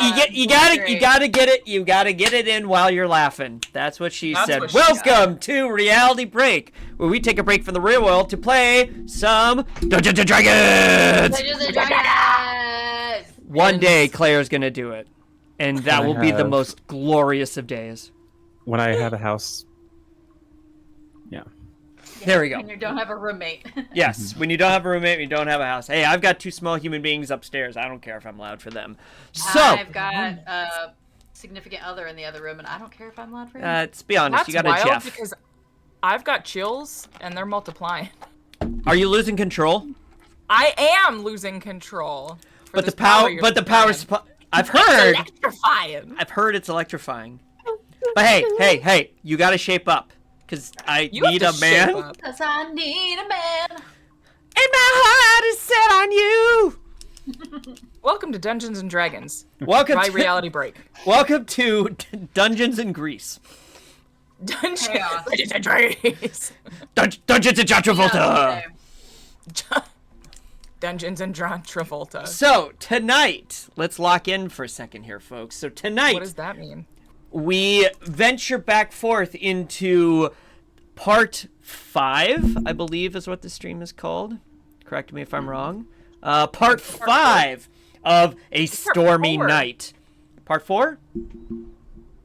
You gotta get it in while you're laughing. That's what she said. What Welcome to Reality Break, where we take a break from the real world to play some Dungeons and Dragons. One day, Claire's gonna do it, and that will be the most glorious of days. When I have a house. Yeah. There we go. When you don't have a roommate. Yes, when you don't have a roommate, you don't have a house. Hey, I've got 2 small human beings upstairs. I don't care if I'm loud for them. So I've got a significant other in the other room, and I don't care if I'm loud for him. Let's be honest. You got wild a Jeff. Because I've got chills, and they're multiplying. Are you losing control? I am losing control. But the power supply. I've heard. It's electrifying. I've heard it's electrifying. But hey, you got to shape up. Because I need a man. Because I need a man. And my heart is set on you. Welcome to Dungeons and Dragons. Welcome by to Reality Break. Welcome to Dungeons in Greece. Dungeons and Dragons. Dungeons and John Travolta. Dungeons and John Travolta. So tonight, let's lock in for a second here, folks. So tonight, what does that mean? We venture back forth into part 5, I believe is what the stream is called. Correct me if I'm wrong. Part 5 of A Stormy Night. Part 4?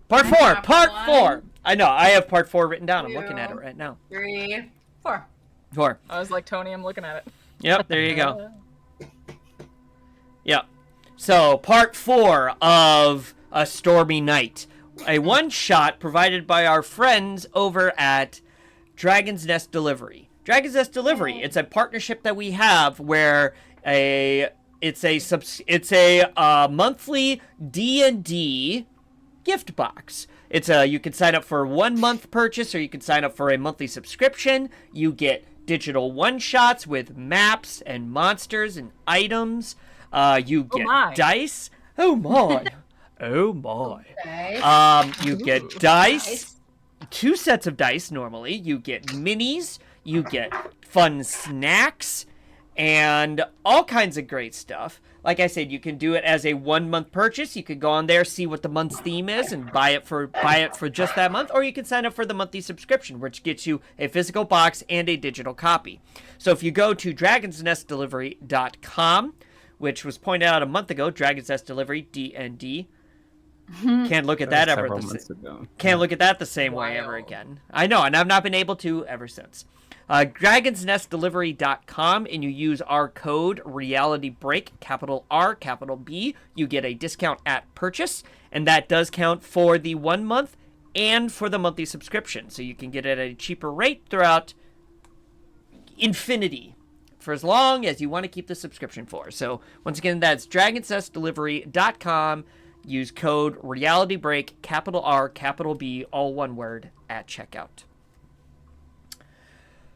Part 4! Part 4! I know, I have part 4 written down. I'm looking at it right now. 3, 4. 4. I was like, Tony, I'm looking at it. Yep, there you go. Yep. So, part 4 of A Stormy Night. A one-shot provided by our friends over at Dragon's Nest Delivery. Dragon's Nest Delivery, it's a partnership that we have where it's a monthly D&D gift box. You can sign up for a 1-month purchase, or you can sign up for a monthly subscription. You get digital one-shots with maps and monsters and items. You get dice. Oh my. Oh my. Okay. You get dice. 2 sets of dice normally. You get minis. You get fun snacks. And all kinds of great stuff. Like I said, you can do it as a 1-month purchase. You can go on there, see what the month's theme is, and buy it for just that month. Or you can sign up for the monthly subscription, which gets you a physical box and a digital copy. So if you go to dragonsnestdelivery.com, which was pointed out a month ago, Dragon's Nest Delivery, D&D. Can't look at that ever. Can't look at that the same way ever again. I know, and I've not been able to ever since. dragonsnestdelivery.com, and you use our code RealityBreak, capital R, capital B. You get a discount at purchase, and that does count for the 1 month and for the monthly subscription. So you can get it at a cheaper rate throughout infinity for as long as you want to keep the subscription for. So once again, that's dragonsnestdelivery.com. Use code RealityBreak, capital R, capital B, all one word, at checkout.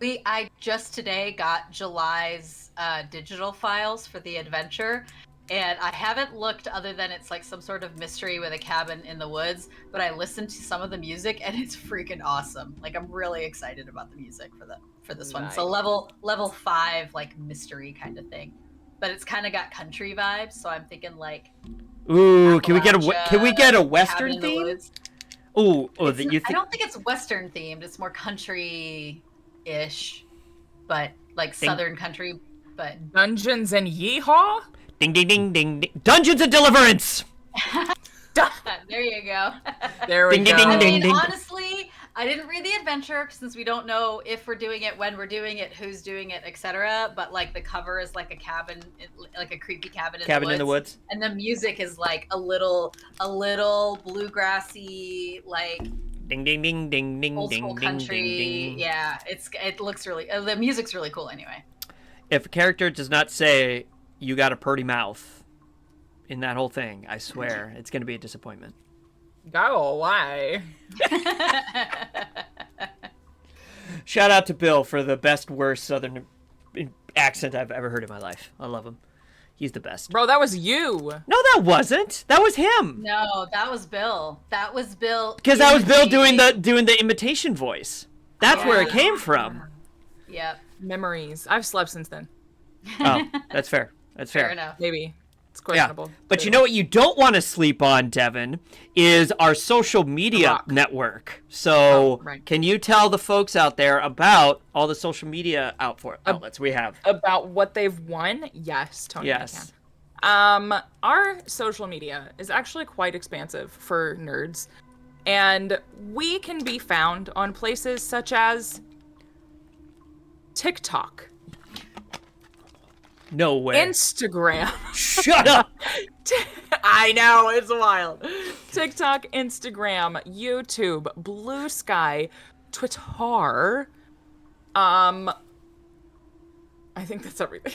I just today got July's digital files for the adventure, and I haven't looked other than it's like some sort of mystery with a cabin in the woods, but I listened to some of the music, and it's freaking awesome. Like, I'm really excited about the music for this one. It's a level 5, like, mystery kind of thing. But it's kind of got country vibes, so I'm thinking, like... Ooh, can we get a Western theme? I don't think it's Western themed. It's more country-ish, but like Southern country. But Dungeons and Yeehaw. Ding ding ding ding ding. Dungeons and Deliverance. There you go. There we go. I mean, honestly, I didn't read the adventure since we don't know if we're doing it, when we're doing it, who's doing it, etc. But like the cover is like a cabin, like a creepy cabin in the woods, and the music is like a little bluegrassy, like ding ding ding ding ding old ding school ding country. ding ding. Yeah, it looks really. The music's really cool anyway. If a character does not say "you got a purty mouth" in that whole thing, I swear it's going to be a disappointment. Go away. Shout out to Bill for the best, worst Southern accent I've ever heard in my life. I love him. He's the best. Bro, that was you. No, that wasn't. That was him. No, that was Bill. That was Bill. Because that was Bill doing the imitation voice. That's where it came from. Yep. Memories. I've slept since then. Oh, that's fair. That's fair. Fair enough. Maybe. It's questionable. But you know what you don't want to sleep on, Devin, is our social media network. So right. Can you tell the folks out there about all the social media outlets we have? About what they've won? Yes, Tony. Yes. I can. Our social media is actually quite expansive for nerds. And we can be found on places such as TikTok. No way. Instagram. Shut up. I know, it's wild. TikTok, Instagram, YouTube, Blue Sky, Twitter. I think that's everything.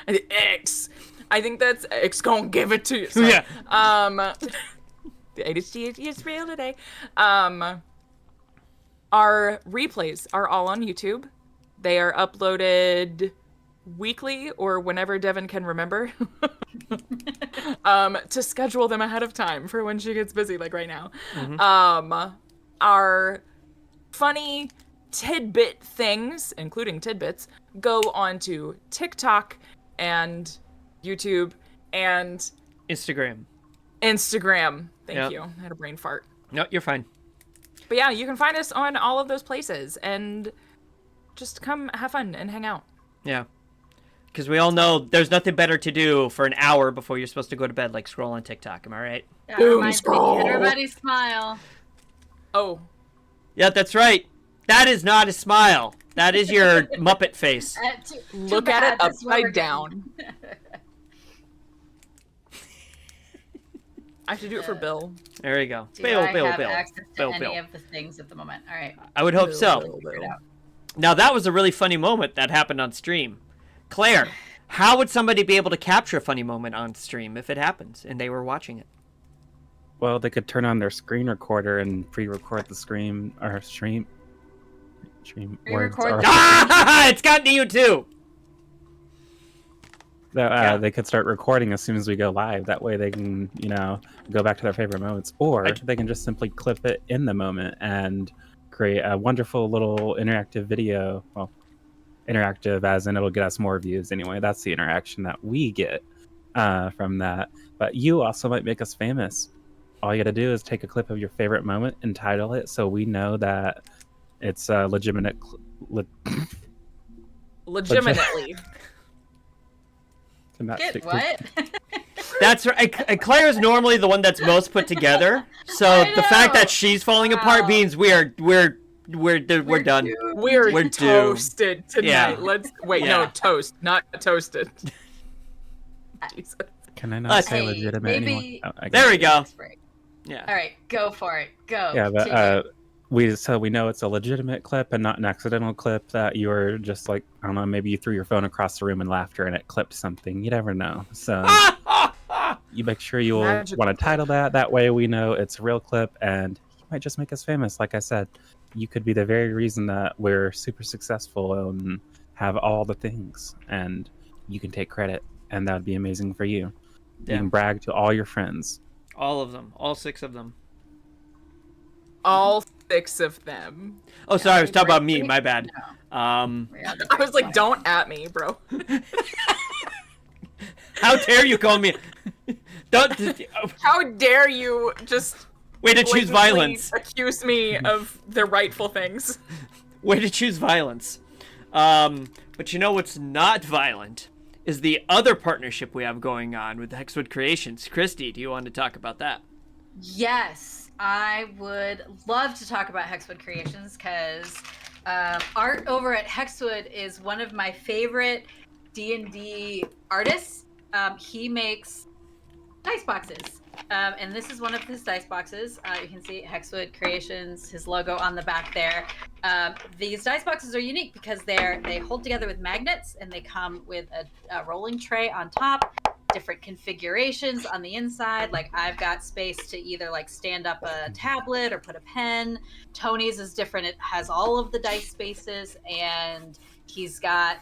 X. I think that's X gonna give it to you. Sorry. Yeah. The ADHD is real today. Our replays are all on YouTube. They are uploaded weekly or whenever Devin can remember to schedule them ahead of time for when she gets busy, like right now. Our funny tidbit things, including tidbits, go onto TikTok and YouTube and Instagram. Thank you. I had a brain fart. No, you're fine. But yeah, you can find us on all of those places and just come have fun and hang out. Yeah. Because we all know there's nothing better to do for an hour before you're supposed to go to bed, like scroll on TikTok. Am I right? That Doom reminds me, scroll. everybody smile. Oh. Yeah, that's right. That is not a smile. That is your Muppet face. Too Look bad, at it that's what we're upside down. I have to do it for Bill. There you go. Do Bill, I Bill, have Bill. access to Bill, any Bill. of the things at the moment? All right. I would hope so. Bill. Now, that was a really funny moment that happened on stream. Claire, how would somebody be able to capture a funny moment on stream if it happens and they were watching it? Well, they could turn on their screen recorder and pre-record the stream words. Pre-record Or, Ah! It's gotten to you too! Yeah. They could start recording as soon as we go live. That way they can, go back to their favorite moments. Or they can just simply clip it in the moment and create a wonderful little interactive video. Well, interactive as in it'll get us more views anyway. That's the interaction that we get from that. But you also might make us famous. All you got to do is take a clip of your favorite moment and title it so we know that it's legitimate. Legitimately. To not Get stick to- what? That's right. And Claire is normally the one that's most put together. So the fact that she's falling apart means we're done. We're due. toasted tonight. Yeah. Let's wait. Yeah. No, toast, not toasted. Jesus. Can I not say Hey, legitimate maybe- anymore? Oh, I There we go. Next break. Yeah. All right, go for it. Go. Yeah, Continue. but we know it's a legitimate clip and not an accidental clip that you were just like, I don't know, maybe you threw your phone across the room in laughter and it clipped something. You never know. So you make sure you will Magical want to title that. That way we know it's a real clip and you might just make us famous. Like I said, you could be the very reason that we're super successful and have all the things and you can take credit and that would be amazing for you. Yeah. You can brag to all your friends. All of them. All 6 of them. All 6 of them. Oh, sorry. I was talking about me. Break. My bad. Yeah, I was like, don't at me, bro. How dare you call me? Don't. How dare you just Way to choose blatantly violence. accuse me of the rightful things. Way to choose violence. But you know what's not violent is the other partnership we have going on with Hexwood Creations. Christy, do you want to talk about that? Yes, I would love to talk about Hexwood Creations because art over at Hexwood is one of my favorite D&D artists. He makes dice boxes. And this is one of his dice boxes. You can see Hexwood Creations, his logo on the back there. These dice boxes are unique because they hold together with magnets and they come with a rolling tray on top, different configurations on the inside. Like I've got space to either like stand up a tablet or put a pen. Tony's is different. It has all of the dice spaces and he's got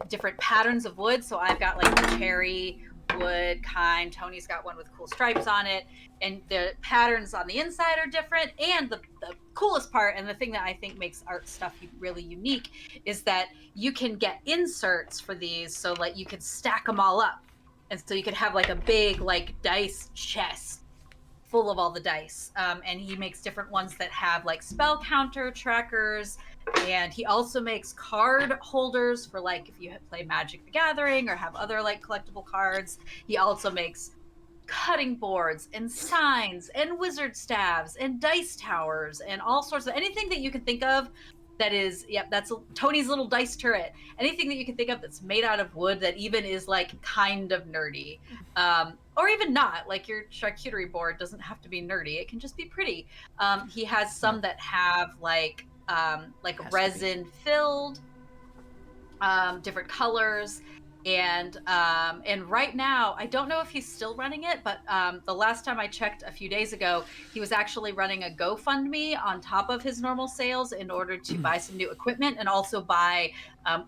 different patterns of wood. So I've got like the cherry wood kind. Tony's got one with cool stripes on it, and the patterns on the inside are different. And the coolest part, and the thing that I think makes art stuff really unique, is that you can get inserts for these, so like you can stack them all up And so you could have like a big like dice chest full of all the dice. And he makes different ones that have like spell counter trackers. And he also makes card holders for like if you play Magic the Gathering or have other like collectible cards. He also makes cutting boards and signs and wizard staves and dice towers and all sorts of anything that you can think of that is, that's Tony's little dice turret. Anything that you can think of that's made out of wood that even is like kind of nerdy, or even not. Like your charcuterie board doesn't have to be nerdy; it can just be pretty. He has some that have like resin filled, different colors. And right now, I don't know if he's still running it, but the last time I checked a few days ago, he was actually running a GoFundMe on top of his normal sales in order to buy some new equipment and also buy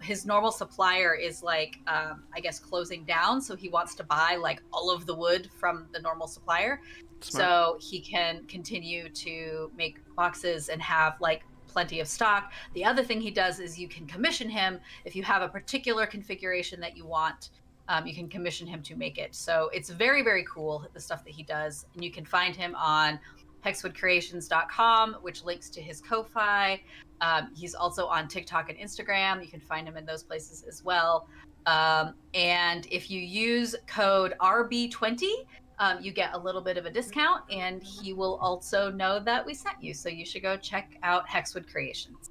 his normal supplier is like I guess closing down, so he wants to buy like all of the wood from the normal supplier. Smart. So he can continue to make boxes and have like plenty of stock. The other thing he does is you can commission him if you have a particular configuration that you want. You can commission him to make it. So it's very, very cool, the stuff that he does. And you can find him on hexwoodcreations.com, which links to his Ko-Fi. He's also on TikTok and Instagram. You can find him in those places as well. And if you use code RB20, you get a little bit of a discount, and he will also know that we sent you. So you should go check out Hexwood Creations.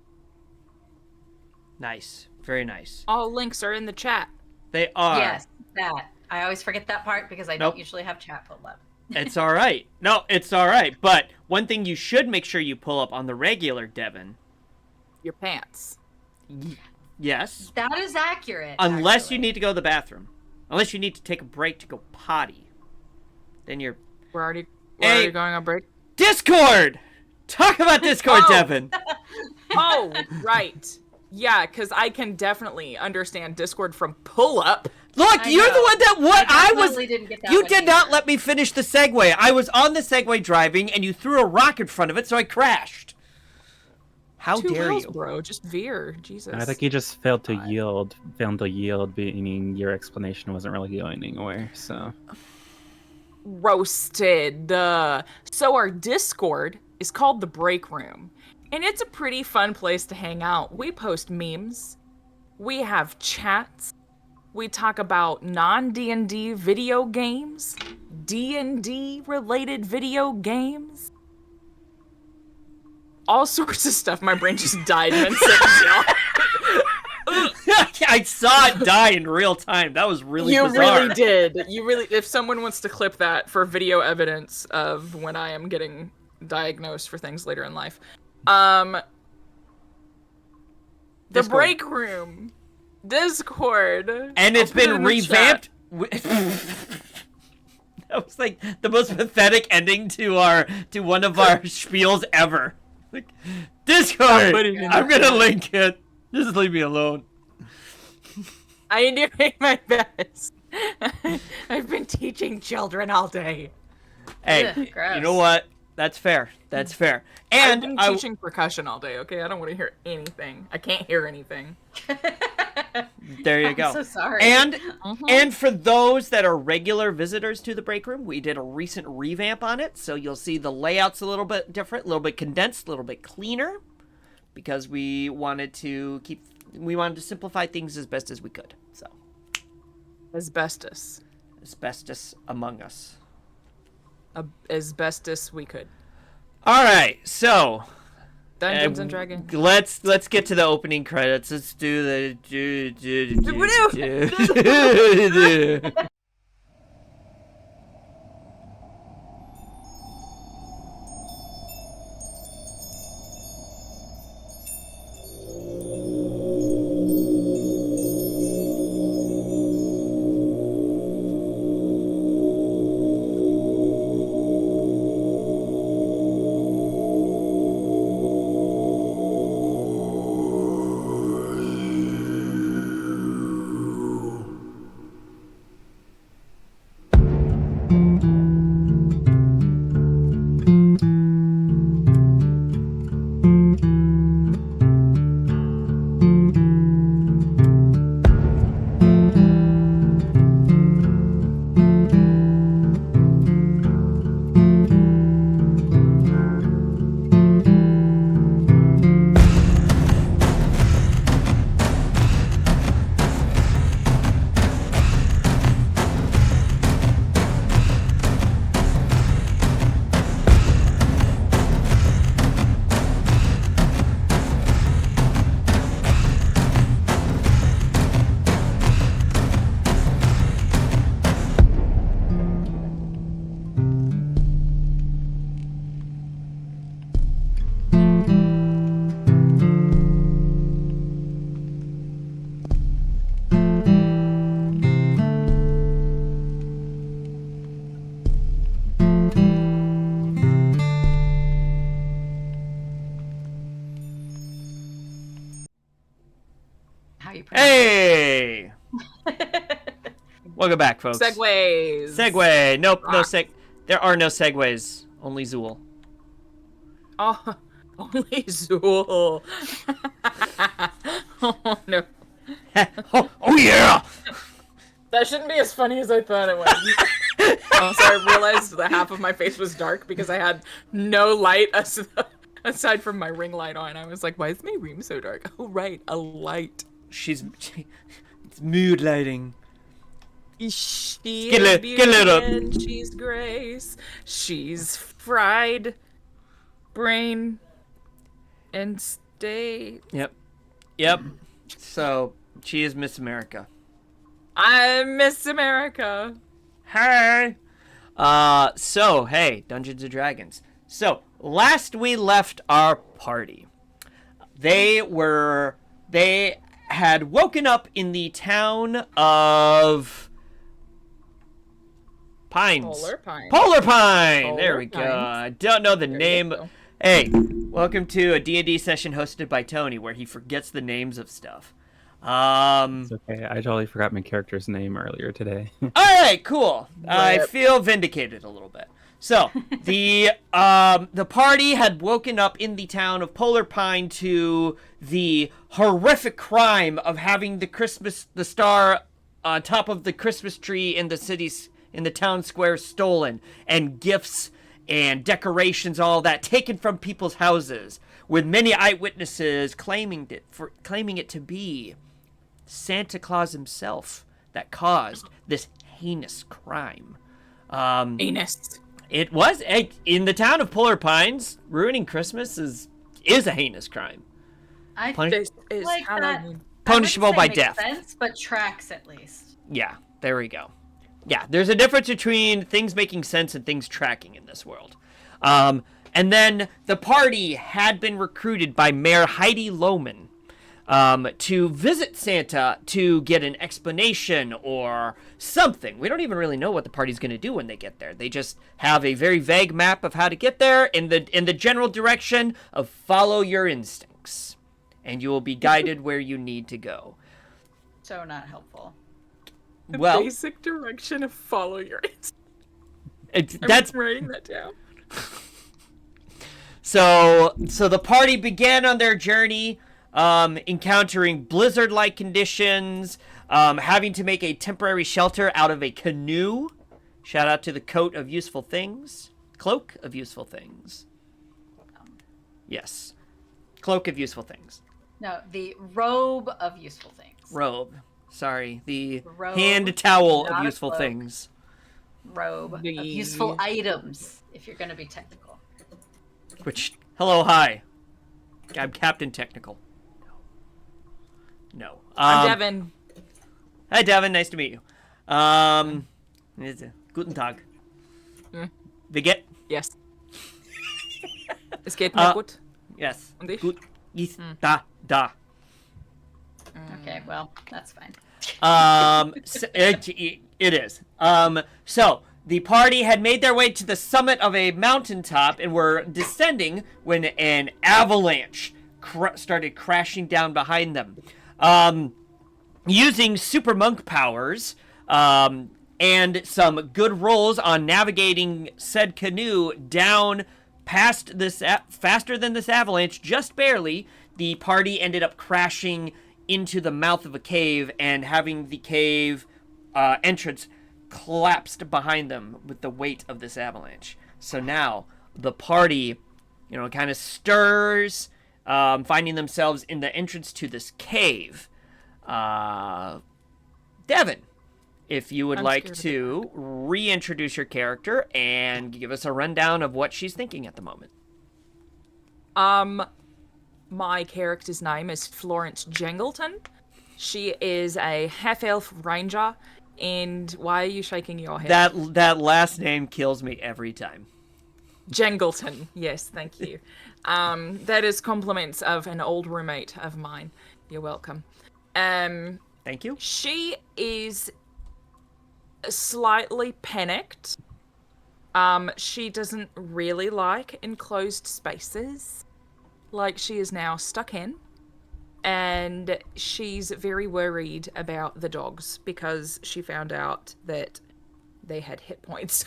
Nice. Very nice. All links are in the chat. They are. Yes, that. I always forget that part because I don't usually have chat pulled up. It's all right. No, it's all right. But one thing you should make sure you pull up on the regular, Devin. Your pants. Yes. That is accurate. Unless you need to go to the bathroom. Unless you need to take a break to go potty. Then you're... We're already going on break? Discord! Talk about Discord, Devin! Oh, right. Yeah, because I can definitely understand Discord from pull-up. Look, you're the one that I was. Didn't get that you did not let me finish the segue. I was on the segue driving, and you threw a rock in front of it, so I crashed. How dare you, bro? Just veer, Jesus. I think you just failed to yield. Meaning your explanation wasn't really going anywhere. So roasted. So our Discord is called the Break Room, and it's a pretty fun place to hang out. We post memes. We have chats. We talk about non-D&D video games, D&D related video games, all sorts of stuff. My brain just died mid-sentence, y'all. I saw it die in real time. That was really bizarre. You really did. You really. If someone wants to clip that for video evidence of when I am getting diagnosed for things later in life, the Discord. Break Room. Discord. And it's been revamped. That was like the most pathetic ending to one of our spiels ever. Like, Discord. I'm gonna link it. Just leave me alone. I am doing my best. I've been teaching children all day. Hey, you know what? That's fair. That's fair. And I've been teaching percussion all day, okay? I don't want to hear anything. I can't hear anything. There you go. I'm so sorry. And for those that are regular visitors to the Break Room, we did a recent revamp on it, so you'll see the layout's a little bit different, a little bit condensed, a little bit cleaner, because we wanted to simplify things as best as we could. So, asbestos among us. As best as we could. All right, so Dungeons and Dragons. Let's get to the opening credits. Let's do the how you pronounce Hey! it. Welcome back, folks. Segways. Segway. Nope, no Rock. There are no segways. Only Zool. Oh, only Zool. Oh no. oh yeah! That shouldn't be as funny as I thought it was. Also, I realized that half of my face was dark because I had no light aside from my ring light on. I was like, why is my room so dark? Oh, right, a light. It's mood lighting. She Get is lit- beauty get lit up. and she's grace. She's fried brain and state. Yep. So, she is Miss America. I'm Miss America. Hey! Hey, Dungeons & Dragons. So, last we left our party, they had woken up in the town of Pines. Polar Pine. There we go. Pine. I don't know the There you name. go. Hey, welcome to a D&D session hosted by Tony, where he forgets the names of stuff. It's okay. I totally forgot my character's name earlier today. All right, cool. I Rip. feel vindicated a little bit. So, the party had woken up in the town of Polar Pine to the horrific crime of having the star on top of the Christmas tree in the town square stolen, and gifts and decorations, all that taken from people's houses, with many eyewitnesses claiming it to be Santa Claus himself that caused this heinous crime. Anus. It was in the town of Polar Pines. Ruining Christmas is a heinous crime. I Punish- This is like that. Halloween. Punishable I by wouldn't say death. makes sense, but tracks at least. Yeah, there we go. Yeah, there's a difference between things making sense and things tracking in this world. And then the party had been recruited by Mayor Heidi Lohman to visit Santa to get an explanation or something. We don't even really know what the party's going to do when they get there. They just have a very vague map of how to get there in the general direction of follow your instincts, and you will be guided where you need to go. So not helpful. The Well, basic direction of follow your instinct. that's I'm writing that down. So the party began on their journey, encountering blizzard-like conditions, having to make a temporary shelter out of a canoe. Shout out to the Cloak of Useful Things. Yes. Cloak of Useful Things. No, the robe of useful things. Robe. Sorry. The Robe, hand towel not of a useful cloak. things. Robe of The- useful items, if you're going to be technical. Which, hello, hi. I'm Captain Technical. No. I'm Devin. Hi, Devin. Nice to meet you. Guten Tag. Mm. Wie geht? Yes. Es geht mir gut. Yes. Und ich? Gut. Ist da. Okay, well, that's fine. It is. So the party had made their way to the summit of a mountaintop and were descending when an avalanche started crashing down behind them. Using super monk powers, and some good rolls on navigating said canoe down past this faster than this avalanche, just barely, the party ended up crashing into the mouth of a cave and having the cave entrance collapsed behind them with the weight of this avalanche. So now the party, kind of stirs, finding themselves in the entrance to this cave. Devin, if you would I'm like scared of to reintroduce your character and give us a rundown of what she's thinking at the moment. My character's name is Florence Jangleton. She is a half-elf ranger, and why are you shaking your head? That last name kills me every time. Jangleton. Yes, thank you. That is compliments of an old roommate of mine. You're welcome. Thank you. She is slightly panicked. She doesn't really like enclosed spaces, like she is now stuck in. And she's very worried about the dogs because she found out that they had hit points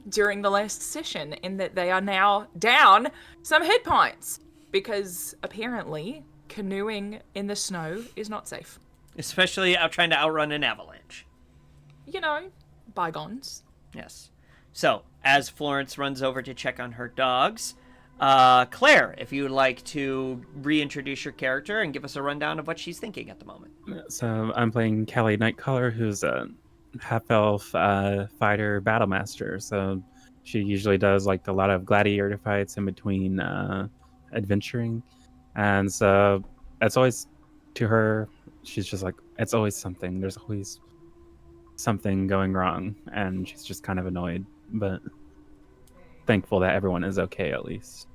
during the last session and that they are now down some hit points because apparently canoeing in the snow is not safe. Especially out trying to outrun an avalanche. You know, bygones. Yes. So, as Florence runs over to check on her dogs, Claire, if you would like to reintroduce your character and give us a rundown of what she's thinking at the moment. So I'm playing Callie Nightcaller, who's a half-elf fighter battle master. So she usually does like a lot of gladiator fights in between adventuring, and so it's always to her. She's just like, it's always something. There's always something going wrong, and she's just kind of annoyed, but thankful that everyone is okay at least.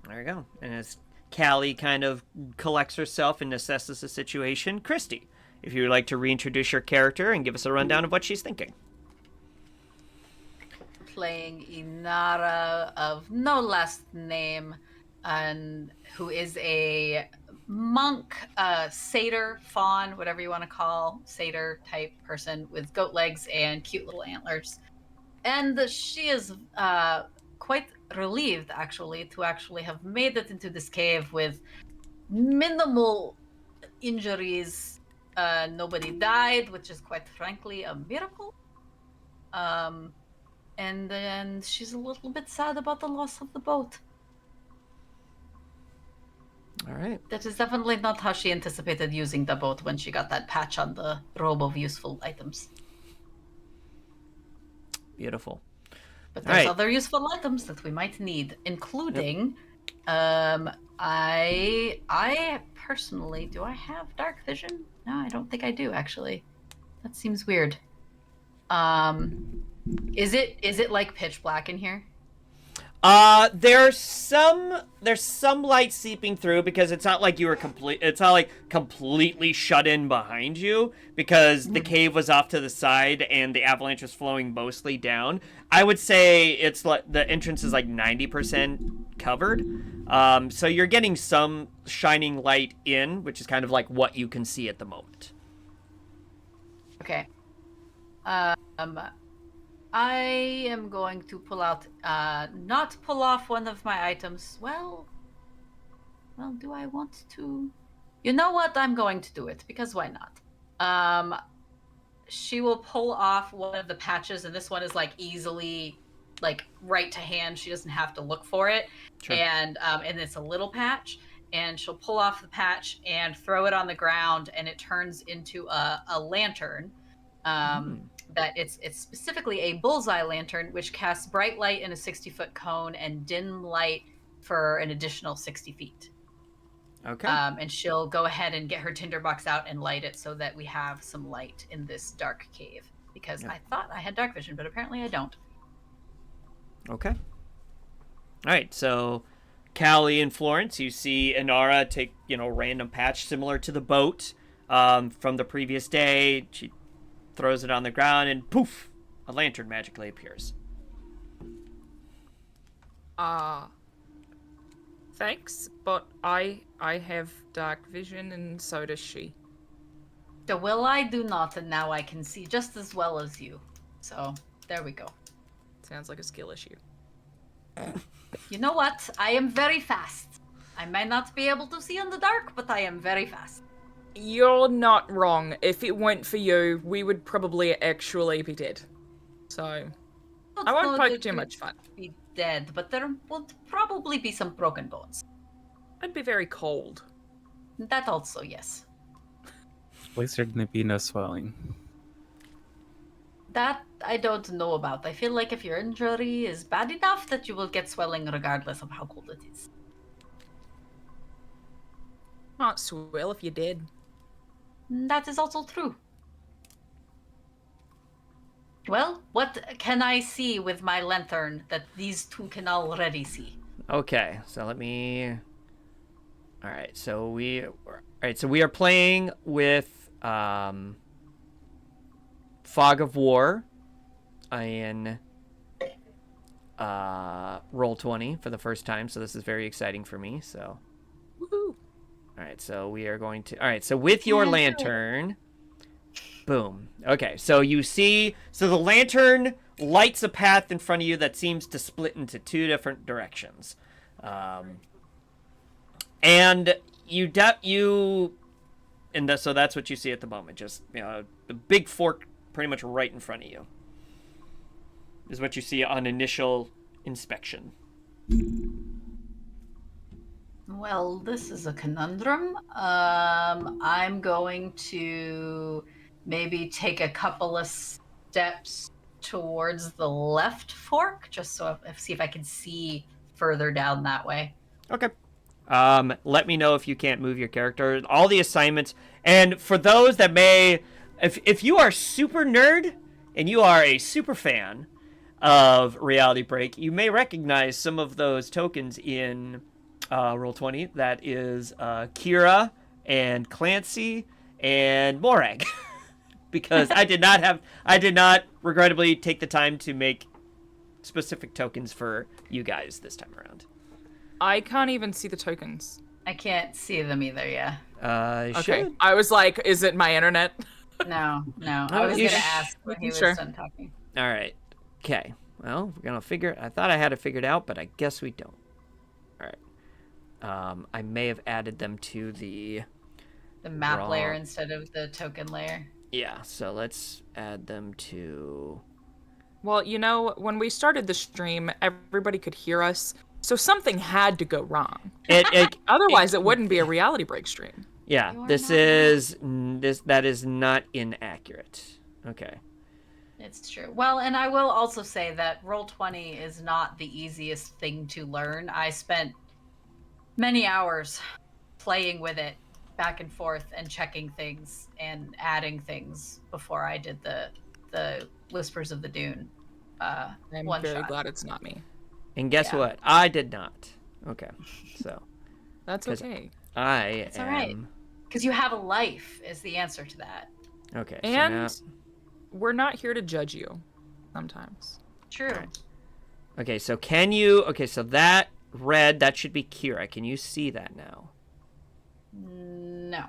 There you go. And as Callie kind of collects herself and assesses the situation, Christy, if you would like to reintroduce your character and give us a rundown of what she's thinking. Playing Inara of no last name, and who is a monk, satyr, fawn, whatever you want to call, satyr type person with goat legs and cute little antlers. And she is quite relieved, actually, to actually have made it into this cave with minimal injuries. Nobody died, which is quite frankly a miracle. And then she's a little bit sad about the loss of the boat. All right. That is definitely not how she anticipated using the boat when she got that patch on the robe of useful items. Beautiful. But there's right. other useful items that we might need, including, I personally, do I have dark vision? No, I don't think I do, actually. That seems weird. Is it like pitch black in here? There's some light seeping through because it's not like it's not like completely shut in behind you because the cave was off to the side and the avalanche was flowing mostly down. I would say it's like the entrance is like 90% covered. So you're getting some shining light in, which is kind of like what you can see at the moment. Okay. I am going to pull out, not pull off one of my items. Well, do I want to? You know what? I'm going to do it, because why not? She will pull off one of the patches, and this one is, like, easily, like, right to hand. She doesn't have to look for it. Sure. And it's a little patch, and she'll pull off the patch and throw it on the ground, and it turns into a lantern. That it's specifically a bullseye lantern, which casts bright light in a 60-foot cone and dim light for an additional 60 feet. Okay. And she'll go ahead and get her tinderbox out and light it so that we have some light in this dark cave. Because Yep. I thought I had dark vision, but apparently I don't. Okay. All right. So, Callie and Florence, you see Inara take random patch similar to the boat from the previous day. She throws it on the ground, and poof, a lantern magically appears. Thanks, but I have dark vision, and so does she. Well, I do not, and now I can see just as well as you. So, there we go. Sounds like a skill issue. You know what? I am very fast. I might not be able to see in the dark, but I am very fast. You're not wrong. If it weren't for you, we would probably actually be dead. So, I won't poke too much fun. Be dead, but there would probably be some broken bones. I'd be very cold. That also, yes. At least there's gonna be no swelling. That I don't know about. I feel like if your injury is bad enough that you will get swelling regardless of how cold it is. Can't swell if you're dead. That is also true. Well, what can I see with my lantern that these two can already see? Okay, so let me. All right, so we are playing with Fog of War in Roll20 for the first time, so this is very exciting for me. So, Woohoo! right, so we are going to. All right, so with your lantern, boom. Okay, so you see, so the lantern lights a path in front of you that seems to split into two different directions, and so that's what you see at the moment. Just the big fork, pretty much right in front of you, is what you see on initial inspection. Well, this is a conundrum. I'm going to maybe take a couple of steps towards the left fork, just so see if I can see further down that way. Okay. Let me know if you can't move your character. All the assignments, and for those that may, if you are super nerd and you are a super fan of Reality Break, you may recognize some of those tokens in Roll20. That is Kira and Clancy and Morag. Because I did not regrettably take the time to make specific tokens for you guys this time around. I can't even see the tokens. I can't see them either, yeah. Okay. Should. I was like, is it my internet? No. I was you going to sh- ask when he was Sure. done talking. All right. Okay. Well, we're gonna figure. I thought I had it figured out, but I guess we don't. All right. I may have added them to the map layer Wrong. instead of the token layer. Yeah. So let's add them to. Well, when we started the stream, everybody could hear us, so something had to go wrong. Otherwise, it wouldn't be a Reality Break stream. Yeah. You are This not is that is not inaccurate. Okay. It's true. Well, and I will also say that Roll20 is not the easiest thing to learn. I spent many hours playing with it back and forth and checking things and adding things before I did the Whispers of the Dune I'm one very shot. glad it's not me. And guess Yeah. what? I did not. Okay. So That's 'Cause- okay. I It's am. all right. Because you have a life is the answer to that. Okay. So And now, we're not here to judge you sometimes. True. Right. okay. So can you? Okay. So that red, that should be Kira. Can you see that now? No.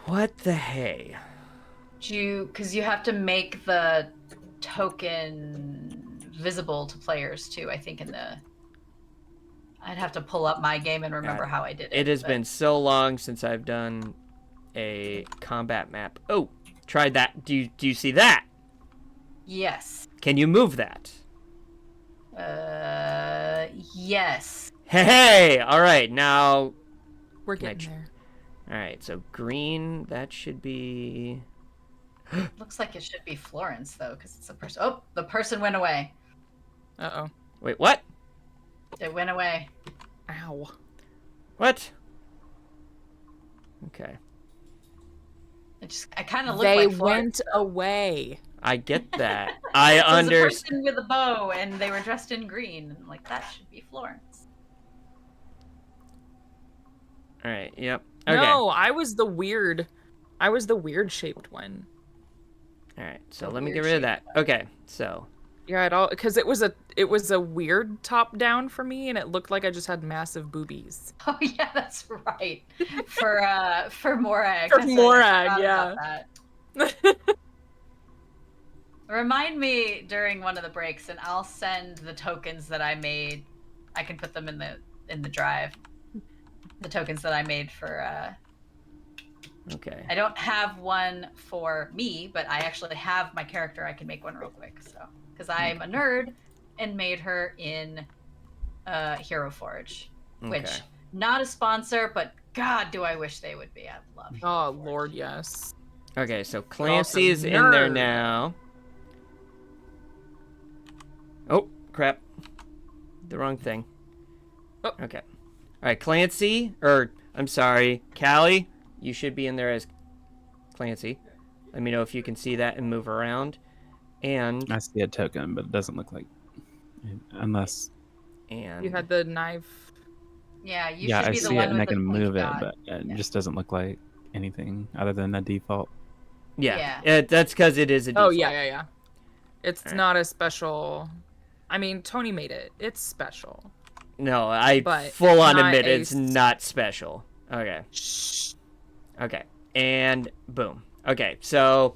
What the hey? Because you have to make the token visible to players too, I think I'd have to pull up my game and remember how I did it. It has but- been so long since I've done a combat map. Oh, tried that. Do you see that? Yes. Can you move that? Yes. Hey! All right. Now, We're Can I getting there. all right. So green, that should be. Looks like it should be Florence though, because it's a person. Oh, the person went away. Uh-oh. Wait, what? It went away. Ow. What? Okay. I kind of looked They like Florence. went away. I get that. I It was a understand. person with a bow, and they were dressed in green. And I'm like, that should be Florence. All right. Yep. Okay. No, I was the weird shaped one. All right. So The let me get weird rid of that. Okay. So. Yeah, because it was a weird top down for me, and it looked like I just had massive boobies. Oh yeah, that's right. For Morag. For That's right, I Morag, forgot yeah. about that. Remind me during one of the breaks, and I'll send the tokens that I made. I can put them in the drive. The tokens that I made for. Okay. I don't have one for me, but I actually have my character. I can make one real quick. So, because I'm a nerd, and made her in Hero Forge, which Okay. not a sponsor, but God, do I wish they would be. I love. Hero Oh Forge. Lord, yes. Okay. So Clancy is in there nerd. now. Oh crap! The wrong thing. Oh. Okay. All right, Clancy, or I'm sorry, Callie. You should be in there as Clancy. Let me know if you can see that and move around. And I see a token, but it doesn't look like, unless You had the knife. Yeah, you yeah, should I be the see it one and I with the can pointy move it, dot. but it Yeah. just doesn't look like anything other than a default. yeah, Yeah. that's because it is a Oh default. yeah. It's Alright. not a special. I mean, Tony made it. It's special. No, I But full on not admit a it's not special. Okay. Shh. Okay. And boom. Okay, so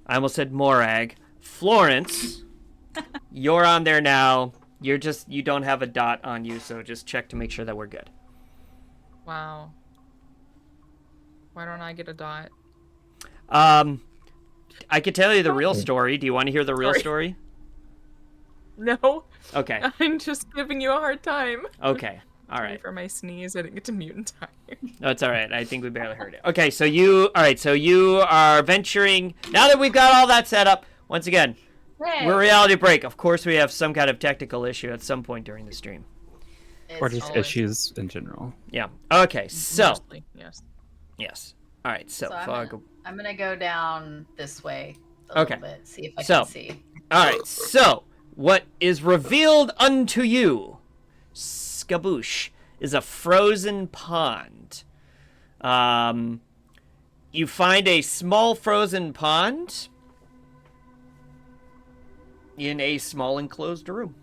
I almost said Morag. Florence, you're on there now. You don't have a dot on you, so just check to make sure that we're good. Wow. Why don't I get a dot? I could tell you the real story. Do you want to hear the real Sorry. story? No. Okay. I'm just giving you a hard time. Okay. All Sorry right. for my sneeze. I didn't get to mute in time. No, it's all right. I think we barely heard it. Okay, so you are venturing. Now that we've got all that set up, once again, Hey. we're Reality Break. Of course, we have some kind of technical issue at some point during the stream. Or It's just always- issues in general. Yeah. Okay, so. Mostly, yes. Yes. All right, so. I'm gonna go down this way a Okay. little bit, see if I So- can see. All right, so. What is revealed unto you, Skaboosh, is a frozen pond. You find a small frozen pond in a small enclosed room.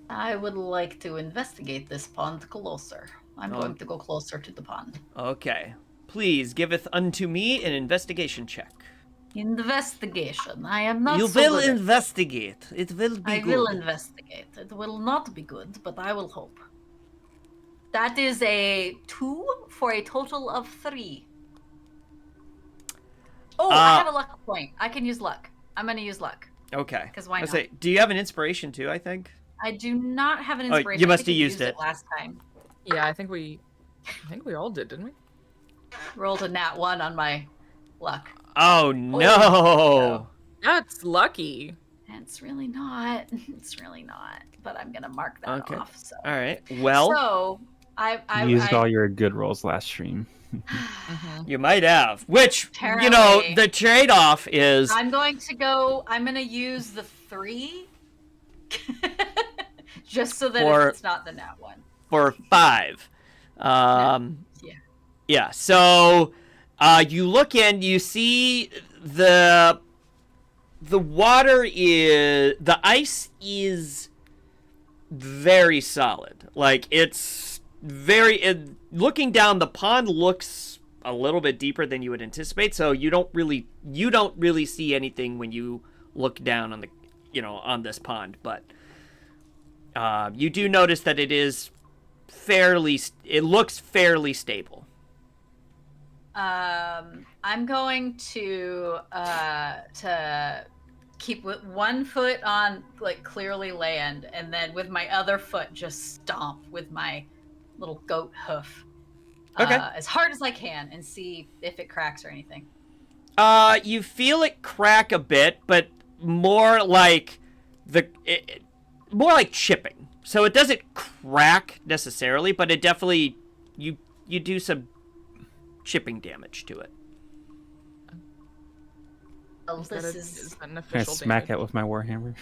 I would like to investigate this pond closer. I'm going to go closer to the pond. Okay. Please giveth unto me an investigation check. Investigation. I am not You so will good at- investigate. It will be I good. will investigate. It will not be good, but I will hope. That is a 2 for a total of 3. Oh, I have a luck point. I can use luck. I'm going to use luck. Okay. 'Cause why I not? say, do you have an inspiration too, I think? I do not have an Oh, inspiration. you I must think have we used it. last time. Yeah, I think we all did, didn't we? Rolled a nat 1 on my luck. Oh, no. That's lucky. It's really not. It's really not. But I'm gonna mark that Okay. off. So. All right. Well, So I You used all your good rolls last stream. you might have. Which, Apparently. the trade-off is... I'm going to go. I'm gonna use the 3, just so that For- it's not the nat 1. for 5. Yeah. Yeah, so you look in, you see the water is... The ice is very solid. Like, it's very... looking down, the pond looks a little bit deeper than you would anticipate, so you don't really see anything when you look down on the, on this pond, but you do notice that it looks fairly stable. I'm going to keep with one foot on clearly land, and then with my other foot just stomp with my little goat hoof. Okay. As hard as I can, and see if it cracks or anything. You feel it crack a bit, but more like more like chipping. So it doesn't crack necessarily, but it definitely you do some chipping damage to it. Well, Is that this a- is is that an Can I official smack damage? it with my warhammer?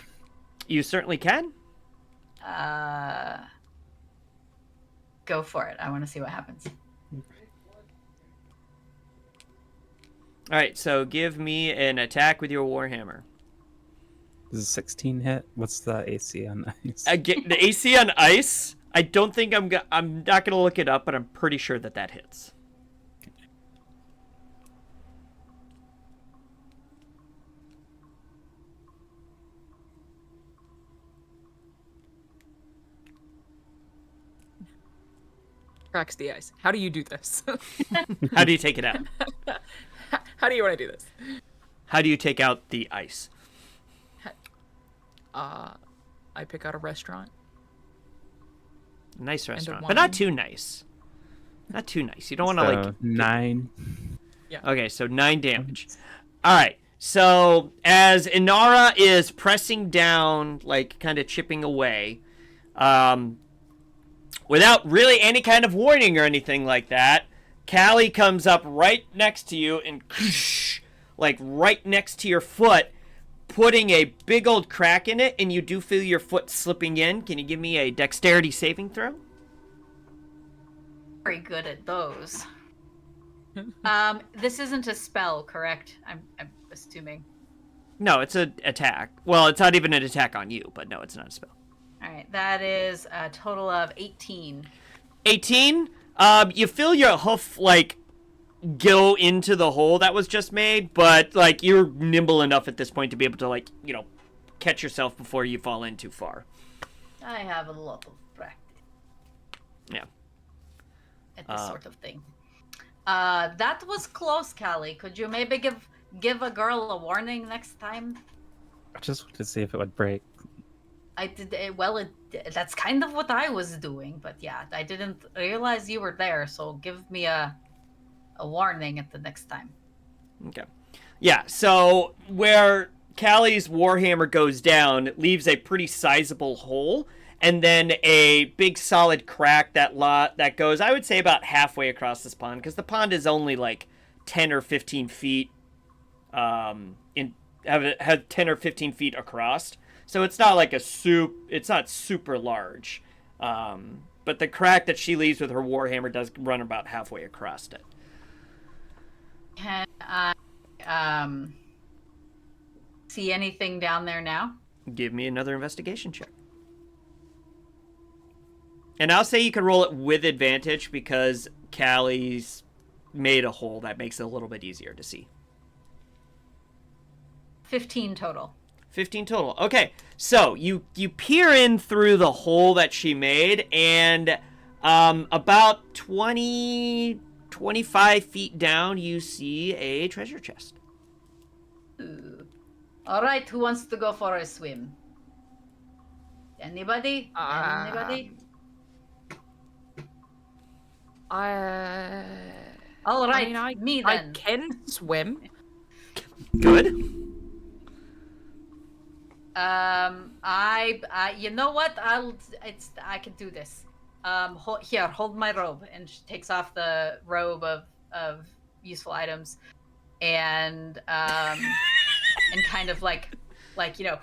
You certainly can. go for it. I want to see what happens. All right, so give me an attack with your warhammer. Is a 16 hit? What's the AC on ice? The AC on ice. I don't think I'm not gonna look it up, but I'm pretty sure that hits. Cracks the ice. How do you do this? How do you take it out? How do you want to do this? How do you take out the ice? I pick out a restaurant. Nice a restaurant, but not wine. too nice. Not too nice. You don't want to So, 9. Okay, so 9 damage. All right. So as Inara is pressing down, like kind of chipping away, without really any kind of warning or anything like that, Callie comes up right next to you and like right next to your foot, putting a big old crack in it, and you do feel your foot slipping in. Can you give me a dexterity saving throw? Very good at those. This isn't a spell, correct? I'm assuming. No, it's an attack. Well, it's not even an attack on you, but no, it's not a spell. All right, that is a total of 18. 18. You feel your hoof like go into the hole that was just made, but like you're nimble enough at this point to be able to like catch yourself before you fall in too far. I have a lot of practice. Yeah. At this sort of thing. That was close, Callie. Could you maybe give a girl a warning next time? I just wanted to see if it would break. I did. That's kind of what I was doing, but yeah, I didn't realize you were there. So give me a warning at the next time. Okay. Yeah. So where Callie's warhammer goes down, it leaves a pretty sizable hole, and then a big solid crack that goes, I would say, about halfway across this pond, because the pond is only like 10 or 15 feet had 10 or 15 feet across, so it's not like it's not super large, but the crack that she leaves with her warhammer does run about halfway across it. Can I see anything down there now? Give me another investigation check. And I'll say you can roll it with advantage because Callie's made a hole that makes it a little bit easier to see. 15 total. 15 total. Okay, so you peer in through the hole that she made, and about 25 feet down, you see a treasure chest. Ooh. All right, who wants to go for a swim? Anybody? Anybody? All right, I mean, me I then. can swim. Good. You know what? I can do this. Hold my robe, and she takes off the robe of useful items, and kind of like because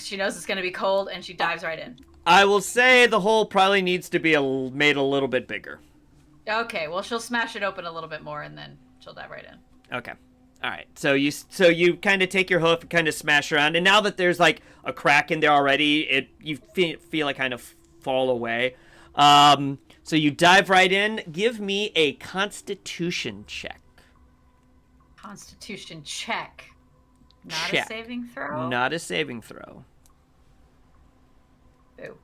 she knows it's gonna be cold, and she dives right in. I will say the hole probably needs to be made a little bit bigger. Okay, well she'll smash it open a little bit more, and then she'll dive right in. Okay. All right. So you kind of take your hoof and kind of smash around, and now that there's like a crack in there already, you feel it kind of fall away. So you dive right in. Give me a Constitution check. Constitution check. Not Check. a saving throw. Not a saving throw. Boo.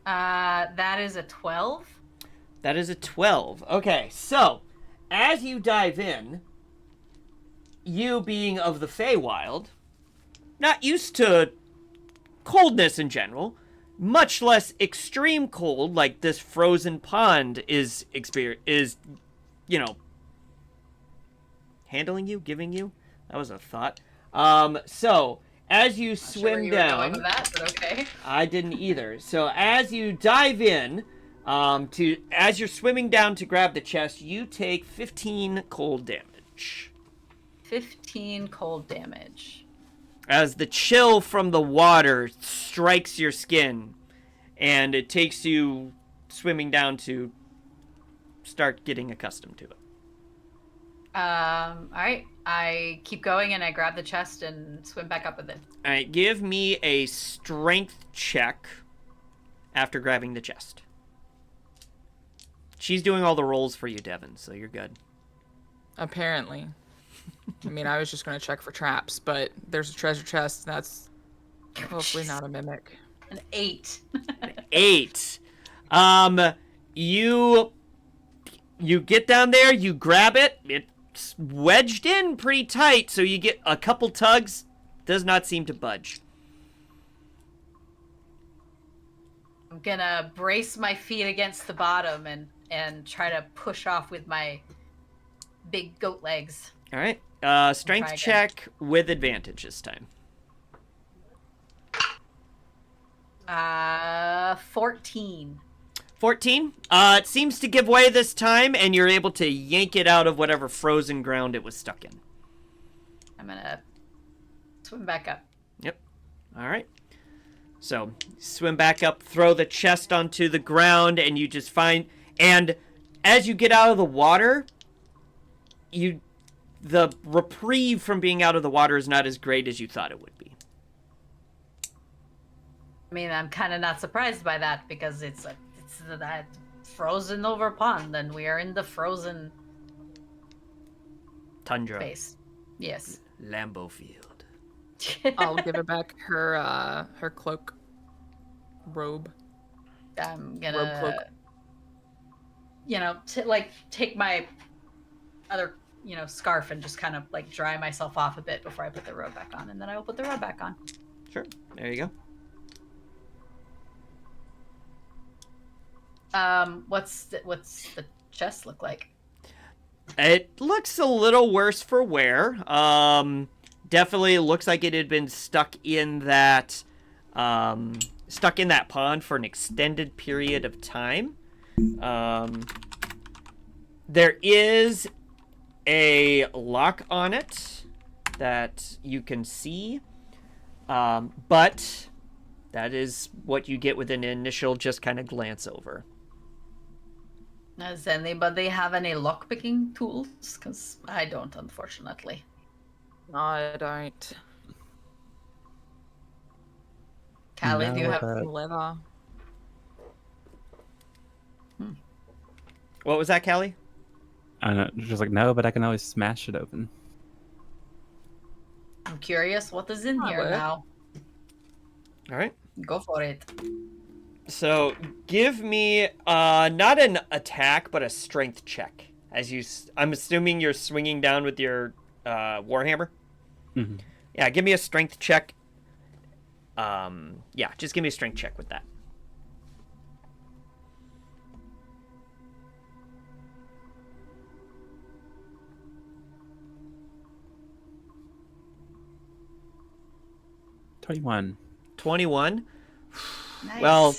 That is a 12. That is a 12. Okay, so as you dive in, you being of the Feywild, not used to coldness in general, much less extreme cold like this frozen pond is handling you, giving you. That was a thought. So as you swim down, Going with that, but okay. I didn't either. So as you dive in, as you're swimming down to grab the chest, you take 15 cold damage. 15 cold damage. As the chill from the water strikes your skin, and it takes you swimming down to start getting accustomed to it. All right. I keep going and I grab the chest and swim back up with it. All right, give me a strength check after grabbing the chest. She's doing all the rolls for you, Devin, so you're good. Apparently. I mean, I was just going to check for traps, but there's a treasure chest. That's hopefully not a mimic. An 8. 8. You get down there, you grab it. It's wedged in pretty tight, so you get a couple tugs. Does not seem to budge. I'm gonna brace my feet against the bottom and try to push off with my big goat legs. All right. Strength check with advantage this time. 14. 14. It seems to give way this time, and you're able to yank it out of whatever frozen ground it was stuck in. I'm gonna swim back up. Yep. All right. So, swim back up, throw the chest onto the ground, and you just find... And as you get out of the water, the reprieve from being out of the water is not as great as you thought it would be. mean, I'm kind of not surprised by that because it's that frozen over pond, and we are in the frozen Tundra. space. Yes. Lambeau Field. I'll give her back her cloak, robe. I'm Robe cloak. gonna, take my other, scarf and just kind of like dry myself off a bit before I put the robe back on, and then I will put the robe back on. Sure. There you go. What's the chest look like? It looks a little worse for wear. Definitely looks like it had been stuck in that pond for an extended period of time. There is a lock on it that you can see, but that is what you get with an initial just kind of glance over. Does anybody have any lockpicking tools? Because I don't, unfortunately. No, I don't. Callie, do you have Leather. What was that, Callie? I know, just like, no, but I can always smash it open. I'm curious what is in I here would. now. All right. Go for it. So give me not an attack, but a strength check. I'm assuming you're swinging down with your warhammer. Mm-hmm. Yeah, give me a strength check. Yeah, just give me a strength check with that. $21. 21. Nice. Well,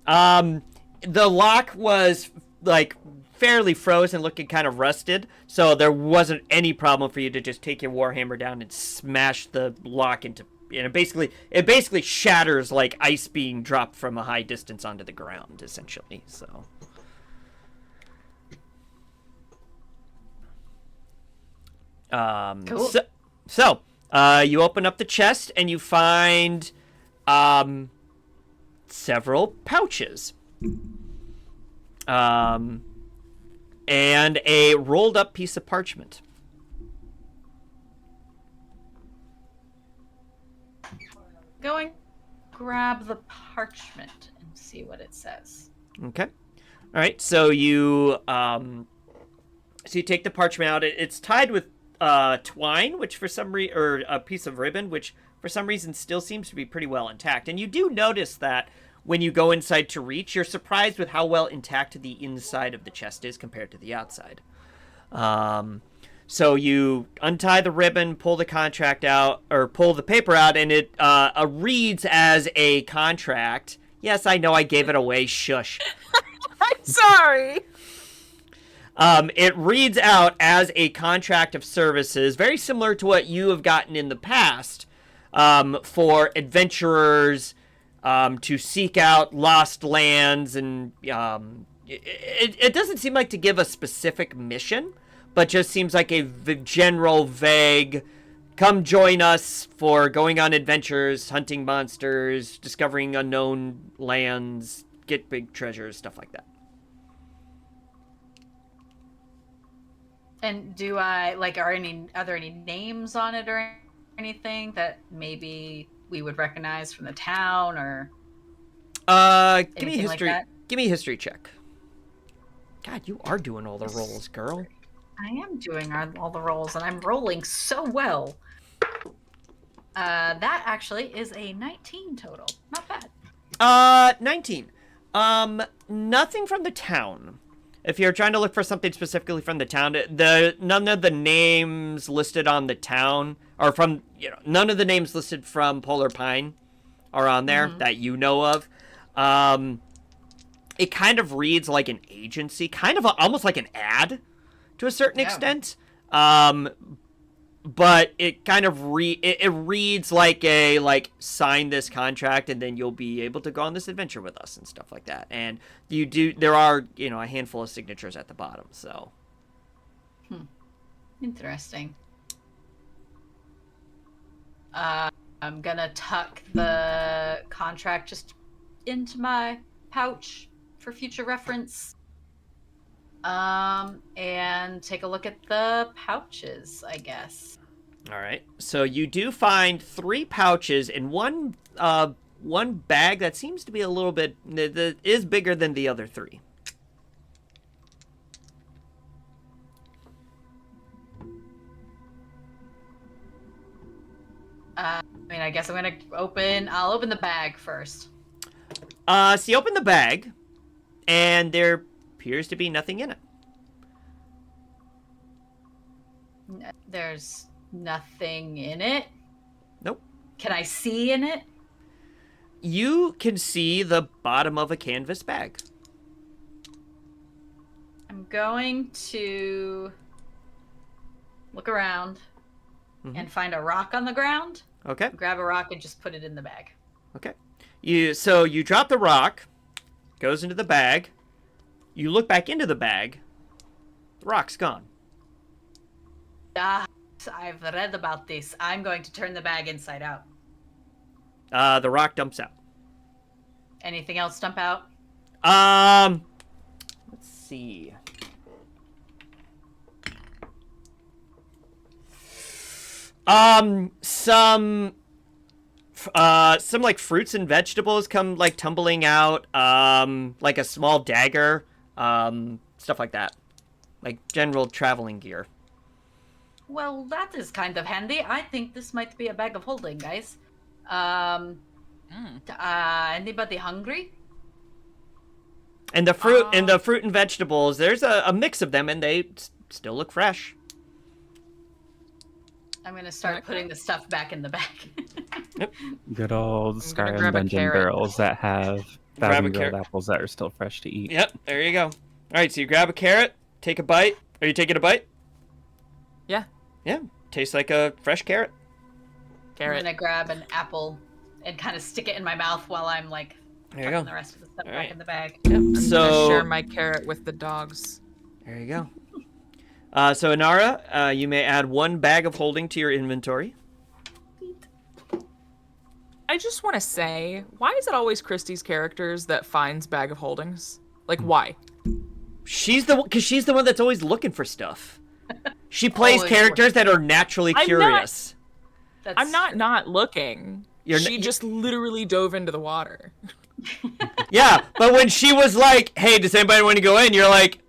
the lock was like fairly frozen, looking kind of rusted, so there wasn't any problem for you to just take your warhammer down and smash the lock into. And it basically shatters like ice being dropped from a high distance onto the ground, essentially. So. Cool. So, you open up the chest and you find several pouches. And a rolled up piece of parchment. Going grab the parchment and see what it says. Okay. All right. So you take the parchment out. It's tied with twine, which for some reason, or a piece of ribbon, which for some reason still seems to be pretty well intact. And you do notice that when you go inside to reach, you're surprised with how well intact the inside of the chest is compared to the outside. So you untie the ribbon, pull the contract out, or pull the paper out, and it reads as a contract. Yes, I know I gave it away. Shush. I'm sorry. It reads out as a contract of services, very similar to what you have gotten in the past, for adventurers to seek out lost lands, and it doesn't seem like to give a specific mission, but just seems like a general vague, come join us for going on adventures, hunting monsters, discovering unknown lands, get big treasures, stuff like that. And do I are there any names on it or anything that maybe we would recognize from the town or give me anything history. like that? Give me a history check. God, you are doing all the rolls, girl. I am doing all the rolls, and I'm rolling so well. That actually is a 19 total. Not bad. 19. Nothing from the town. If you're trying to look for something specifically from the town, none of the names listed on the town, or from, none of the names listed from Polar Pine are on there that you know of. It kind of reads like an agency, kind of almost like an ad to a certain extent. But it kind of it reads like sign this contract and then you'll be able to go on this adventure with us and stuff like that. And there are, a handful of signatures at the bottom, so. Interesting. I'm gonna tuck the contract just into my pouch for future reference. And take a look at the pouches, I guess. All right. So you do find 3 pouches and one bag that seems to be a little bit that is bigger than the other 3. I mean, I guess I'll open the bag first. So you open the bag, and there appears to be nothing in it. There's nothing in it. Nope. Can I see in it? You can see the bottom of a canvas bag. I'm going to look around and find a rock on the ground. Okay. Grab a rock and just put it in the bag. Okay. You drop the rock, goes into the bag. You look back into the bag. The rock's gone. Ah, I've read about this. I'm going to turn the bag inside out. The rock dumps out. Anything else dump out? Let's see. Some like fruits and vegetables come like tumbling out. Like a small dagger. Stuff like that. Like general traveling gear. Well, that is kind of handy. I think this might be a bag of holding, guys. Anybody hungry? And the fruit and vegetables, there's a mix of them, and they still look fresh. I'm gonna start putting the stuff back in the bag. Good old grab Skyrim a dungeon carrot. barrels that have Grab a 1,000-year-old carrot. apples that are still fresh to eat. Yep, there you go. All right, so you grab a carrot, take a bite. Are you taking a bite? Yeah. Yeah, tastes like a fresh carrot. I'm Carrot. gonna grab an apple and kind of stick it in my mouth while I'm like There you putting go. the rest of the stuff All back right. in the bag. Yep. I'm gonna So share my carrot with the dogs. there you go. So Inara, you may add 1 bag of holding to your inventory. I just want to say, why is it always Christie's characters that finds bag of holdings? Like, why? She's the one that's always looking for stuff. She plays Always characters that are naturally I'm not- curious. That's I'm not looking. She just literally dove into the water. Yeah, but when she was like, "Hey, does anybody want to go in?" You're like,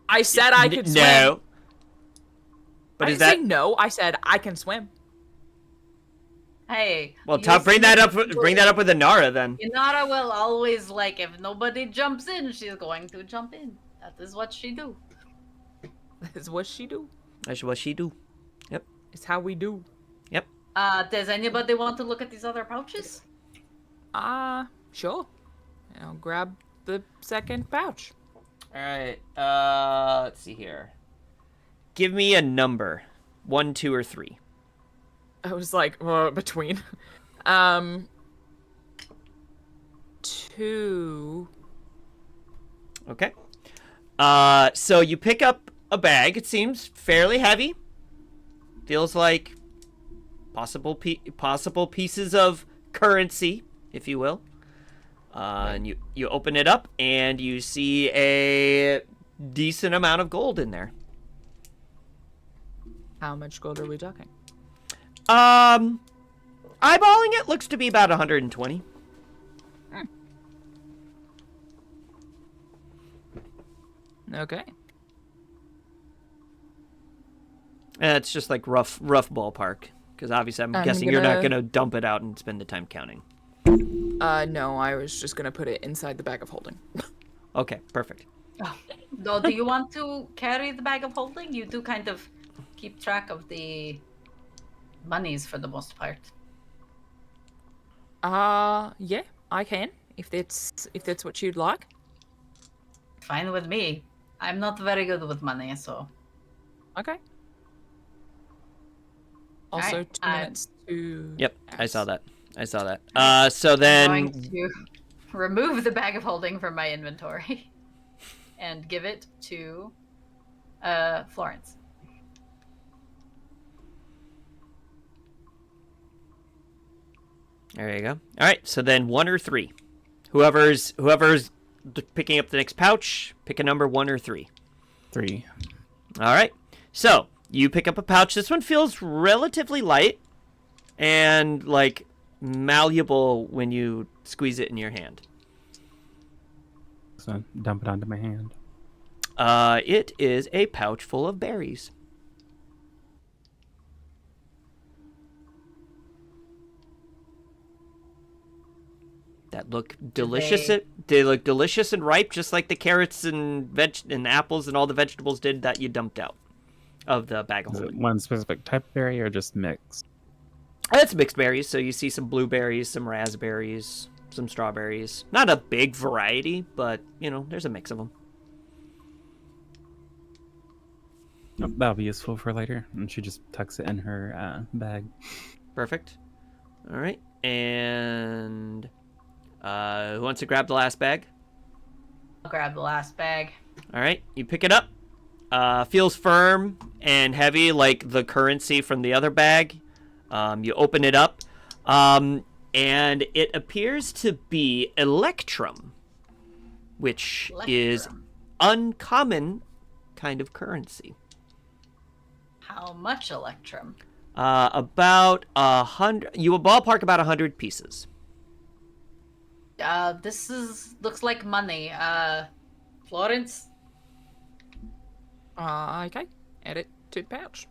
I said I could swim. "No." But I is didn't that say no. I said I can swim. Hey. well? you Top, bring see- that up. Bring that up with Inara then. Inara will always like if nobody jumps in, she's going to jump in. That is what she do. That is what she do. That's what she do. Yep. It's how we do. Yep. Does anybody want to look at these other pouches? Sure. I'll grab the second pouch. All right. Let's see here. Give me a number. 1, 2, or 3. I was like, between. 2. Okay. So you pick up a bag. It seems fairly heavy. Feels like possible pieces of currency, if you will. And you open it up and you see a decent amount of gold in there. How much gold are we talking? Eyeballing it looks to be about 120. Okay. It's just like rough ballpark. Because obviously I'm guessing you're not going to dump it out and spend the time counting. No, I was just gonna put it inside the bag of holding. Okay, perfect. Though, do you want to carry the bag of holding? You do kind of keep track of the monies for the most part. Yeah, I can. If that's what you'd like. Fine with me. I'm not very good with money, so. Okay. Also, Alright, 2 minutes to. Yep, I ask. saw that. So I'm then going to remove the bag of holding from my inventory and give it to Florence. There you go. All right, so then 1 or 3. Whoever's picking up the next pouch, pick a number 1 or 3. 3. All right. So you pick up a pouch. This one feels relatively light and like malleable when you squeeze it in your hand. So dump it onto my hand. It is a pouch full of berries. That look delicious. They look delicious and ripe, just like the carrots and apples and all the vegetables did that you dumped out of the bag of Is it holding. one specific type of berry or just mixed? It's mixed berries, so you see some blueberries, some raspberries, some strawberries. Not a big variety, but there's a mix of them. Oh, that'll be useful for later. And she just tucks it in her bag. Perfect. All right, and who wants to grab the last bag? I'll grab the last bag. All right, you pick it up. Feels firm and heavy like the currency from the other bag. You open it up, and it appears to be Electrum, which is uncommon kind of currency. How much Electrum? About 100. You will ballpark about 100 pieces. This looks like money. Florence? Okay. Add it to the pouch.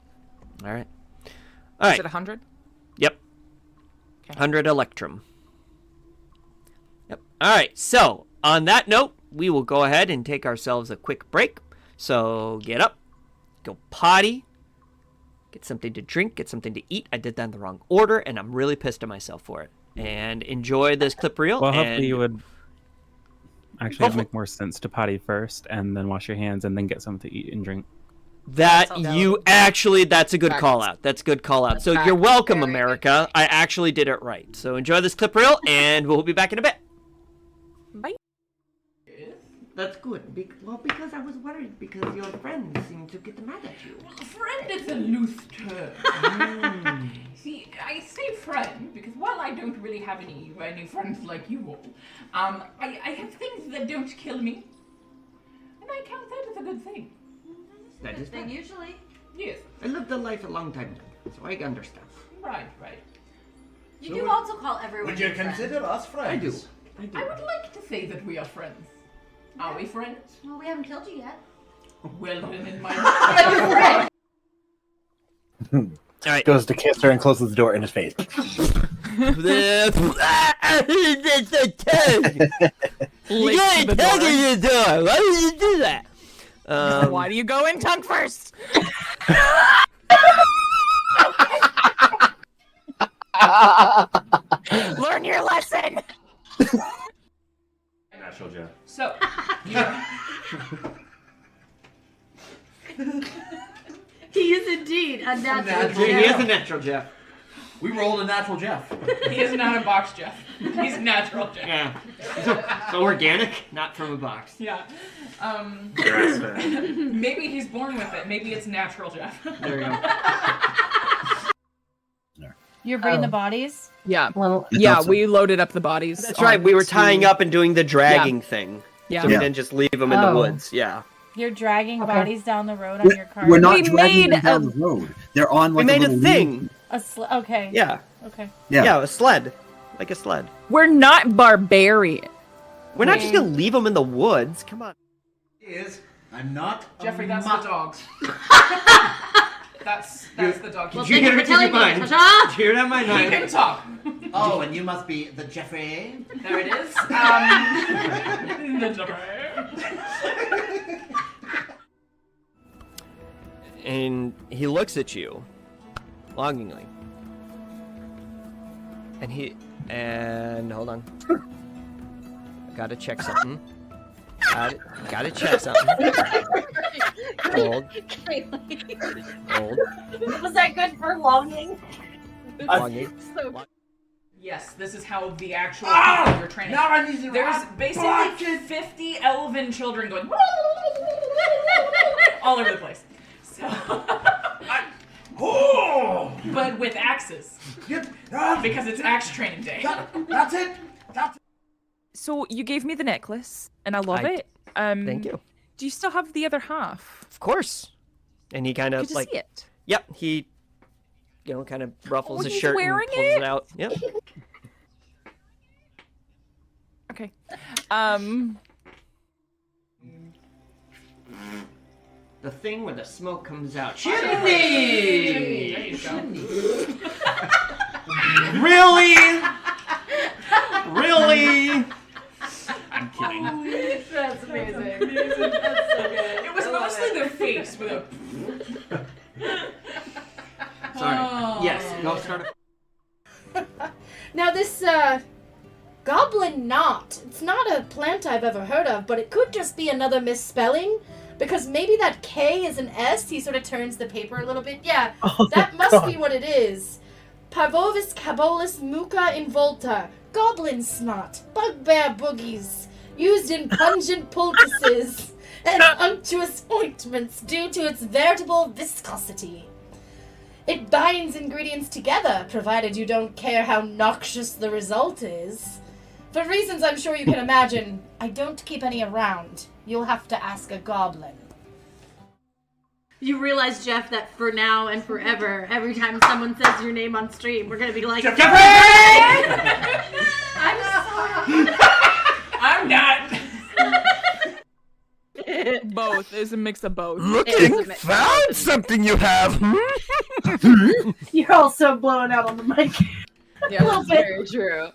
All right. Is it 100? Yep. Okay. 100 Electrum. Yep. All right. So, on that note, we will go ahead and take ourselves a quick break. So, get up, go potty, get something to drink, get something to eat. I did that in the wrong order, and I'm really pissed at myself for it. And enjoy this clip reel. Well, hopefully you would actually it'd make more sense to potty first and then wash your hands and then get something to eat and drink. That's a good call out. That's a good call out. So you're welcome, America. I actually did it right. So enjoy this clip reel, and we'll be back in a bit. Bye. That's good. Because I was worried because your friends seem to get mad at you. Friend is a loose term. See, I say friend because while I don't really have any friends like you all, I have things that don't kill me, and I count that as a good thing. That is Thing usually. Yes. I lived a life a long time ago, so I understand. Right. You do also call everyone Would you your friend. consider us friends? I do. I would like to say that we are friends. Are we friends? Well, we haven't killed you yet. Well, then in my All right. Goes to kiss her and closes the door in his face. You got a tongue in the door. Why would you do that? Why do you go in tongue first? Learn your lesson. Natural Jeff. so. He is indeed a natural. He is a natural Jeff. We rolled a natural Jeff. He is not a box Jeff. He's natural Jeff. Yeah. So organic, not from a box. Yeah. Maybe he's born with it. Maybe it's natural Jeff. There you go. You're bringing the bodies? Yeah. Well, We loaded up the bodies. That's right. We were tying up and doing the dragging thing. Yeah. So we didn't just leave them in the woods. Yeah. you're dragging bodies down the road on your car. We're not We dragging made them down the road. They're on like We made a little thing. Okay. Yeah. Okay. Yeah. A sled. Like a sled. We're not barbarian. We're not just going to leave them in the woods. Come on. I'm not Jeffrey, that's the dogs. That's the dog. Well, Did you thank hear you it for in your telling me, mind? Tasha. Did you hear that in my He mind? can talk. Oh, and you must be the Jeffrey. There it is. The Jeffrey. And he looks at you longingly. And hold on. Gotta check something. Gotta check something. Hold. Was that good for longing? Longing. Yes, this is how the actual people you're training. Now I need to There's basically 50 elven children going all over the place. So Oh! but with axes. Because it's axe training day. That's it. That's it. So you gave me the necklace, and I love I- it. Thank you. Do you still have the other half? Of course. And he kind of Good to like, see it. yep, he, kind of ruffles Oh, his he's shirt and wearing pulls it out. Yep. Okay. The thing where the smoke comes out. Chimney! There you go. Really? Really? I'm kidding. That's amazing. That's so good. It was mostly the face with a. Sorry. Oh. Yes, go start. Now this, goblin knot. It's not a plant I've ever heard of, but it could just be another misspelling. Because maybe that K is an S. He sort of turns the paper a little bit. Yeah, that must be what it is. Parvovis cabolus muca involta. Goblin snot. Bugbear boogies. Used in pungent poultices and unctuous ointments due to its veritable viscosity. It binds ingredients together, provided you don't care how noxious the result is. For reasons I'm sure you can imagine, I don't keep any around. You'll have to ask a goblin. You realize, Jeff, that for now and forever, every time someone says your name on stream, we're gonna be like, Jeffrey! I'm sorry. I'm not. Both. It's a mix of both. Looking, found something you have. You're also blowing out on the mic. Yeah, little that's bit. very true.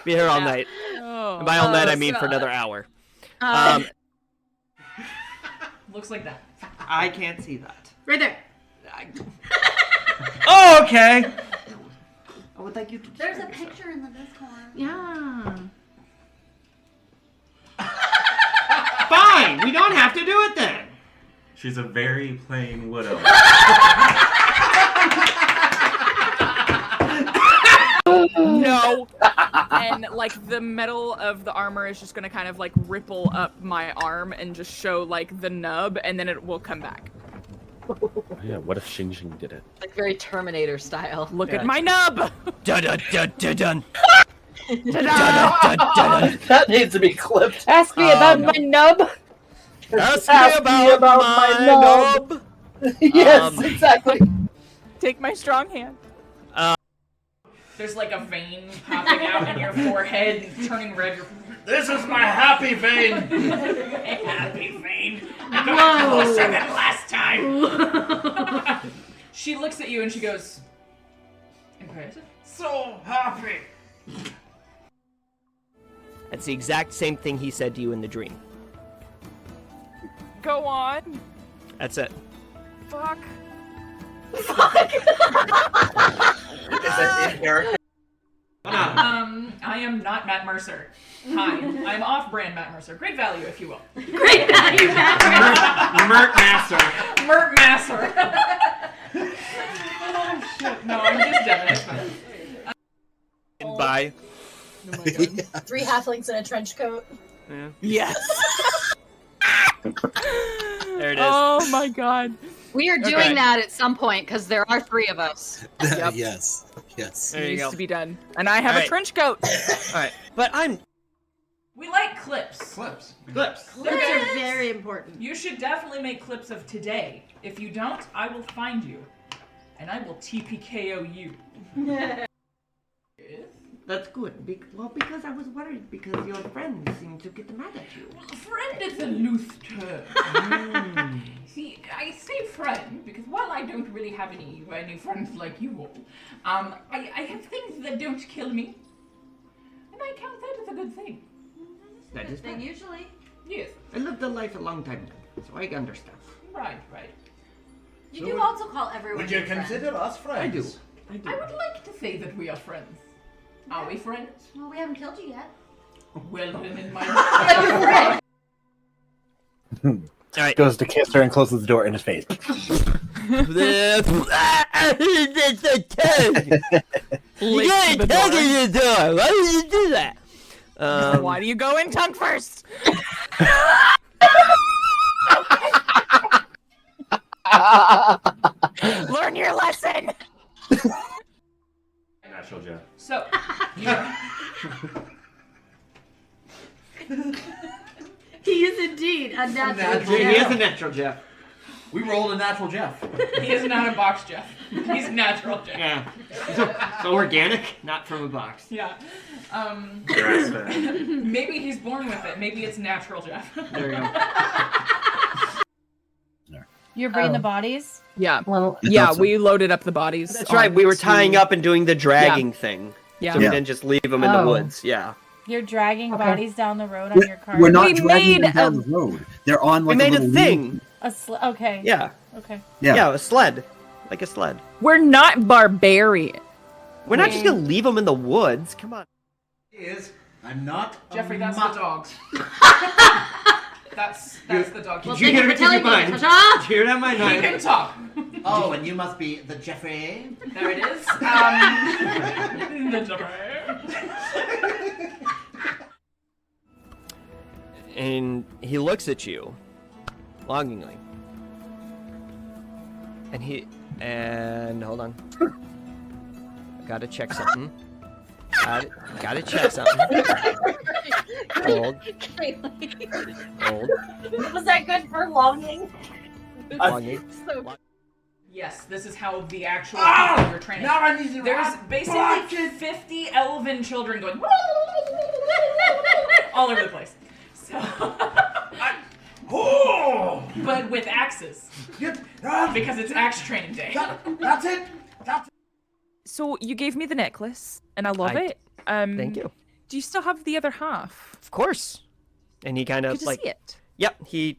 Be here all night. Oh. And by all night, I mean for God. another hour. Looks like that. I can't see that. Right there. Oh, okay. I would like you to. There's a picture in the Discord. Yeah. Fine. We don't have to do it then. She's a very plain widow. No. And like the metal of the armor is just gonna kind of like ripple up my arm and just show like the nub, and then it will come back. Yeah, what if Xing Xing did it? Like very Terminator style. Look at my nub. Dun dun dun dun dun. That needs to be clipped. Ask me about my nub. Ask Ask me about my nub. Yes, exactly. Take my strong hand. There's like a vein popping out in your forehead, turning red. This is my happy vein. Happy vein. I got closer than last time. She looks at you and she goes, impressive. So happy. That's the exact same thing he said to you in the dream. Go on. That's it. Fuck. I am not Matt Mercer. Hi, I'm off-brand Matt Mercer. Great value, if you will. Great value, Matt. Mert Master. Mert Masser. Oh shit! No, I'm just Devin. It's fine. Bye. Oh my god. 3 halflings in a trench coat. Yes. There it is. Oh my god. We are doing Okay. that at some point because there are 3 of us. Yep. Yes. Yes. There It you needs go. to be done. And I have a Alright. trench coat. All right, but I'm We like clips. Clips. clips. Clips are very important. You should definitely make clips of today. If you don't, I will find you, and I will TPKO you. That's good. Because I was worried because your friends seem to get mad at you. Friend is a loose term. See, I say friend because while I don't really have any friends like you all, I have things that don't kill me, and I count that as a good thing. That is Then usually. Yes, I lived a life a long time ago, so I understand. right. You do also call everyone Would you your friend. consider us friends? I do. I would like to say that we are friends. Are we friends? Well, we haven't killed you yet. Well, then in my All right. Goes to kiss her and closes the door in his face. You gotta tug in the door. Why would you do that? Why do you go in tongue first? Learn your lesson. Natural Jeff. So, He is indeed a natural. He is a natural Jeff. We rolled a natural Jeff. he is not a box Jeff. He's natural Jeff. Yeah. So organic, not from a box. Yeah. Grass-fed. Maybe he's born with it. Maybe it's natural Jeff. There you go. You're bringing the bodies? Yeah. Well, Yeah, we loaded up the bodies. That's right. We were tying onto- up and doing the dragging thing. Yeah. So we Yeah. didn't just leave them in the Oh. woods. Yeah. You're dragging Okay. bodies down the road on your car. We're not We dragging made them down a- the road. They're on We like made a little thing. Okay. Yeah. Okay. Yeah, a sled. Like a sled. We're not barbarian. We're not just going to leave them in the woods. Come on. Is I'm not Jeffrey, that's the dogs. That's the dog. well, Did you thank hear you for it? telling me, Did ta-ta! you hear that, my He can knife? talk. Oh, and you must be the Jeffrey. There it is. The Jeffrey. And he looks at you longingly. And hold on. Gotta check something. Gotta check something. Hold. Was that good for longing? Longing. Yes, this is how the actual people you're training. Now I need to There's basically 50 elven children going all over the place. So, but with axes, because it's axe training day. That's it. That's it. So you gave me the necklace, and I love I- it. Thank you. Do you still have the other half? Of course. And he kind Good of to like, see it. yep, he,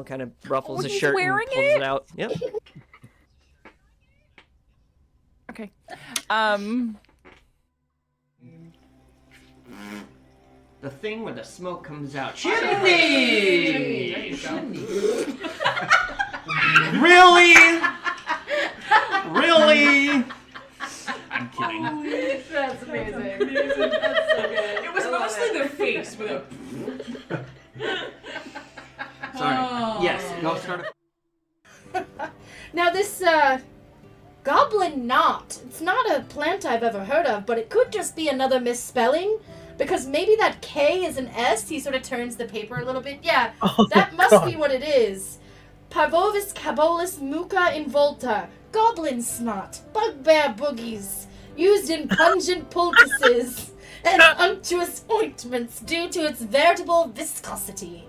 kind of ruffles Oh, his he's shirt and wearing pulls it out. Yep. Okay. The thing where the smoke comes out. Chimney. There you go. Really? Really? I'm kidding. That's amazing. That's so good. It was mostly the face with a. Sorry. Oh. Yes, go start. Now this goblin knot. It's not a plant I've ever heard of, but it could just be another misspelling. Because maybe that K is an S. He sort of turns the paper a little bit. Yeah, that must be what it is. Parvovis cabolus muca involta. Goblin snot. Bugbear boogies. Used in pungent poultices and unctuous ointments due to its veritable viscosity.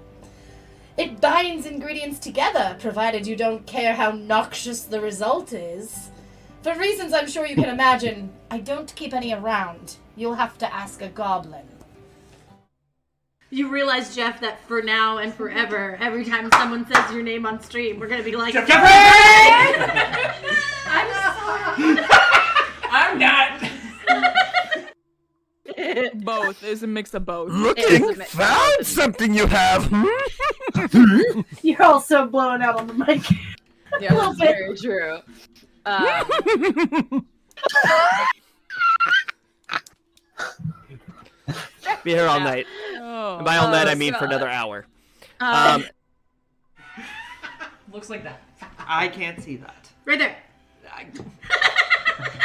It binds ingredients together, provided you don't care how noxious the result is. For reasons I'm sure you can imagine, I don't keep any around. You'll have to ask a goblin. You realize, Jeff, that for now and forever, every time someone says your name on stream, we're gonna be like, Jeffrey! I'm sorry. I'm not. Both. It's a mix of both. Looking, found something you have. You're also blowing out on the mic. Yeah, little that's bit. very true. Be here all night. Oh. And by all night, I mean God. for another hour. Looks like that. I can't see that. Right there.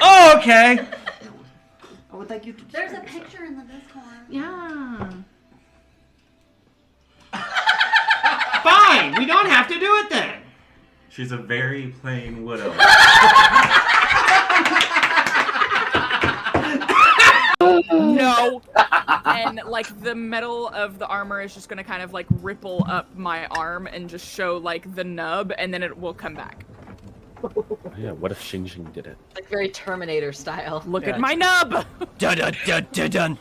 Oh, okay. I would like you to. There's a picture in the Discord. Yeah. Fine. We don't have to do it then. She's a very plain widow. No. And like the metal of the armor is just gonna kind of like ripple up my arm and just show like the nub, and then it will come back. Yeah, what if Xing Xing did it? Like very Terminator style. Look Yeah. at my nub. Dun dun dun dun dun.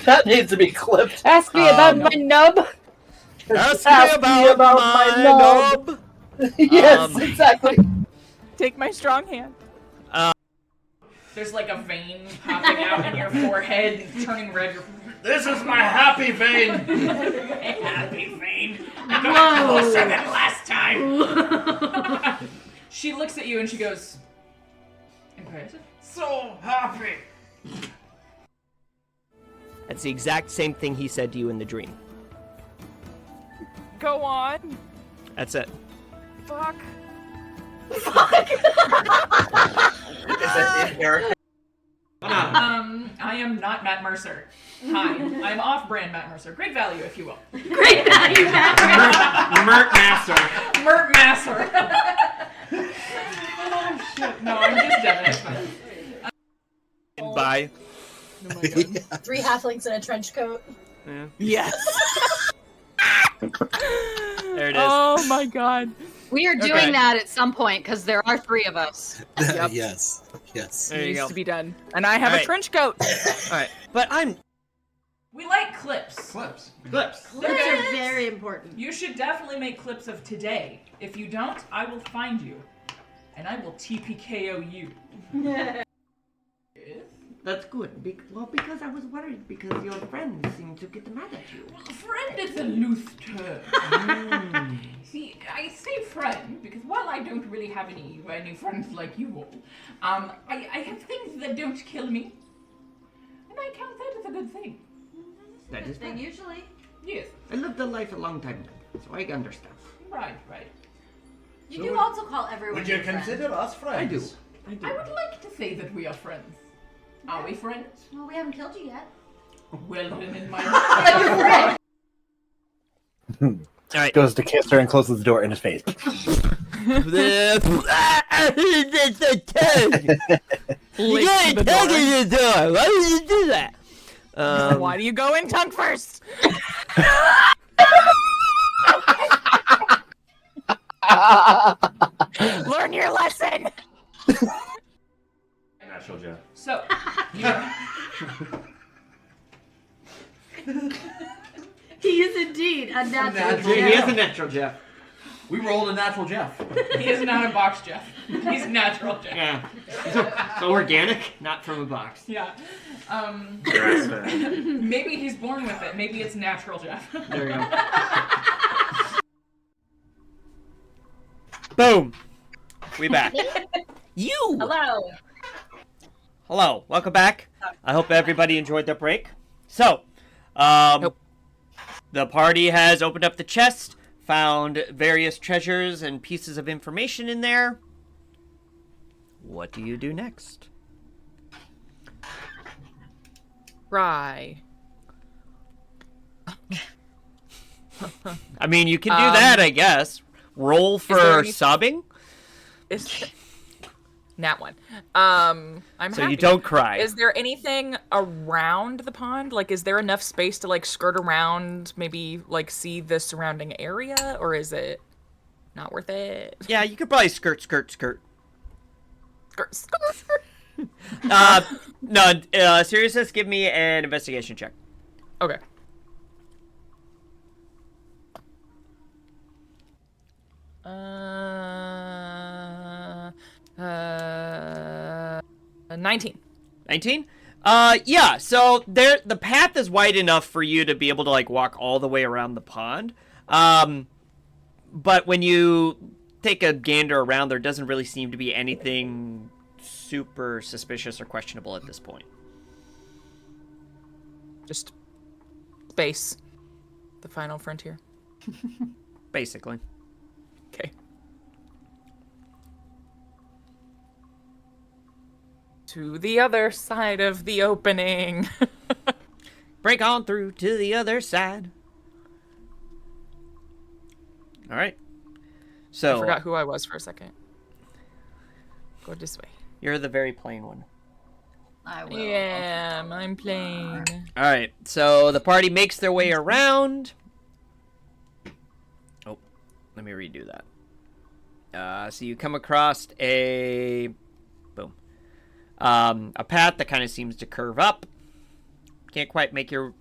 That needs to be clipped. Ask me about my nub. Ask Ask me about my nub. Yes, exactly. Take my strong hand. There's like a vein popping out in your forehead, turning red. This is my happy vein. Happy vein. I got closer than last time. She looks at you and she goes, impressive. So happy. That's the exact same thing he said to you in the dream. Go on. That's it. Fuck. I am not Matt Mercer. Hi, I'm off-brand Matt Mercer. Great value, if you will. Great value, Matt. Mert Master. Mert Masser. Oh shit! No, I'm just Devin. And bye. Oh my God. 3 halflings in a trench coat. Yeah. Yes. There it is. Oh my God. We are doing Okay. that at some point because there are 3 of us. Yep. Yes. Yes. There you Needs go. to be done. And I have All a right. trench coat. All right, but I'm. We like clips. Clips. Clips. Clips are very important. You should definitely make clips of today. If you don't, I will find you, and I will TPKO you. That's good. Because I was worried because your friends seem to get mad at you. Friend is a loose term. See, I say friend because while I don't really have any friends like you all, I have things that don't kill me, and I count that as a good thing. That is Thing fine. usually. Yes. I lived a life a long time ago, so I understand. Right. You do also call everyone Would you your friend. consider us friends? I do. I do. I would like to say that we are friends. Are we friends? Well, we haven't killed you yet. Well, then in my All right. Goes to kiss her and closes the door in his face. You gotta tug in the door. Why would you do that? Why do you go in tongue first? Learn your lesson. Natural Jeff. so. He is indeed a natural. Natural He Jeff. is a natural Jeff. We rolled a natural Jeff. He is not a box Jeff. He's natural Jeff. Yeah. So organic, not from a box. Yeah. Grass-fed. Maybe he's born with it. Maybe it's natural Jeff. There you go. Boom. We back. You. Hello. Hello. Welcome back. I hope everybody enjoyed their break. So, the party has opened up the chest, found various treasures and pieces of information in there. What do you do next? Rye. I mean, you can do that, I guess. Roll there for any- sobbing, Is Nat one. I'm so happy. you don't cry. Is there anything around the pond? Like, is there enough space to, like, skirt around, maybe, like, see the surrounding area? Or is it not worth it? Yeah, you could probably skirt. Skirt. No, seriousness, give me an investigation check. Okay. Uh, 19. 19? Yeah, so the path is wide enough for you to be able to, like, walk all the way around the pond. But when you take a gander around, there doesn't really seem to be anything super suspicious or questionable at this point. Just space. The final frontier. Basically. Okay. To the other side of the opening. Break on through to the other side. All right. So I forgot who I was for a second. Go this way. you're the very plain one. I will. Yeah, I'm plain. All right. So the party makes their way around. Oh, let me redo that. So you come across a path that kind of seems to curve up. Can't quite make your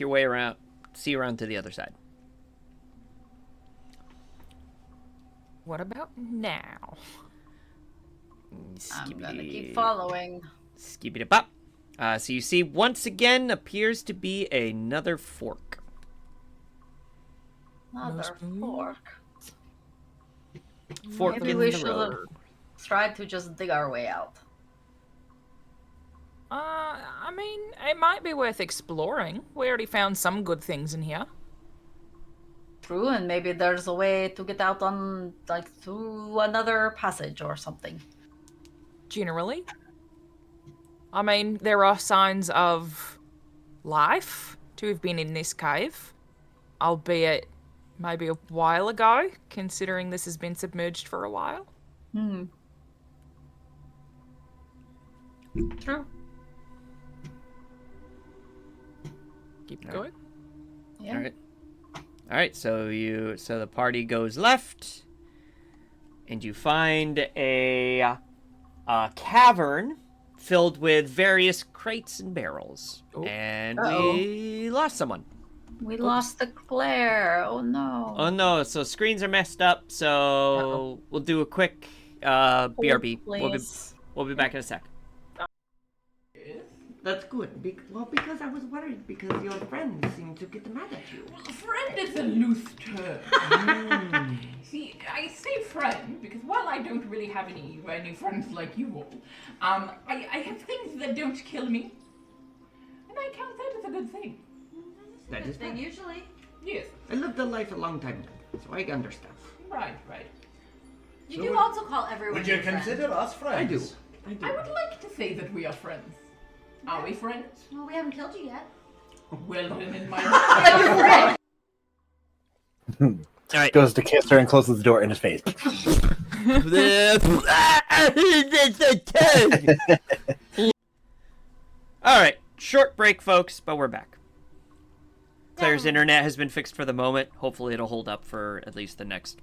way around. See around to the other side. What about now? I'm gonna keep following. Skibidi bop. So you see once again appears to be another fork. Another fork. Fork Maybe in we the should road. try to just dig our way out. I mean, it might be worth exploring. We already found some good things in here. True, and maybe there's a way to get out on, like, through another passage or something. Generally. I mean, there are signs of life to have been in this cave, albeit maybe a while ago, considering this has been submerged for a while. True. Keep going. Yeah. All right. So the party goes left, and you find a cavern filled with various crates and barrels, and we lost someone. We lost the glare. Oh no. Oh no! So screens are messed up. So we'll do a quick BRB. We'll be back in a sec. That's good. Because I was worried because your friends seem to get mad at you. Friend is a loose term. See, I say friend because while I don't really have any friends like you all, I have things that don't kill me, and I count that as a good thing. That is thing fine. usually. Yes. I lived a life a long time ago, so I understand. Right. You So do would- also call everyone Would you your friend. consider us friends? I do. I would like to say that we are friends. Are we friends? Well, we haven't killed you yet. Well, then in my All right. Goes to kiss her and closes the door in his face. All right, short break, folks, but we're back. Claire's internet has been fixed for the moment. Hopefully, it'll hold up for at least the next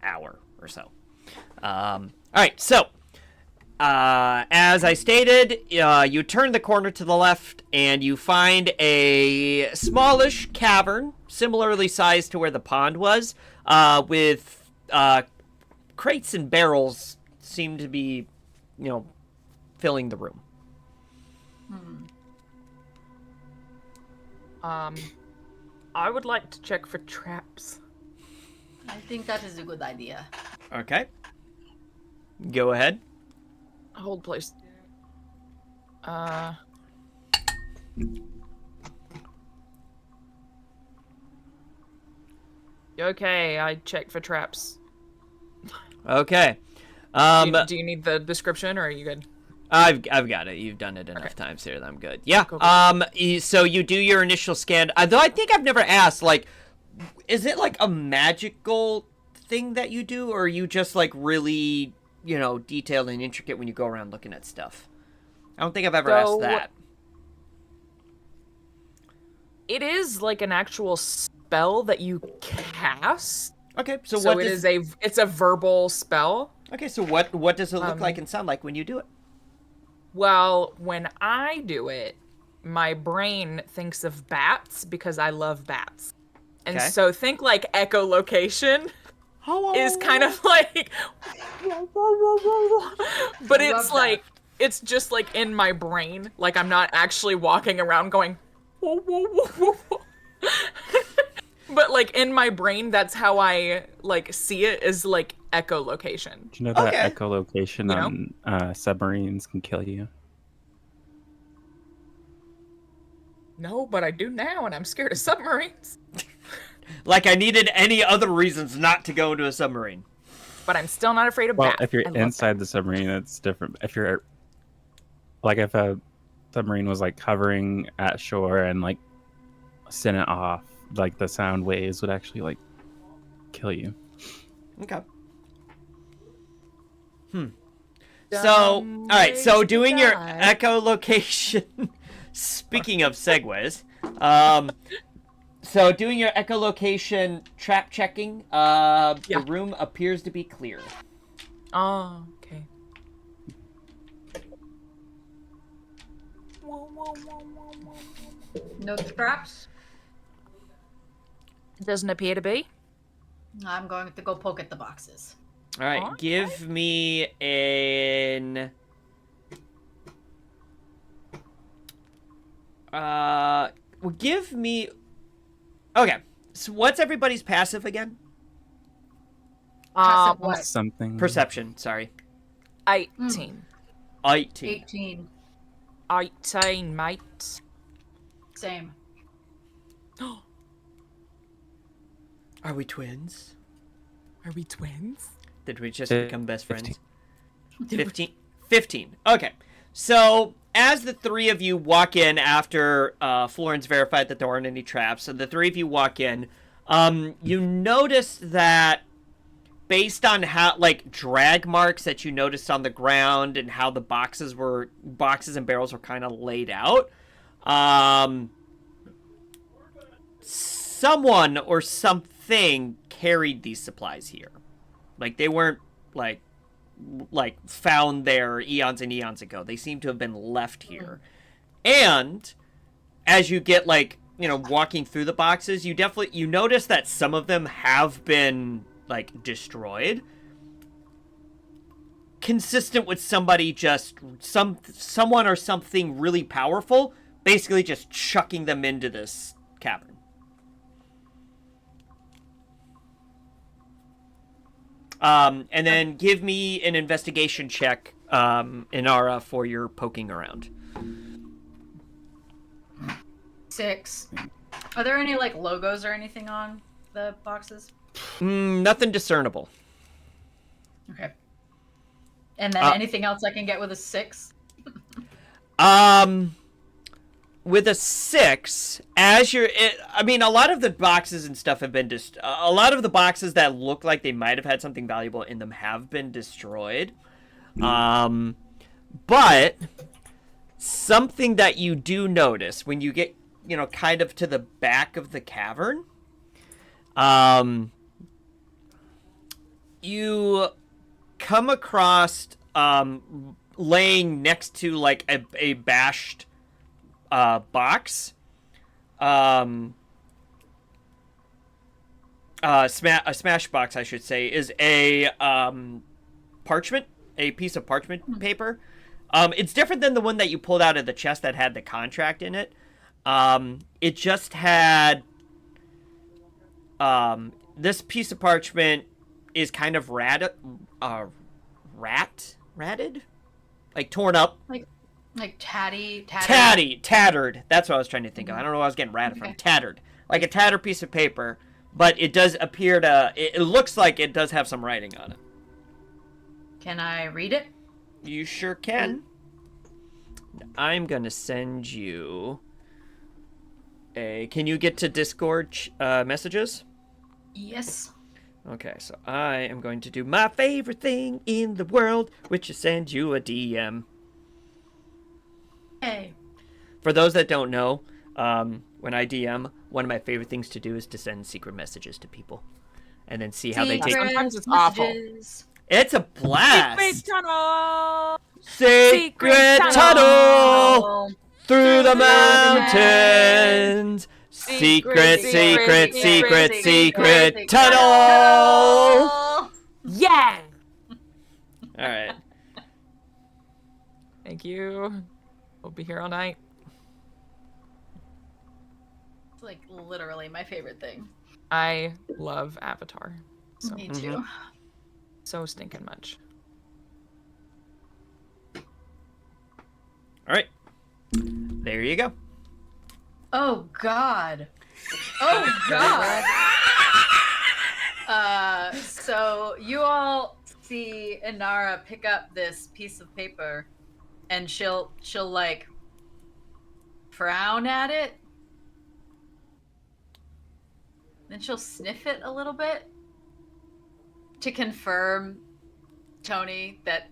hour or so. All right, so as I stated, you turn the corner to the left and you find a smallish cavern, similarly sized to where the pond was, with crates and barrels seem to be, filling the room. I would like to check for traps. I think that is a good idea. Okay. Go ahead. Hold, please. Okay, I checked for traps. Okay. Do you need the description, or are you good? I've got it. You've done it enough times here that I'm good. Yeah. Cool. So you do your initial scan. Though I think I've never asked, like, is it like a magical thing that you do, or are you just like really, detailed and intricate when you go around looking at stuff? I don't think I've ever asked that. It is like an actual spell that you cast. Okay, so So what it's a verbal spell. Okay, so what does it look like and sound like when you do it? Well, when I do it, my brain thinks of bats because I love bats. And Okay. so think like echolocation is kind of like but it's like it's just like in my brain. Like I'm not actually walking around going whoa, whoa, whoa, whoa. But like in my brain, that's how I like see it, is like echolocation. Do you know that echolocation on submarines can kill you? No, but I do now, and I'm scared of submarines. Like I needed any other reasons not to go into a submarine. But I'm still not afraid of Well, bats. if you're I love inside the submarine, it's different. If you're like, if a submarine was like hovering at shore and like sent it off, like the sound waves would actually like kill you. Okay. So, all right. So doing your echolocation. Speaking of segues, so doing your echolocation trap checking, the room appears to be clear. Oh, okay. No traps? Doesn't appear to be. I'm going to go poke at the boxes. All right, give me an. Give me. Okay, so what's everybody's passive again? Something. Perception. Sorry. 18. 18. 18. 18, mate. Same. Are we twins? Are we twins? Did we just become best friends? 15. 15. Okay. So, as the three of you walk in after Florence verified that there aren't any traps, so the three of you walk in, you notice that based on how, like, drag marks that you noticed on the ground and how the boxes and barrels were kind of laid out, someone or something carried these supplies here. Like, they weren't, like found there eons and eons ago. They seem to have been left here. And as you get, like, you know, walking through the boxes, you notice that some of them have been, like, destroyed. Consistent with somebody someone or something really powerful basically just chucking them into this cavern. And then give me an investigation check, Inara, for your poking around. 6. Are there any, like, logos or anything on the boxes? Nothing discernible. Okay. And then anything else I can get with a 6? With a 6, I mean, a lot of the boxes and stuff have been a lot of the boxes that look like they might have had something valuable in them have been destroyed. But something that you do notice when you get, you know, kind of to the back of the cavern, you come across, laying next to, like, a bashed box, a smash box, I should say, is a piece of parchment paper. It's different than the one that you pulled out of the chest that had the contract in it. It just had, this piece of parchment is kind of ratted, like torn up. Like tattered. Tattered. That's what I was trying to think of. I don't know where I was getting ratted from. Tattered. Like a tattered piece of paper, but it does appear to, it looks like it does have some writing on it. Can I read it? You sure can. I'm going to send you can you get to Discord messages? Yes. Okay, so I am going to do my favorite thing in the world, which is send you a DM. Hey. For those that don't know, when I DM, one of my favorite things to do is to send secret messages to people, and then see how they take. Sometimes it's awful. It's a blast. Secret tunnel. Secret tunnel through the mountains. Secret tunnel. Yeah. All right. Thank you. We'll be here all night. It's like literally my favorite thing. I love Avatar. So, Me too. so stinking much. All right. There you go. Oh God. Oh God. So you all see Inara pick up this piece of paper, and she'll like frown at it. Then she'll sniff it a little bit to confirm, Tony, that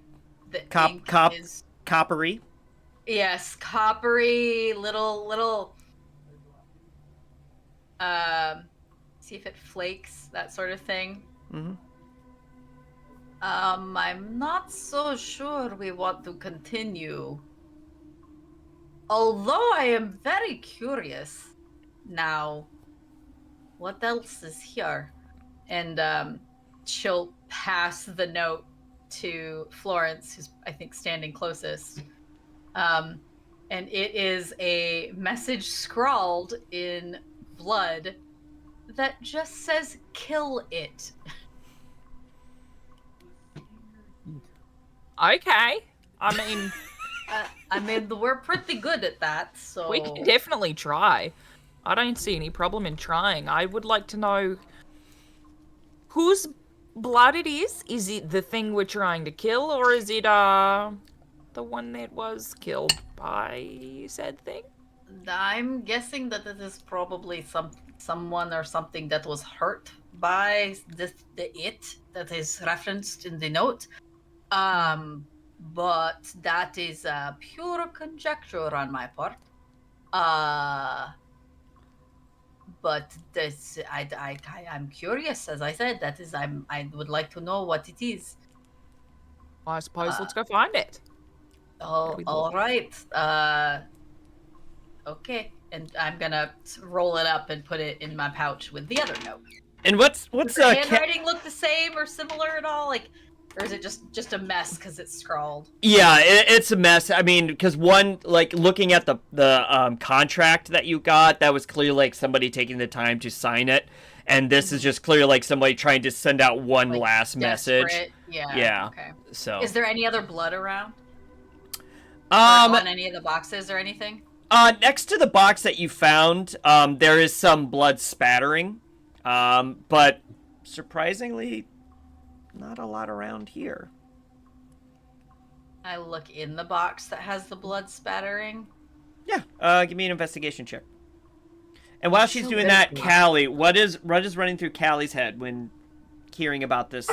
the ink is coppery. Yes, coppery, little. See if it flakes, that sort of thing. Mm-hmm. I'm not so sure we want to continue. Although I am very curious now. What else is here? And she'll pass the note to Florence, who's I think standing closest. And it is a message scrawled in blood that just says "kill it." Okay. I mean, I mean, we're pretty good at that, so... We can definitely try. I don't see any problem in trying. I would like to know whose blood it is. Is it the thing we're trying to kill, or is it the one that was killed by said thing? I'm guessing that it is probably someone or something that was hurt by the it that is referenced in the note. But that is pure conjecture on my part. But this, I'm curious. As I said, that is, I would like to know what it is. I suppose let's go find it. All right. Okay, and I'm gonna roll it up and put it in my pouch with the other note. And what's Does the handwriting look the same or similar at all? Like, or is it just a mess because it's scrawled? Yeah, it's a mess. I mean, because one, like, looking at the contract that you got, that was clearly like somebody taking the time to sign it, and this is just clearly like somebody trying to send out one Like, last message. Yeah. Yeah. Okay. So. Is there any other blood around? On any of the boxes or anything? Next to the box that you found, there is some blood spattering, but surprisingly, not a lot around here. I look in the box that has the blood spattering. Yeah, give me an investigation check. And while she's doing that, Callie, what is running through Callie's head when hearing about this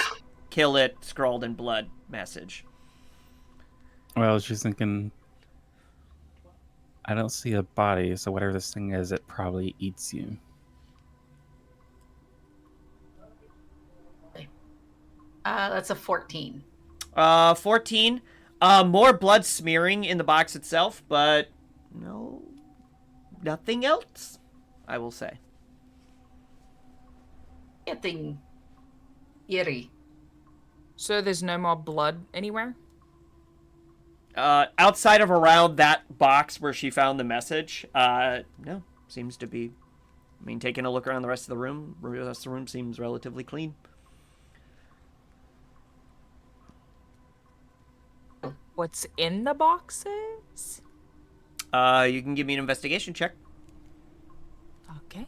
kill it, scrawled in blood message? Well, she's thinking, I don't see a body, so whatever this thing is, it probably eats you. That's a 14. 14. More blood smearing in the box itself, but nothing else, I will say. Getting eerie. So there's no more blood anywhere? Outside of around that box where she found the message, no, seems to be. I mean, taking a look around the rest of the room seems relatively clean. What's in the boxes? You can give me an investigation check. Okay.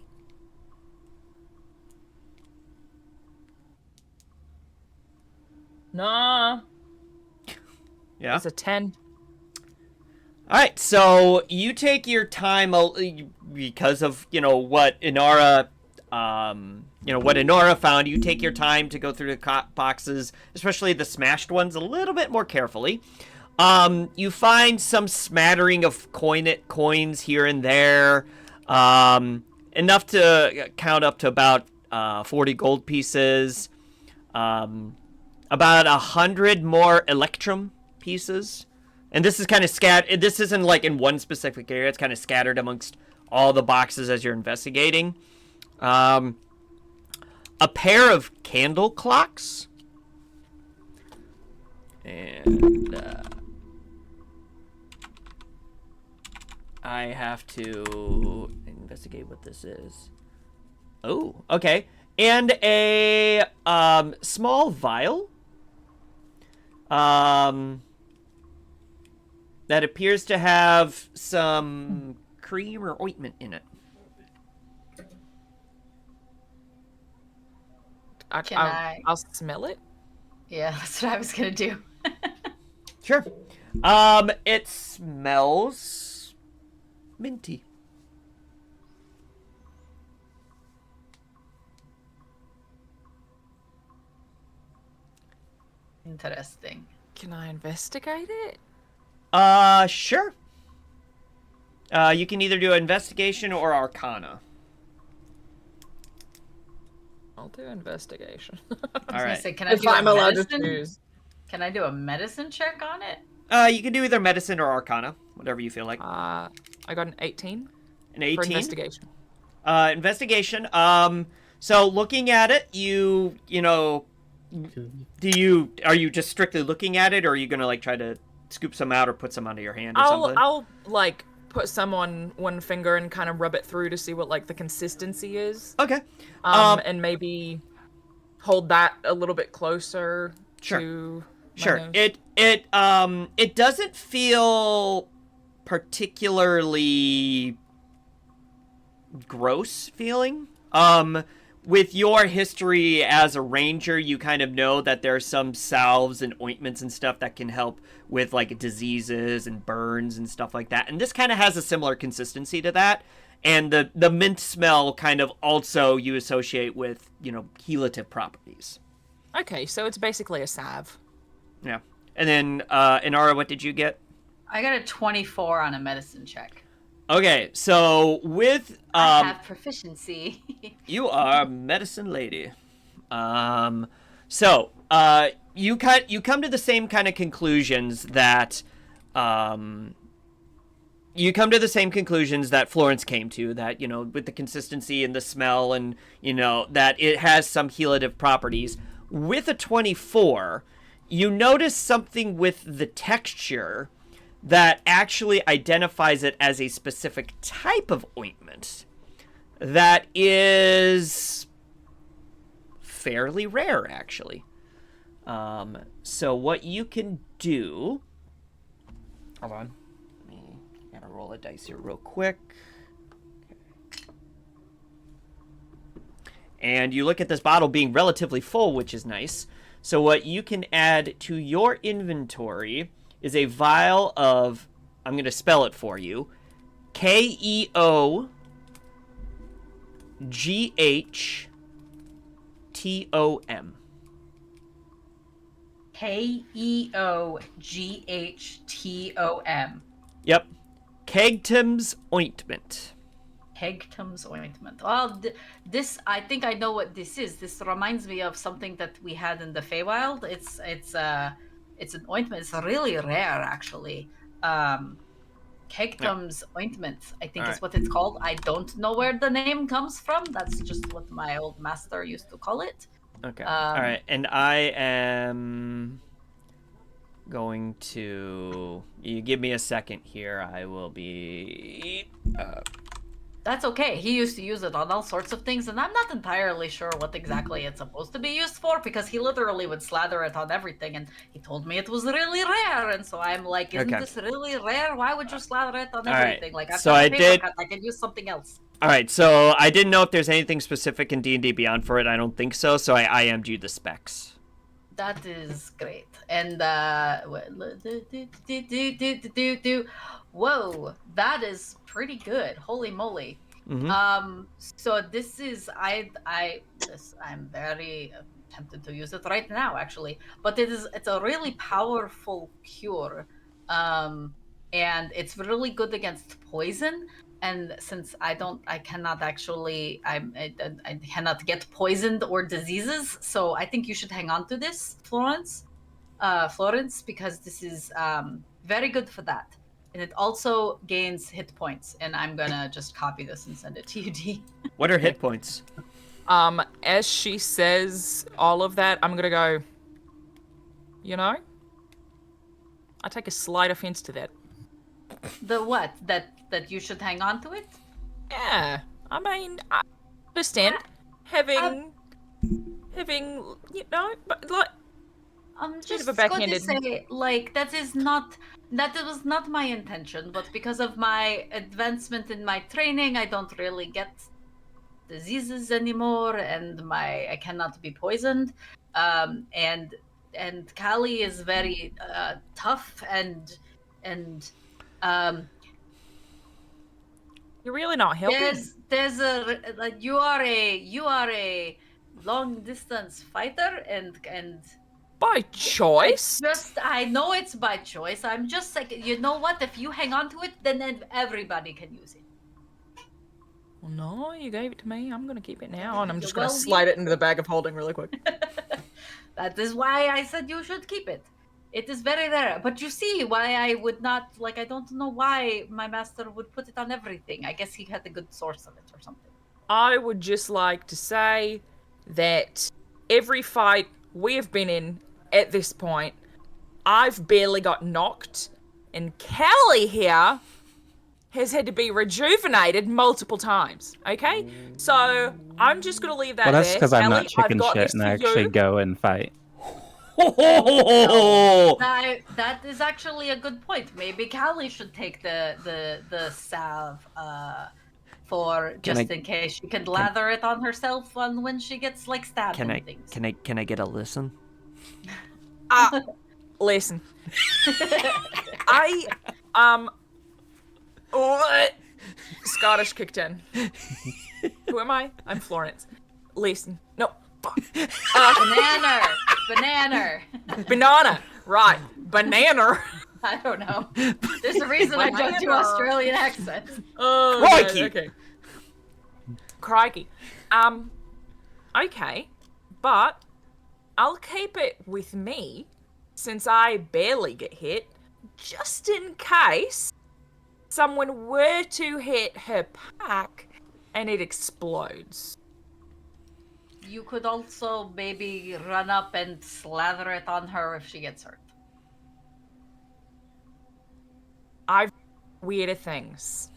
Nah. Yeah. It's a 10. All right, so you take your time because of what Inara, what Inara found. You take your time to go through the boxes, especially the smashed ones, a little bit more carefully. You find some smattering of coins here and there, enough to count up to about 40 gold pieces, about 100 more electrum pieces. And this is kind of scattered. This isn't like in one specific area. It's kind of scattered amongst all the boxes as you're investigating. A pair of candle clocks. And I have to investigate what this is. Oh, okay. And a small vial. That appears to have some cream or ointment in it. I'll smell it. Yeah, that's what I was gonna do. Sure. It smells minty. Interesting. Can I investigate it? Sure. You can either do investigation or arcana. I'll do investigation. All right. Say, can I do I'm a allowed to medicine? choose. Can I do a medicine check on it? You can do either medicine or arcana, whatever you feel like. I got an 18. An 18? For investigation. Investigation. So looking at it, are you just strictly looking at it, or are you gonna try to scoop some out or put some under your hand or something? I'll put some on one finger and kind of rub it through to see what the consistency is. Okay. And maybe hold that a little bit closer Sure. to Sure. nose? It doesn't feel particularly gross feeling. With your history as a ranger, you kind of know that there are some salves and ointments and stuff that can help with like diseases and burns and stuff like that. And this kind of has a similar consistency to that. And the mint smell kind of also you associate with, chelative properties. Okay, so it's basically a salve. Yeah. And then, Inara, what did you get? I got a 24 on a medicine check. Okay, so with I have proficiency. you are a medicine lady. So you come to the same kind of conclusions that Florence came to, that with the consistency and the smell and that it has some chelative properties. With a 24, you notice something with the texture that actually identifies it as a specific type of ointment that is fairly rare, actually. So what you can do... Hold on. Gotta roll a dice here real quick. And you look at this bottle being relatively full, which is nice. So what you can add to your inventory is a vial of, I'm going to spell it for you, Keoghtom. Keoghtom. Yep. Kegtom's ointment. Kegtom's ointment. Well, this, I think I know what this is. This reminds me of something that we had in the Feywild. It's an ointment. It's really rare, actually. Kegtom's ointment, I think is what it's called. I don't know where the name comes from. That's just what my old master used to call it. Okay. All right. And I am going to... You give me a second here. I will be... That's okay. He used to use it on all sorts of things, and I'm not entirely sure what exactly it's supposed to be used for, because he literally would slather it on everything, and he told me it was really rare, and so I'm like, isn't this really rare? Why would you slather it on everything? Like, I've got a paper cut, I could use something else. All right, so I didn't know if there's anything specific in D&D Beyond for it. I don't think so, so I IM'd you the specs. That is great. And, whoa, that is pretty good. Holy moly. Mm-hmm. So this is, I'm very tempted to use it right now, actually. But it's a really powerful cure. And it's really good against poison. And since I cannot get poisoned or diseases, so I think you should hang on to this, Florence, because this is very good for that. And it also gains hit points, and I'm gonna just copy this and send it to you, D. What are hit points? As she says all of that, I'm gonna go, I take a slight offense to that. The what? That you should hang on to it? Yeah. I mean, I understand having, but like, I'm just going to say, like, that was not my intention, but because of my advancement in my training, I don't really get diseases anymore, and I cannot be poisoned. And Kali is very tough and you're really not helping. There's you are a long distance fighter and by choice. I know it's by choice. I'm just like, you know what? If you hang on to it, then everybody can use it. Well, no, you gave it to me. I'm gonna keep it now, and I'm just gonna slide it into the bag of holding really quick. That is why I said you should keep it. It is very rare. But you see why I would not, like, I don't know why my master would put it on everything. I guess he had a good source of it or something. I would just like to say that every fight we have been in at this point, I've barely got knocked, and Callie here has had to be rejuvenated multiple times, okay? So, I'm just gonna leave that there. Well, that's because I'm not Callie, chicken shit and I actually go and fight. Oh! That is actually a good point. Maybe Callie should take the salve for just in case she can lather it on herself when she gets like stabbed and things. Can I get a listen? Listen. Scottish kicked in. Who am I? I'm Florence. Listen. No. Banana. Right. Banana. I don't know. There's a reason I don't do Australian accents. Oh, Crikey. Okay. Crikey. Okay. But I'll keep it with me since I barely get hit, just in case someone were to hit her pack and it explodes. You could also maybe run up and slather it on her if she gets hurt. I've weirder things.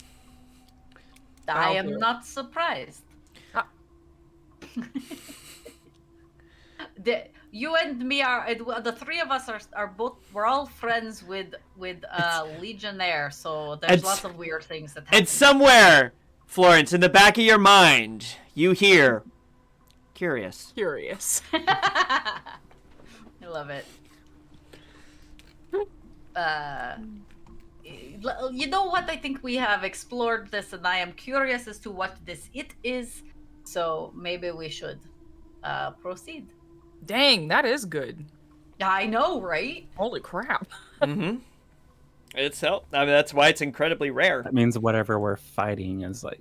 I am not surprised. You and me are the three of us are both. We're all friends with Legionnaire, so there's lots of weird things that happen. And somewhere, Florence, in the back of your mind, you hear curious. I love it. You know what? I think we have explored this, and I am curious as to what this it is. So maybe we should proceed. Dang, that is good. I know, right? Holy crap. Mm-hmm. I mean, that's why it's incredibly rare. That means whatever we're fighting is like...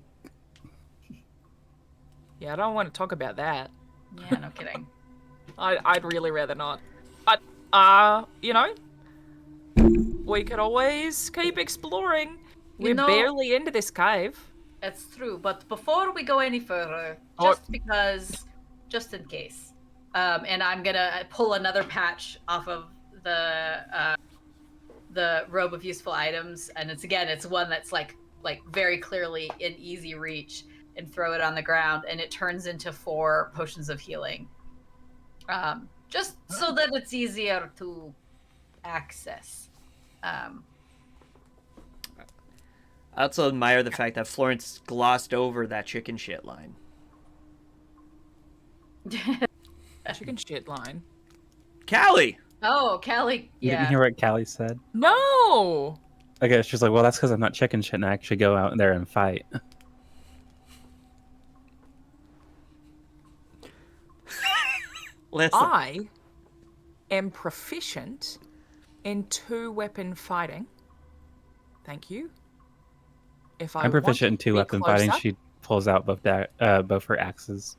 Yeah, I don't want to talk about that. Yeah, no kidding. I'd really rather not. But, we could always keep exploring. We're barely into this cave. That's true, but before we go any further, just in case, and I'm gonna pull another patch off of the robe of useful items, and it's one that's like very clearly in easy reach, and throw it on the ground, and it turns into 4 potions of healing, just so that it's easier to access. I also admire the fact that Florence glossed over that chicken shit line. Chicken shit line? Callie! Oh, Callie, You yeah. didn't hear what Callie said? No! Okay, she's like, well, that's because I'm not chicken shit and I actually go out there and fight. Listen. I am proficient in 2-weapon fighting. Thank you. If I'm proficient in 2-weapon fighting. She pulls out both her axes.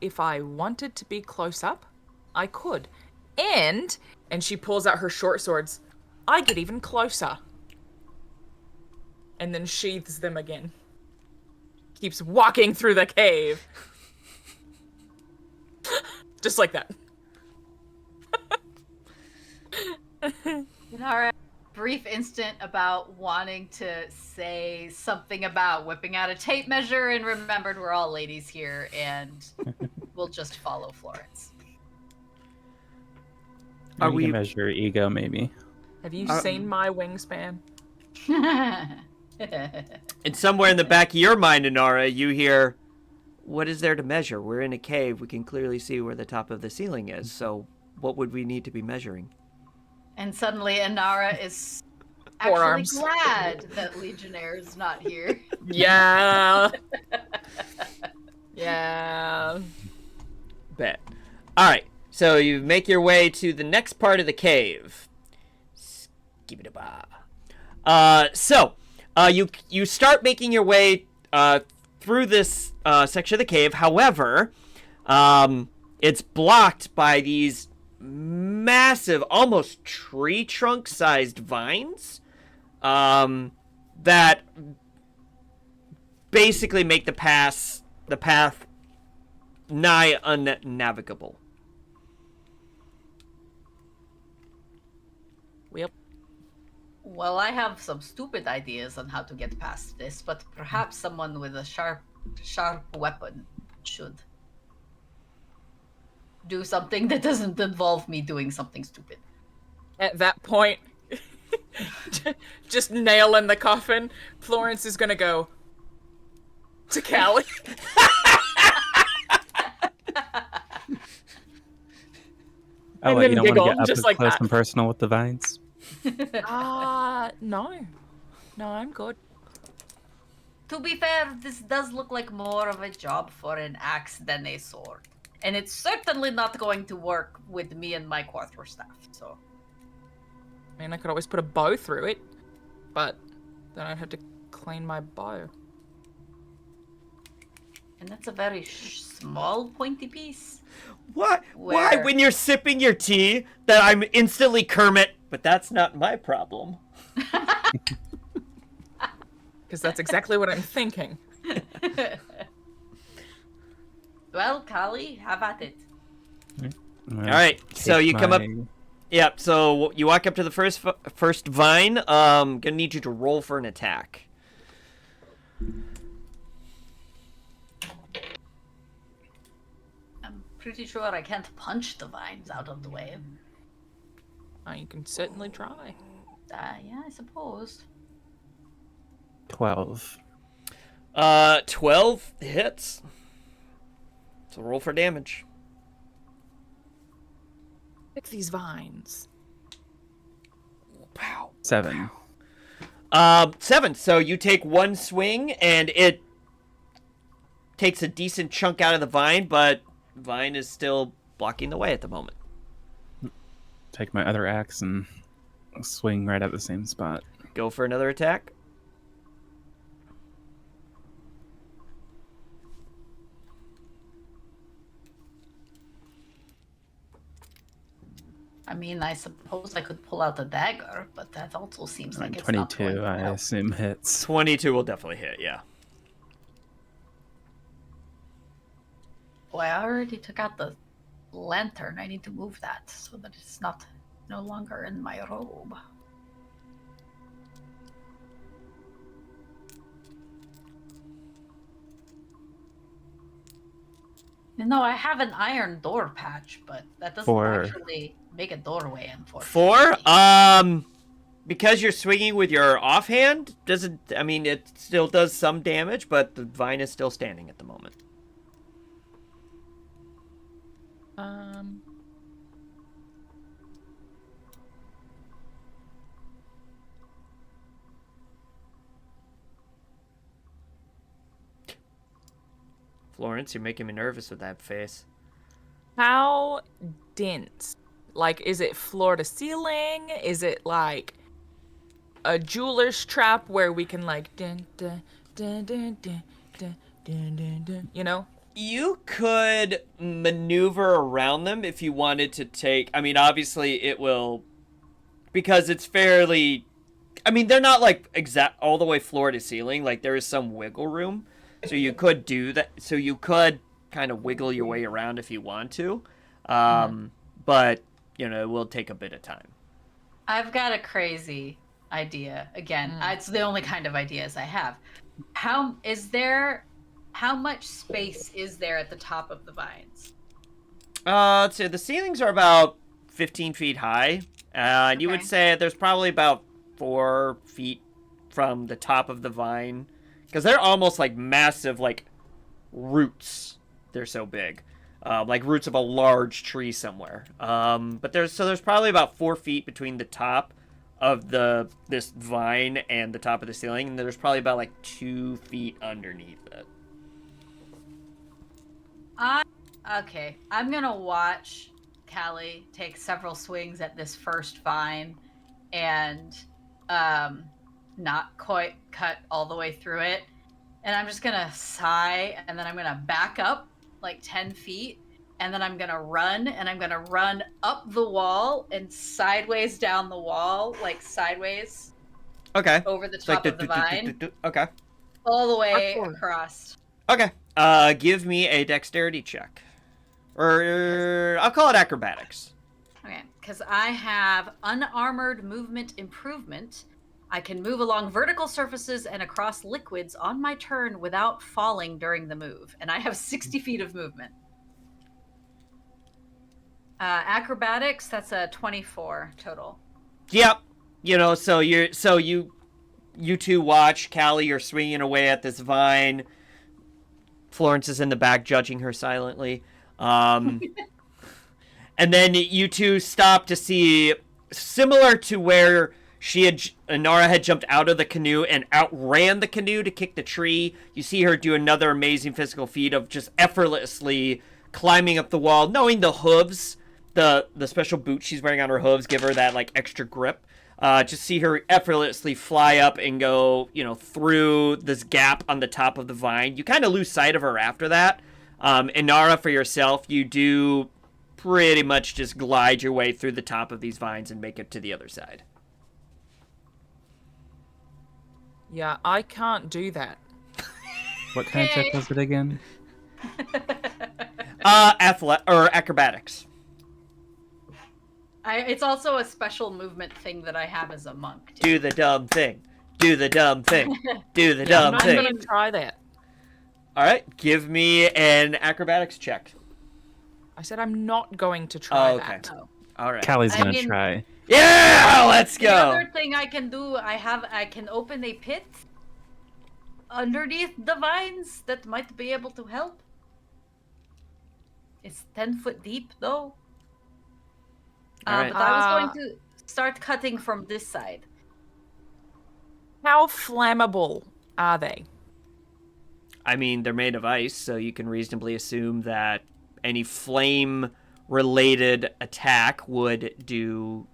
If I wanted to be close up, I could. And she pulls out her short swords. I get even closer. And then sheathes them again. Keeps walking through the cave. Just like that. Inara, brief instant about wanting to say something about whipping out a tape measure, and remembered we're all ladies here, and we'll just follow Florence. Are we measure your ego, maybe? Have you seen my wingspan? And somewhere in the back of your mind, Inara, you hear, what is there to measure? We're in a cave. We can clearly see where the top of the ceiling is. So what would we need to be measuring? And suddenly Inara is actually Forearms. glad that Legionnaire is not here. Yeah. Yeah. Bet. All right. So you make your way to the next part of the cave. You start making your way through this section of the cave. However, it's blocked by these massive, almost tree trunk sized vines that basically make the path nigh unnavigable. Yep. Well, I have some stupid ideas on how to get past this, but perhaps someone with a sharp weapon should. do something that doesn't involve me doing something stupid. At that point, just nail in the coffin, Florence is gonna go to Callie. Oh, then you don't want to giggle, get up just as like close that. and personal with the vines? No. No, I'm good. To be fair, this does look like more of a job for an axe than a sword. And it's certainly not going to work with me and my quarterstaff, so... I mean, I could always put a bow through it, but then I'd have to clean my bow. And that's a very small, pointy piece. What? Why, when you're sipping your tea, that I'm instantly Kermit, but that's not my problem. Because that's exactly what I'm thinking. Well, Callie, have at it. All right, so you come up. Yep. So you walk up to the first vine. Gonna need you to roll for an attack. I'm pretty sure I can't punch the vines out of the way. You can certainly try. Yeah, I suppose. 12. 12 hits. So roll for damage. Pick these vines. Wow. 7. 7. So you take one swing, and it takes a decent chunk out of the vine, but vine is still blocking the way at the moment. Take my other axe and swing right at the same spot. Go for another attack. I mean, I suppose I could pull out a dagger, but that also seems like it's 22, not going to I help. assume hits. 22 will definitely hit, yeah. Boy, I already took out the lantern. I need to move that so that it's no longer in my robe. You know, I have an iron door patch, but that doesn't 4. actually make a doorway, unfortunately. 4? Because you're swinging with your offhand, doesn't... I mean, it still does some damage, but the vine is still standing at the moment. Florence, you're making me nervous with that face. How dense? Like, is it floor to ceiling? Is it like a jeweler's trap where we can like dun dun dun dun dun dun dun dun dun, you know? You could maneuver around them if you wanted to take... I mean, obviously it will... Because it's fairly... I mean, they're not like all the way floor to ceiling. Like, there is some wiggle room. So you could do that. So you could kind of wiggle your way around if you want to. But, you know, it will take a bit of time. I've got a crazy idea. Again, it's the only kind of ideas I have. How much space is there at the top of the vines? Let's see. The ceilings are about 15 feet high. And you would say there's probably about 4 feet from the top of the vine. Because they're almost like massive, like, roots. They're so big. Like roots of a large tree somewhere. But there's probably about 4 feet between the top of this vine and the top of the ceiling. And there's probably about like 2 feet underneath it. Okay, I'm gonna watch Callie take several swings at this first vine and not quite cut all the way through it. And I'm just gonna sigh, and then I'm gonna back up like 10 feet, and then I'm gonna run, and I'm gonna run up the wall and sideways down the wall, like sideways. Okay. Over the top of the vine. Okay. All the way across. Okay. Give me a dexterity check. Or I'll call it acrobatics. Okay, because I have unarmored movement improvement. I can move along vertical surfaces and across liquids on my turn without falling during the move. And I have 60 feet of movement. Acrobatics, that's a 24 total. Yep. So you two watch. Callie, you're swinging away at this vine. Florence is in the back judging her silently. And then you two stop to see, similar to where Nara had jumped out of the canoe and outran the canoe to kick the tree. You see her do another amazing physical feat of just effortlessly climbing up the wall, knowing the hooves, the special boots she's wearing on her hooves give her that like extra grip. Just see her effortlessly fly up and go, through this gap on the top of the vine. You kind of lose sight of her after that. And Nara, for yourself, you do pretty much just glide your way through the top of these vines and make it to the other side. Yeah, I can't do that. What kind of check was it again? Acrobatics. It's also a special movement thing that I have as a monk. Do the dumb thing. Do the dumb thing. Do the dumb thing. I'm gonna try that. All right, give me an acrobatics check. I said I'm not going to try okay. that. All right. Callie's gonna try. Yeah, let's go. The other thing I can do, I can open a pit underneath the vines that might be able to help. It's 10 foot deep though. Right. But I was going to start cutting from this side. How flammable are they? I mean, they're made of ice, so you can reasonably assume that any flame-related attack would do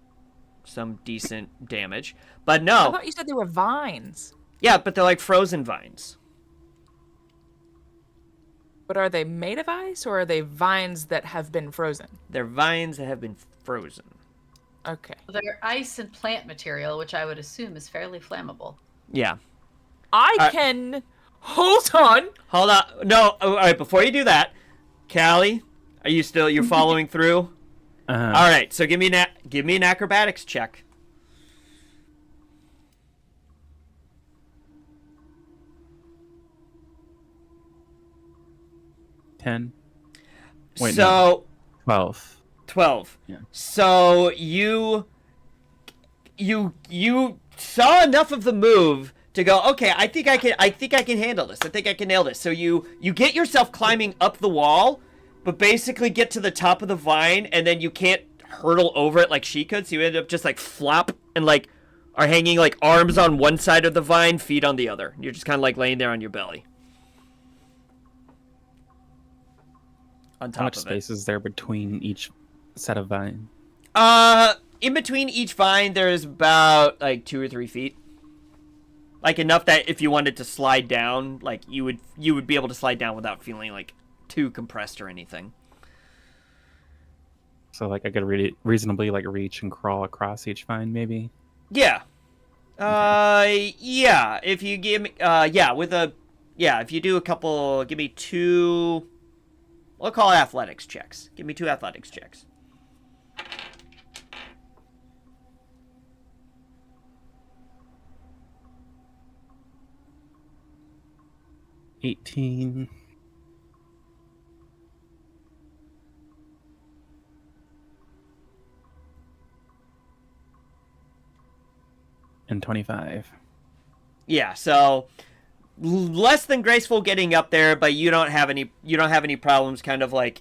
some decent damage. But no. I thought you said they were vines. Yeah, but they're like frozen vines. But are they made of ice, or are they vines that have been frozen? They're vines that have been frozen. Okay. They're ice and plant material, which I would assume is fairly flammable. Yeah. I can... Hold on! Hold on. No, all right, before you do that, Callie, you're following through? Uh-huh. All right, so give me an acrobatics check. $10. Wait, so no. 12. Yeah. So you saw enough of the move to go, okay, I think I can handle this. I think I can nail this. So you get yourself climbing up the wall, but basically get to the top of the vine, and then you can't hurdle over it like she could. So you end up just like flop and like are hanging like arms on one side of the vine, feet on the other. You're just kind of like laying there on your belly. On top How much of space is there between each set of vine? In between each vine, there's about like 2 or 3 feet. Like enough that if you wanted to slide down, like you would be able to slide down without feeling like too compressed or anything. So like I could reasonably like reach and crawl across each vine, maybe. Yeah. Yeah. If you give me, if you do a couple, give me 2. We'll call it athletics checks. Give me 2 athletics checks. $18. And 25. Yeah, so less than graceful getting up there, but you don't have any problems kind of like,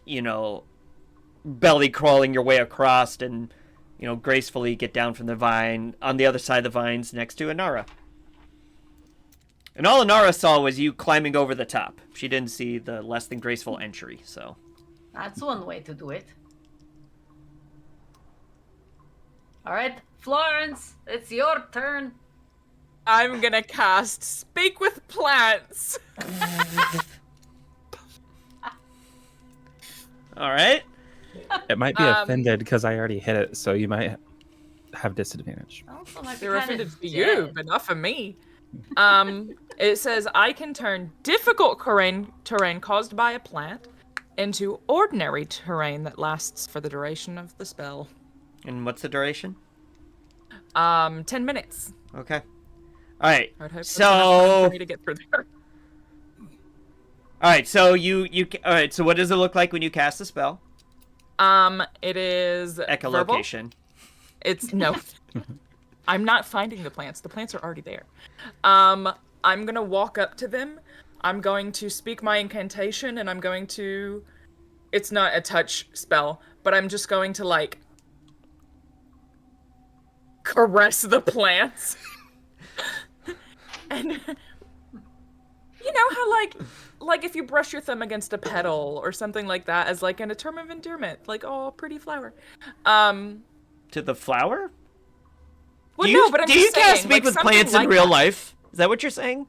belly crawling your way across and, gracefully get down from the vine on the other side of the vines next to Inara. And all Inara saw was you climbing over the top. She didn't see the less than graceful entry, so. That's one way to do it. All right, Florence, it's your turn. I'm gonna cast Speak with Plants. All right. It might be offended because I already hit it, so you might have disadvantage. They're offended for you, but not for me. It says I can turn difficult terrain caused by a plant into ordinary terrain that lasts for the duration of the spell. And what's the duration? 10 minutes. Okay. All right. I would hope so that's enough time for me to get through there. All right. So all right. So what does it look like when you cast the spell? It is verbal. Echolocation. It's no. I'm not finding the plants. The plants are already there. I'm gonna walk up to them. I'm going to speak my incantation, and I'm going to... It's not a touch spell, but I'm just going to, like, caress the plants. And you know how, like if you brush your thumb against a petal or something like that as, like, in a term of endearment. Like, oh, pretty flower. To the flower? Well, do you, no, but I'm do just you guys saying, speak like, with something plants like in real that. life? Is that what you're saying?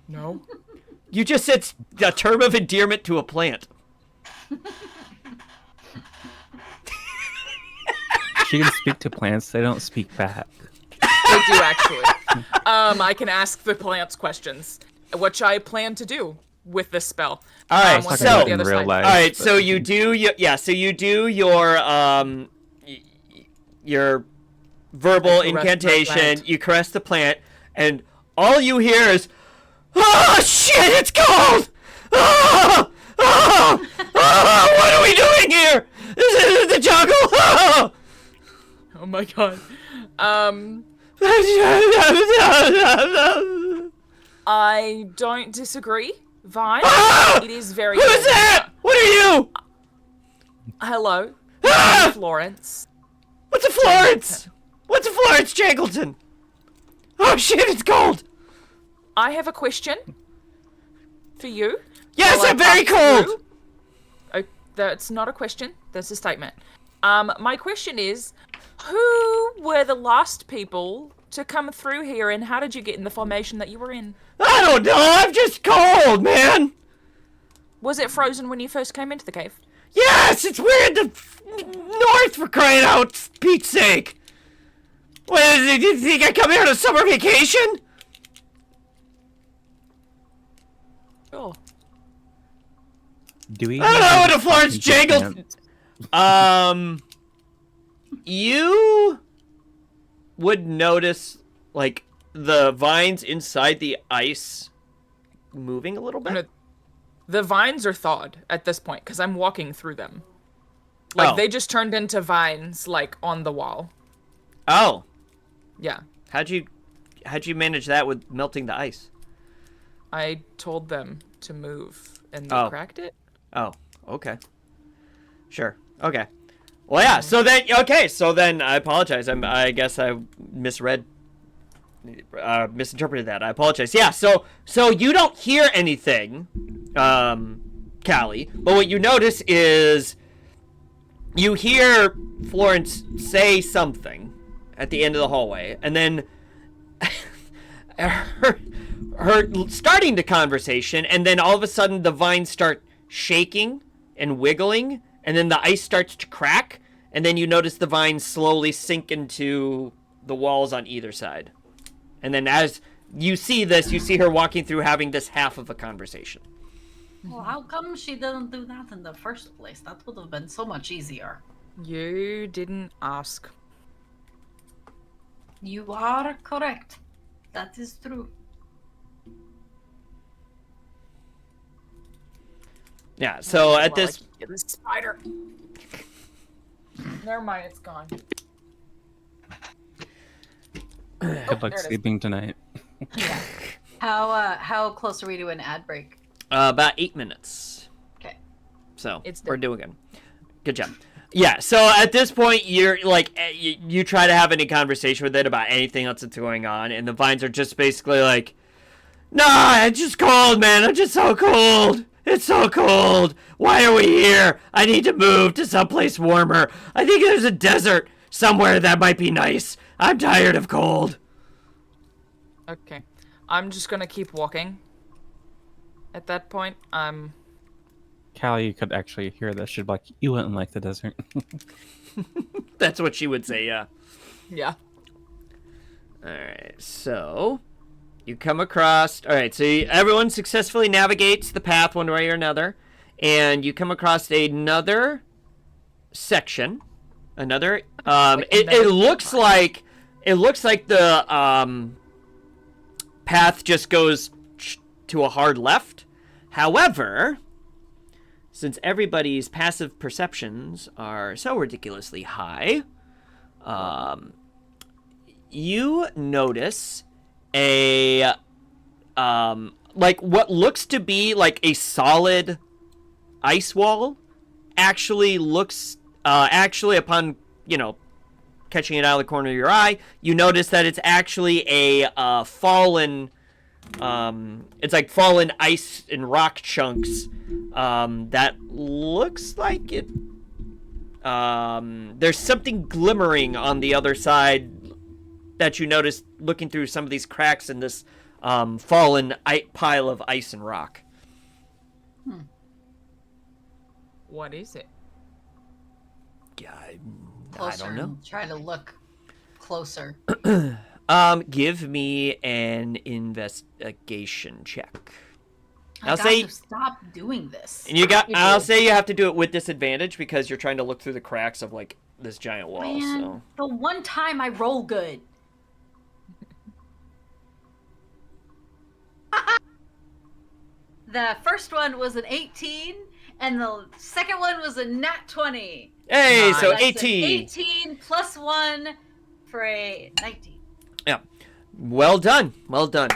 No. You just said a term of endearment to a plant. She can speak to plants. They don't speak back. They do, actually. I can ask the plants questions, which I plan to do with this spell. All right, once I so get the other side. life, all right, but- so you do your verbal I caress my incantation. plant. You caress the plant, and all you hear is, "Oh shit! It's cold! Oh, oh, oh, what are we doing here? This is the jungle! Oh, Oh my god. I don't disagree, Vine. Ah! It is very. Who's that? What are you? Hello, Ah! Florence. What's a Florence? What's a Florence Jangleton? Oh shit! It's cold. I have a question for you. Yes, While I I'm very pass cold. through- Oh, that's not a question. That's a statement. My question is, who were the last people to come through here, and how did you get in the formation that you were in? I don't know. I'm just cold, man. Was it frozen when you first came into the cave? Yes, it's we're in the north for crying out Pete's sake. What is it? Do you think I come here on a summer vacation? Sure. Do we? I don't know what a Florence talking to Jangle. You would notice like the vines inside the ice moving a little bit. No, the vines are thawed at this point because I'm walking through them. Like, Oh. they just turned into vines, like, on the wall. Oh, Yeah. how'd you manage that with melting the ice? I told them to move, and they Oh. cracked it. Oh, okay. Sure. Okay. Well, yeah. So then I apologize. I guess I misinterpreted that. I apologize. Yeah. So you don't hear anything, Callie. But what you notice is you hear Florence say something at the end of the hallway, and then her starting the conversation, and then all of a sudden the vines start shaking and wiggling, and then the ice starts to crack, and then you notice the vines slowly sink into the walls on either side. And then as you see this, you see her walking through having this half of a conversation. Well, how come she didn't do that in the first place? That would have been so much easier. You didn't ask. You are correct. That is true. Yeah, so at Well, this... like, the spider. Never mind, it's gone. Good luck There it is. sleeping tonight. How close are we to an ad break? about 8 minutes. Okay. So It's we're done. doing good. Good job. Yeah, so at this point, you're like, you try to have any conversation with it about anything else that's going on, and the vines are just basically like, nah, it's just cold, man. I'm just so cold. It's so cold. Why are we here? I need to move to someplace warmer. I think there's a desert somewhere that might be nice. I'm tired of cold. Okay. I'm just gonna keep walking. At that point, Callie could actually hear this. She'd be like, "You wouldn't like the desert." That's what she would say, yeah. yeah. Alright, so you come across... Alright, so everyone successfully navigates the path one way or another, and you come across another section. Another... It looks like... It looks like the path just goes to a hard left. However, since everybody's passive perceptions are so ridiculously high, you notice a like what looks to be like a solid ice wall actually looks actually upon catching it out of the corner of your eye, you notice that it's actually a fallen it's like fallen ice and rock chunks that looks like it there's something glimmering on the other side that you notice looking through some of these cracks in this fallen pile of ice and rock. What is it? Yeah, Closer, I don't know. Try to look closer. Give me an investigation check. I'll say stop doing this. And I'll say you have to do it with disadvantage because you're trying to look through the cracks of like this giant wall. Man, so the one time I roll good. The first one was an 18, and the second one was a nat 20. Hey, so That's 18. 18 plus 1 for a 19. Yeah. Well done. Well done.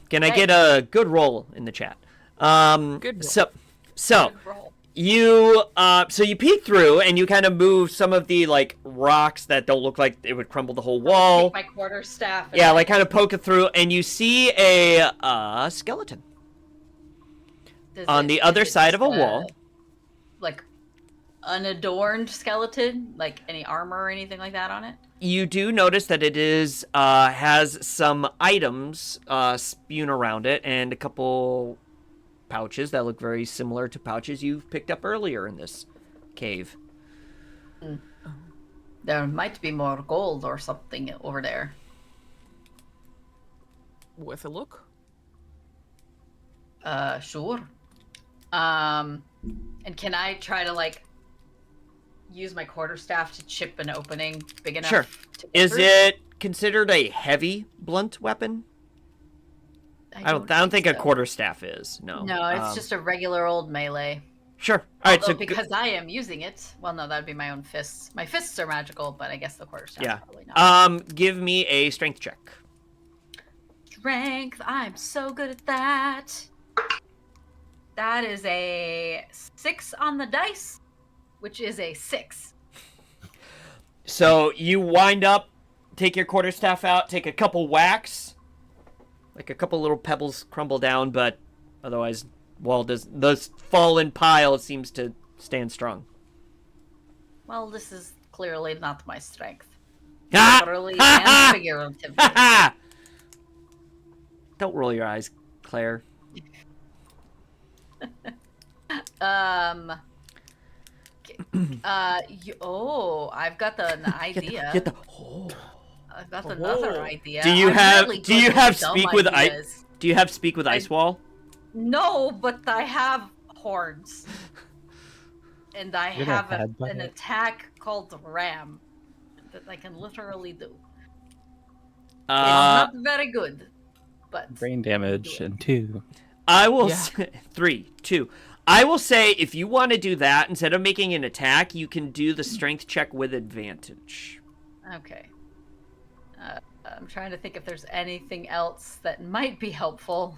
Can I get a good roll in the chat? Good roll. So Good roll. you peek through and you kind of move some of the like rocks that don't look like it would crumble the whole wall. Take my quarterstaff. Yeah, like kind of poke it through, and you see a skeleton on the other side of a wall. Like unadorned skeleton, like any armor or anything like that on it. You do notice that it is has some items spewed around it, and a couple pouches that look very similar to pouches you've picked up earlier in this cave. There might be more gold or something over there. Worth a look. Sure. And can I try to like use my quarterstaff to chip an opening big enough? Sure. To Is through? it considered a heavy blunt weapon? I don't think a quarterstaff is. No. No, it's just a regular old melee. Sure. All right. Although So because I am using it, well, no, that'd be my own fists. My fists are magical, but I guess the quarterstaff yeah. probably not. Give me a strength check. Strength. I'm so good at that. That is a 6 on the dice, which is a 6. So you wind up, take your quarterstaff out, take a couple whacks, like a couple little pebbles crumble down, but otherwise, the fallen pile seems to stand strong. Well, this is clearly not my strength. Ha! Literally Ha! Ha! and figuratively. Ha ha! Don't roll your eyes, Claire. I've got an idea. I've got another idea. Do you I'm have really do good you at have dumb speak with ice? ideas. Do you have speak with ice wall? No, but I have horns. And I You're have not bad, an buddy. attack called Ram that I can literally do. It's Uh, not very good, but Brain damage and 2. I will Yeah. say 3, 2. I will say if you want to do that instead of making an attack, you can do the strength check with advantage. okay. I'm trying to think if there's anything else that might be helpful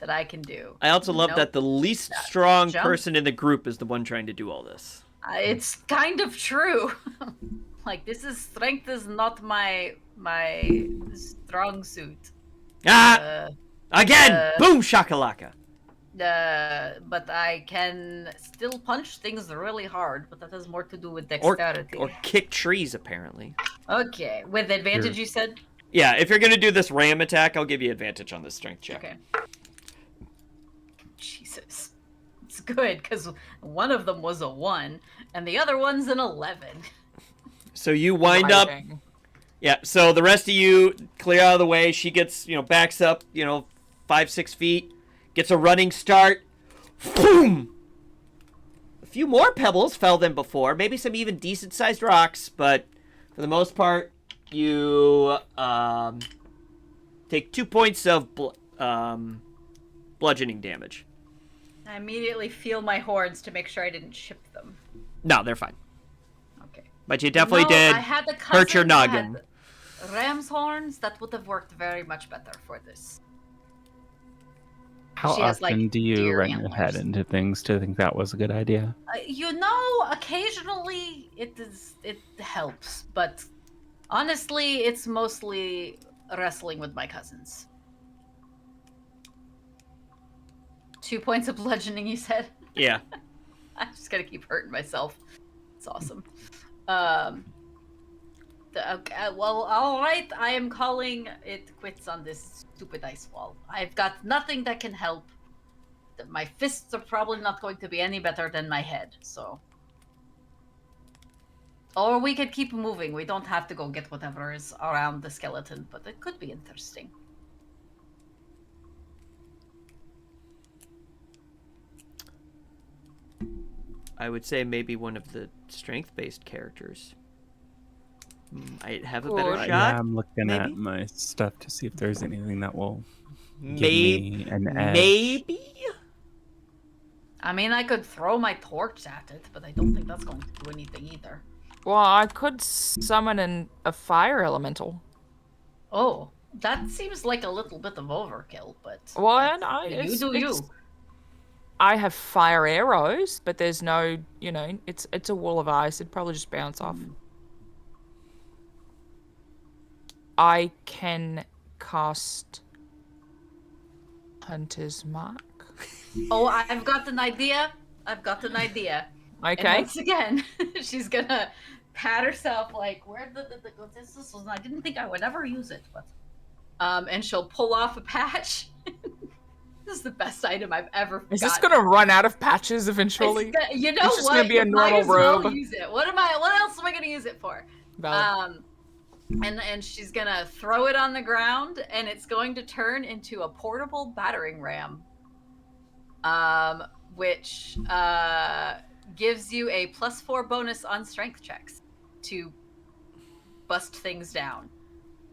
that I can do. I also love Nope. that the least strong Jump. person in the group is the one trying to do all this. It's kind of true. Like strength is not my strong suit. Ah! Again! Boom shakalaka! But I can still punch things really hard, but that has more to do with Or dexterity. kick trees, apparently. Okay, with advantage, you said? Yeah, if you're gonna do this ram attack, I'll give you advantage on this strength check. Okay. Jesus. It's good, because one of them was a 1, and the other one's an 11. So you wind up... Driving. Yeah, so the rest of you clear out of the way. She gets, backs up, 5-6 feet, gets a running start. Boom! A few more pebbles fell than before, maybe some even decent-sized rocks, but for the most part, you take 2 points of bludgeoning damage. I immediately feel my horns to make sure I didn't chip them. No, they're fine. Okay. But you definitely No, did I had the hurt your cousin that noggin. had ram's horns. That would have worked very much better for this. How She has, often like, do you deer run your head antlers. into things to think that was a good idea? Occasionally it helps, but honestly, it's mostly wrestling with my cousins. 2 points of bludgeoning, you said? Yeah. I'm just gonna keep hurting myself. It's awesome. Okay, well, all right. I am calling it quits on this stupid ice wall. I've got nothing that can help. My fists are probably not going to be any better than my head, so. Or we could keep moving. We don't have to go get whatever is around the skeleton, but it could be interesting. I would say maybe one of the strength-based characters might have a better shot. Yeah, I'm looking maybe? at my stuff to see if there's anything that will give Maybe. me an edge. Maybe? I mean, I could throw my torch at it, but I don't think that's going to do anything either. Well, I could summon a fire elemental. Oh, that seems like a little bit of overkill, but Well, I have fire arrows, but there's no, it's a wall of ice. It'd probably just bounce off. I can cast Hunter's Mark. Oh, I've got an idea. Okay. And once again, she's gonna pat herself like, where this was. I didn't think I would ever use it, but and she'll pull off a patch. This is the best item I've ever gotten. Is this gonna run out of patches eventually? You know it's just what? gonna be a normal might as well robe. use it. What else am I gonna use it for? Valid. And she's gonna throw it on the ground, and it's going to turn into a portable battering ram. Which gives you a +4 bonus on strength checks to bust things down.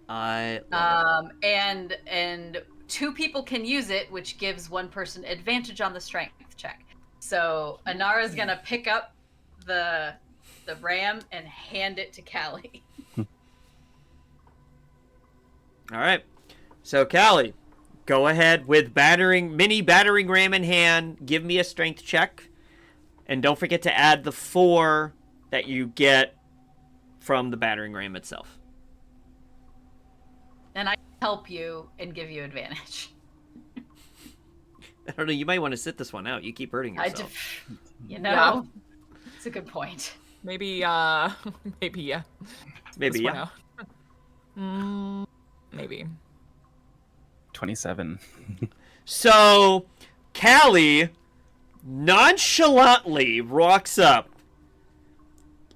And 2 people can use it, which gives 1 person advantage on the strength check. So Anara's gonna pick up the ram and hand it to Callie. All right. So, Callie, go ahead with mini battering ram in hand. Give me a strength check. And don't forget to add the 4 that you get from the battering ram itself. And I help you and give you advantage. I don't know. You might want to sit this one out. You keep hurting yourself. It's a good point. Maybe, yeah. Maybe, yeah. Maybe. 27. So, Callie nonchalantly rocks up,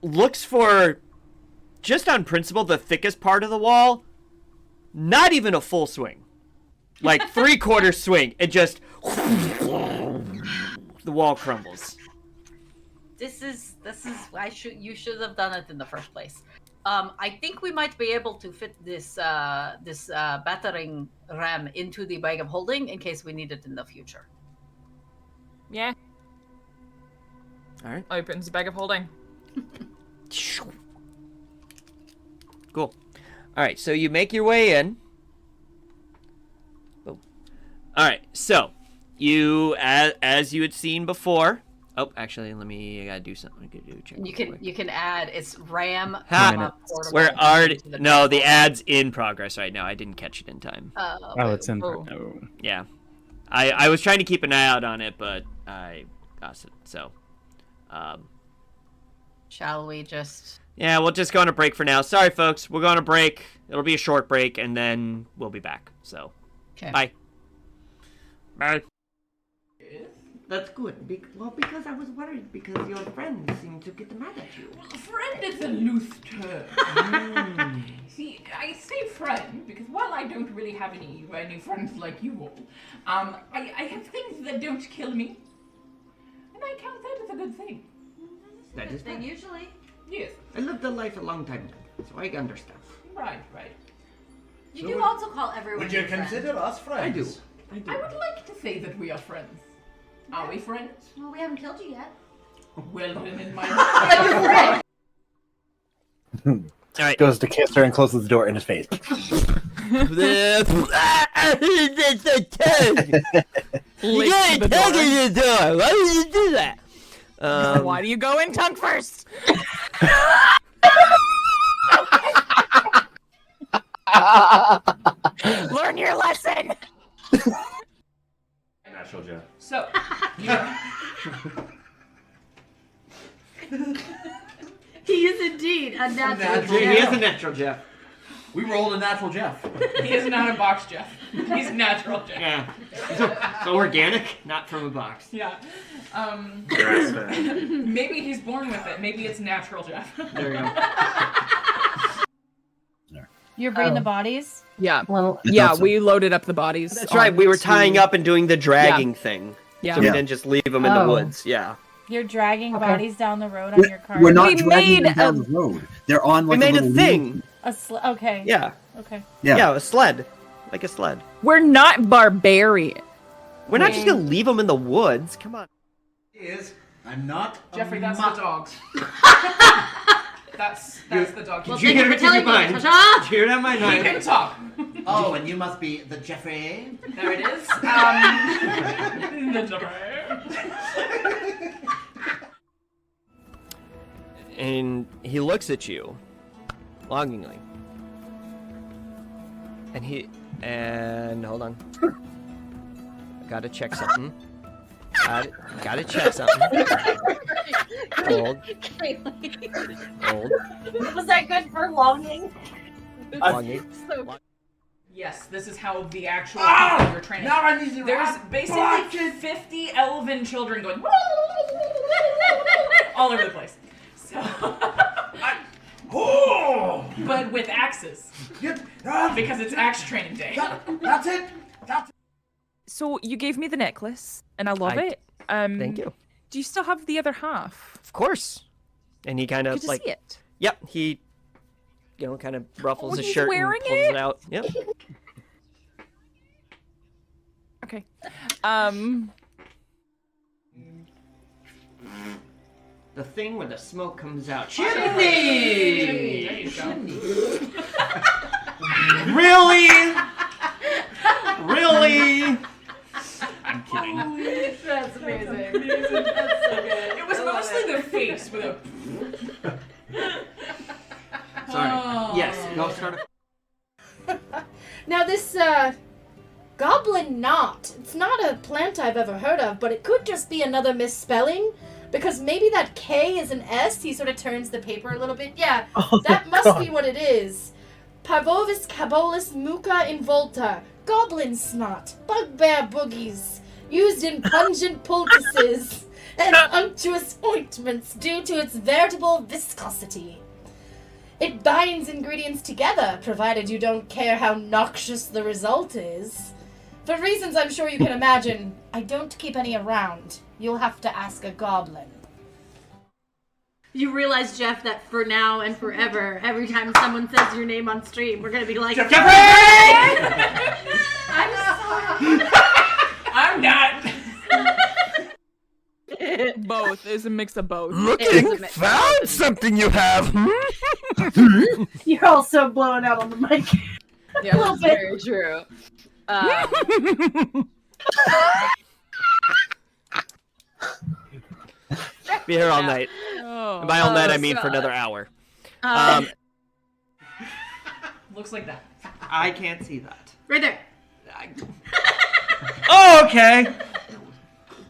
looks for, just on principle, the thickest part of the wall. Not even a full swing. Like 3/4 swing. It just... the wall crumbles. This is you should have done it in the first place. I think we might be able to fit this battering ram into the bag of holding in case we need it in the future. Yeah. All right. Opens the bag of holding. Cool. All right, so you make your way in. Oh. All right, so you, as you had seen before. Oh, actually, I gotta do something. I gotta do a check. You can add it's ram. We're already the ad's in progress right now. I didn't catch it in time. It's in. Oh. Oh. Yeah, I was trying to keep an eye out on it, but I lost it. So, shall we just? Yeah, we'll just go on a break for now. Sorry, folks. We're going to break. It'll be a short break, and then we'll be back. So, bye. Bye. That's good. Because I was worried because your friends seem to get mad at you. Well, friend is a loose term. See, I say friend because while I don't really have any friends like you all, I have things that don't kill me, and I count that as a good thing. That is thing usually. Yes. I lived a life a long time ago, so I understand. Right. You do also call everyone Would you your friend. consider us friends? I do. I would like to say that we are friends. Are we friends? Well, we haven't killed you yet. Well, then in my All right. Goes to kiss her and closes the door in his face. You gotta tug in the door. Why would you do that? Why do you go in tongue first? Learn your lesson. Natural Jeff. So, He is indeed a natural. He is a natural Jeff. We rolled a natural Jeff. he is not a box Jeff. He's natural Jeff. Yeah. So organic, not from a box. Yeah. Grass fed. Maybe he's born with it. Maybe it's natural Jeff. There you go. You're bringing the bodies? Yeah. Well, Yeah, we loaded up the bodies. That's right. We were tying onto- up and doing the dragging thing. Yeah. So we didn't just leave them in the woods. Yeah. You're dragging bodies down the road on your car? We're not We dragging made them down the road. They're on like We made a little thing. Okay. Yeah. Okay. Yeah. A sled. Like a sled. We're not barbarian. We're not just gonna leave them in the woods. Come on. I'm not. Jeffrey, that's the dogs. that's the dog. Well, He thank you for telling me, Ta-ta! Cheer down my night. can talk. Oh, and you must be the Jeffrey. There it is. The Jeffrey. And he looks at you longingly. And hold on. Gotta check something. Gotta check something. Hold. Was that good for longing? Longing. Yes, this is how the actual people you're training. Now I need to There's basically 50 elven children going all over the place. So, but with axes, because it's axe training day. That's it. So you gave me the necklace, and I love it. Thank you. Do you still have the other half? Of course. And he kind of Good to like. see it. Yep. He, kind of ruffles Oh, his he's shirt and wearing pulls it out. Yep. Okay. The thing where the smoke comes out. There you go. Really? Really? I'm kidding. That's amazing. It was mostly the face with a. Sorry. Yes. No, start. Now this, goblin knot. It's not a plant I've ever heard of, but it could just be another misspelling. Because maybe that K is an S. He sort of turns the paper a little bit. Yeah, that must be what it is. Parvovis cabolus muca involta. Goblin snot. Bugbear boogies. Used in pungent poultices and unctuous ointments due to its veritable viscosity. It binds ingredients together, provided you don't care how noxious the result is. For reasons I'm sure you can imagine, I don't keep any around. You'll have to ask a goblin. You realize, Jeff, that for now and forever, every time someone says your name on stream, we're gonna be like, I'm not. Both. It's a mix of both. Looking, found something you have. you're also blowing out on the mic. Yeah, that's very true. Be here all night. Oh. And by all night, I mean for another hour. Looks like that. I can't see that. Right there. Oh, okay.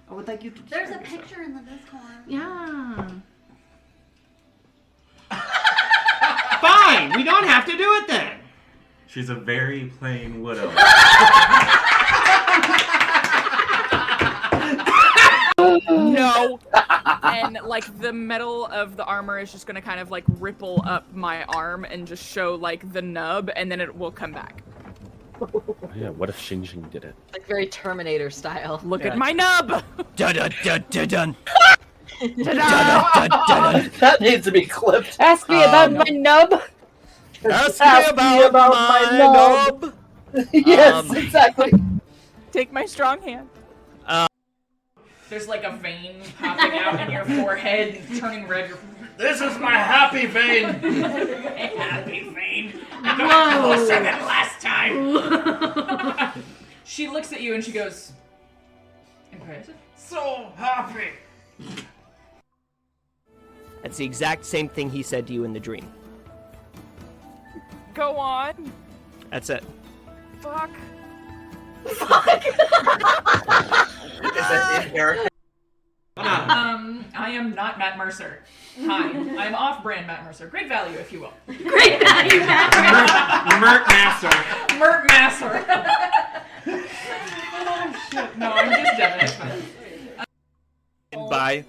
I would like you to. There's a picture in the Discord. Yeah. Fine. We don't have to do it then. She's a very plain widow. No. And like the metal of the armor is just gonna kind of like ripple up my arm and just show like the nub, and then it will come back. Yeah, what if Xing Xing did it? Like very Terminator style. Look at my nub. Dun dun dun dun dun. That needs to be clipped. Ask me about my nub. Ask me about my nub. Yes, exactly. Take my strong hand. There's like a vein popping out in your forehead, turning red. This is my happy vein. My happy vein. I got closer than last time. She looks at you and she goes, impressive. So happy. That's the exact same thing he said to you in the dream. Go on. That's it. Fuck. I am not Matt Mercer. Hi, I'm off-brand Matt Mercer. Great value, if you will. Great value, Matt. Mert Masser. Mert Masser. Oh shit! No, I'm just Devin. It's fine. Bye.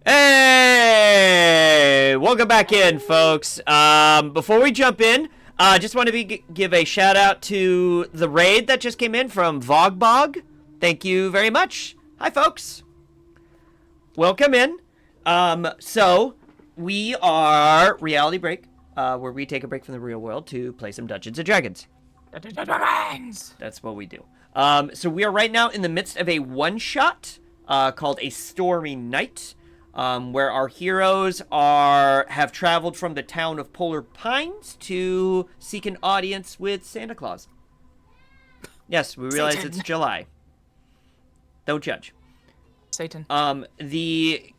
Hey! Welcome back in, folks. Before we jump in, just want to give a shout out to the raid that just came in from Vogbog. Thank you very much. Hi, folks. Welcome in. So we are Reality Break, where we take a break from the real world to play some Dungeons and Dragons. That's what we do. So we are right now in the midst of a one-shot called a Stormy Night, where our heroes have traveled from the town of Polar Pines to seek an audience with Santa Claus. Yes, we realize Satan. it's July. Don't judge. Satan. The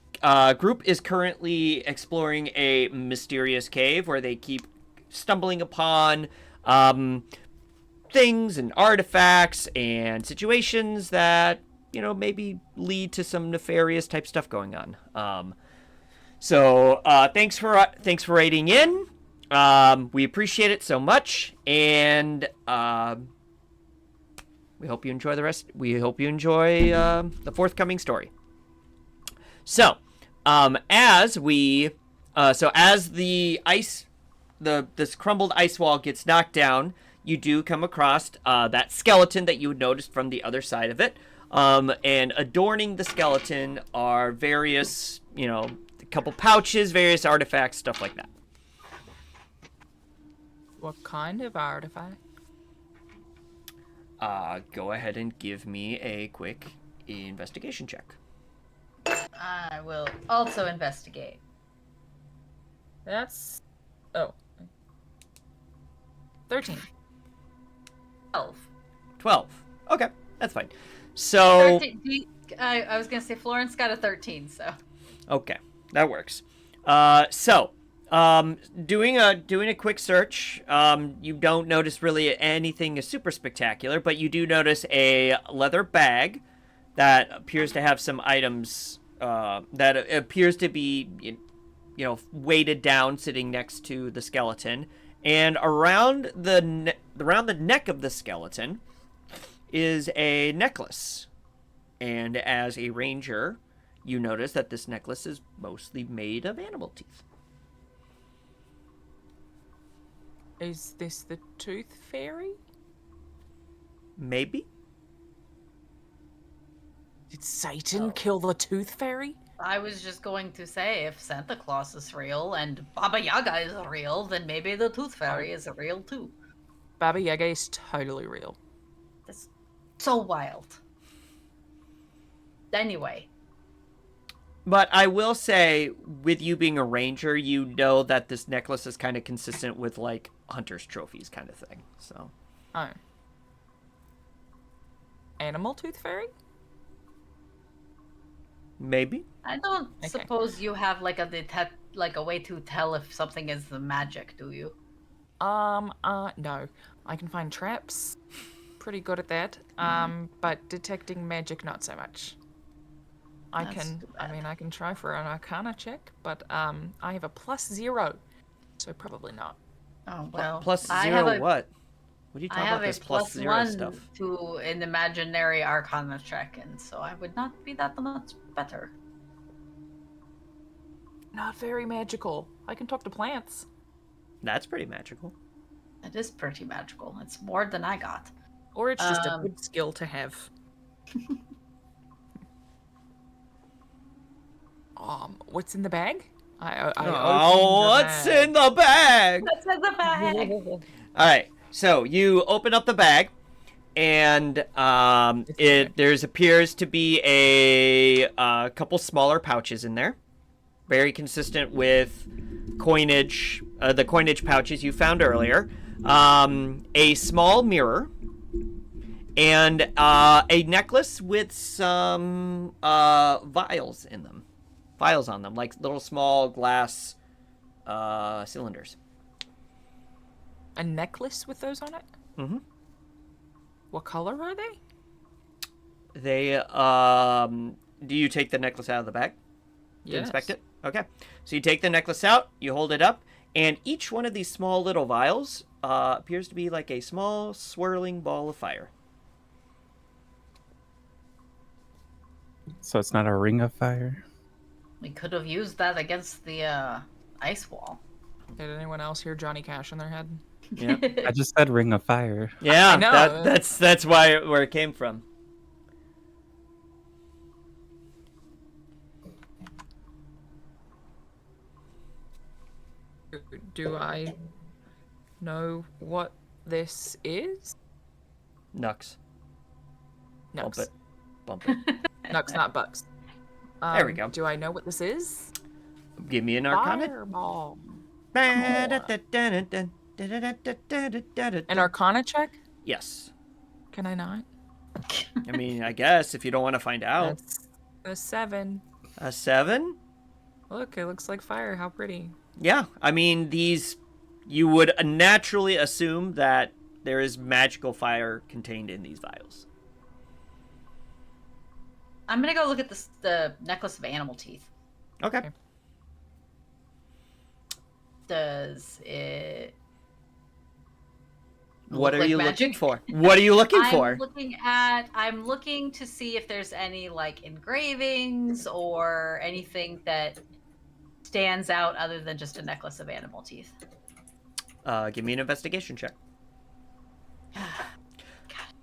group is currently exploring a mysterious cave where they keep stumbling upon things and artifacts and situations that, you know, maybe lead to some nefarious type stuff going on. So thanks for raiding in. We appreciate it so much, and we hope you enjoy the rest. We hope you enjoy the forthcoming story. So, as the ice, this crumbled ice wall gets knocked down, you do come across that skeleton that you noticed from the other side of it. And adorning the skeleton are various, a couple pouches, various artifacts, stuff like that. What kind of artifact? Go ahead and give me a quick investigation check. I will also investigate. That's... Oh. 13. 12. Okay, that's fine. So... 13, I was going to say Florence got a 13, so... Okay, that works. Doing a quick search, you don't notice really anything super spectacular, but you do notice a leather bag that appears to have some items that appears to be, weighted down, sitting next to the skeleton, and around the neck of the skeleton is a necklace. And as a ranger, you notice that this necklace is mostly made of animal teeth. Is this the Tooth Fairy? Maybe. Did Satan kill the Tooth Fairy? I was just going to say, if Santa Claus is real and Baba Yaga is real, then maybe the Tooth Fairy is real too. Baba Yaga is totally real. That's so wild. Anyway. But I will say, with you being a ranger, you know that this necklace is kind of consistent with, like, hunter's trophies kind of thing, so. Oh. Animal Tooth Fairy? Maybe. I don't suppose you have, like, a way to tell if something is the magic, do you? No. I can find traps. Pretty good at that. But detecting magic, not so much. I can try for an Arcana check, but I have a +0, so probably not. Oh well. +0 what? What are you talking about? This +0 1 stuff. to an imaginary Arcana check, and so I would not be that much better. Not very magical. I can talk to plants. That's pretty magical. It is pretty magical. It's more than I got. Or it's just a good skill to have. What's in the bag? What's in the bag? What's in the bag? All right, so you open up the bag, and there's appears to be a couple smaller pouches in there, very consistent with coinage, the coinage pouches you found earlier. A small mirror, and a necklace with some vials in them. Vials on them, like little small glass cylinders. A necklace with those on it? Mm-hmm. What color are they? They, do you take the necklace out of the bag to inspect it? Okay. So you take the necklace out, you hold it up, and each one of these small little vials appears to be like a small swirling ball of fire. So it's not a ring of fire? We could have used that against the ice wall. Did anyone else hear Johnny Cash in their head? Yeah. I just said ring of fire. Yeah, I know. that's where it came from. Do I know what this is? Nux. Nux. Bump it. Bump it. Nux, not Bucks. There we go. Do I know what this is? Give me an arcana. Fireball. An An arcana check? Yes. Can I not? I mean, I guess if you don't want to find out. That's a 7. A 7? Look, it looks like fire. How pretty. Yeah, I mean, you would naturally assume that there is magical fire contained in these vials. I'm gonna go look at the necklace of animal teeth. Okay. Does it? What are like you magic? looking for? What are you looking for? I'm looking to see if there's any like engravings or anything that stands out other than just a necklace of animal teeth. Give me an investigation check. God,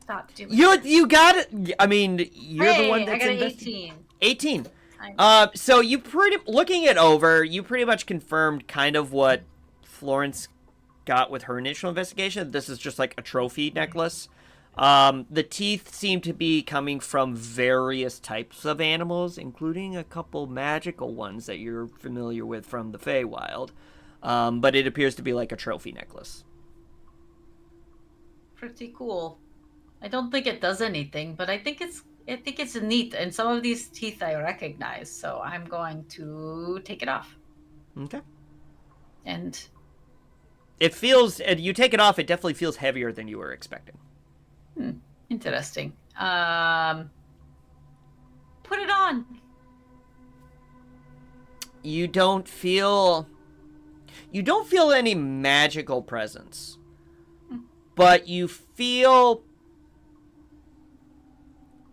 stop doing You got it. I mean, you're the one that's I got an investigating. 18. 18. So you looking it over, you pretty much confirmed kind of what Florence got with her initial investigation. This is just like a trophy necklace. The teeth seem to be coming from various types of animals, including a couple magical ones that you're familiar with from the Feywild. But it appears to be like a trophy necklace. Pretty cool. I don't think it does anything, but I think it's neat. And some of these teeth I recognize, so I'm going to take it off. Okay. And it feels, you take it off, it definitely feels heavier than you were expecting. Interesting. Put it on. You don't feel any magical presence, but you feel.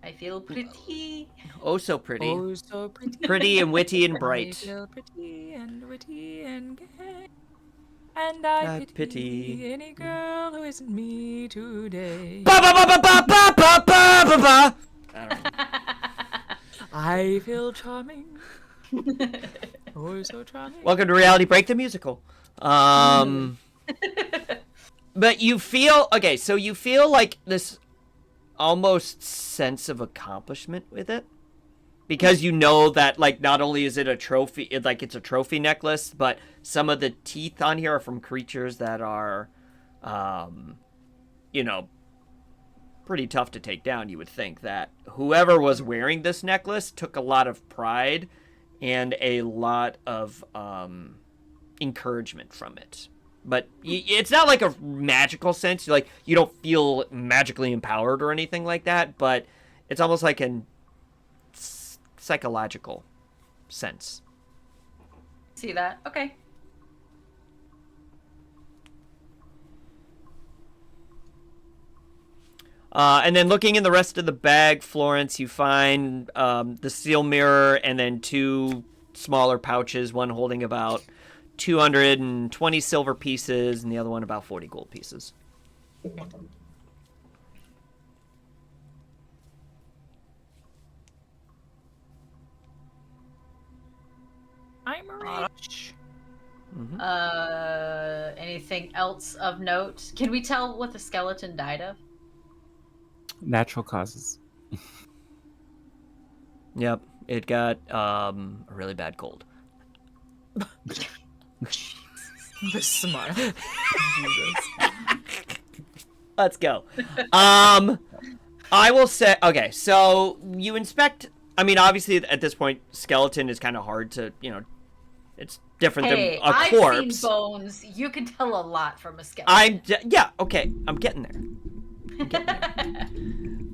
I feel pretty. Oh, so pretty. Oh, so pretty. Pretty and witty and bright. I feel pretty and witty and gay. And I pity any girl who isn't me today. Ba ba ba ba ba ba ba ba ba ba. I don't know. I feel charming. Oh, so charming. Welcome to Reality Break the Musical. But you feel okay. So you feel like this almost sense of accomplishment with it, because you know that like not only is it a trophy, it's a trophy necklace, but some of the teeth on here are from creatures that are, pretty tough to take down. You would think that whoever was wearing this necklace took a lot of pride and a lot of encouragement from it. But it's not like a magical sense. Like, you don't feel magically empowered or anything like that, but it's almost like an psychological sense. See that? Okay. And then looking in the rest of the bag, Florence, you find the seal mirror and then 2 smaller pouches, one holding about 220 silver pieces and the other one about 40 gold pieces. I'm rich. Anything else of note? Can we tell what the skeleton died of? Natural causes. Yep, it got a really bad cold. The smile. Jesus. Let's go. I will say, okay, so you inspect, I mean, obviously at this point, skeleton is kind of hard to, it's different Hey, than a I've corpse. seen bones. You can tell a lot from a skeleton. Yeah, okay, I'm getting there.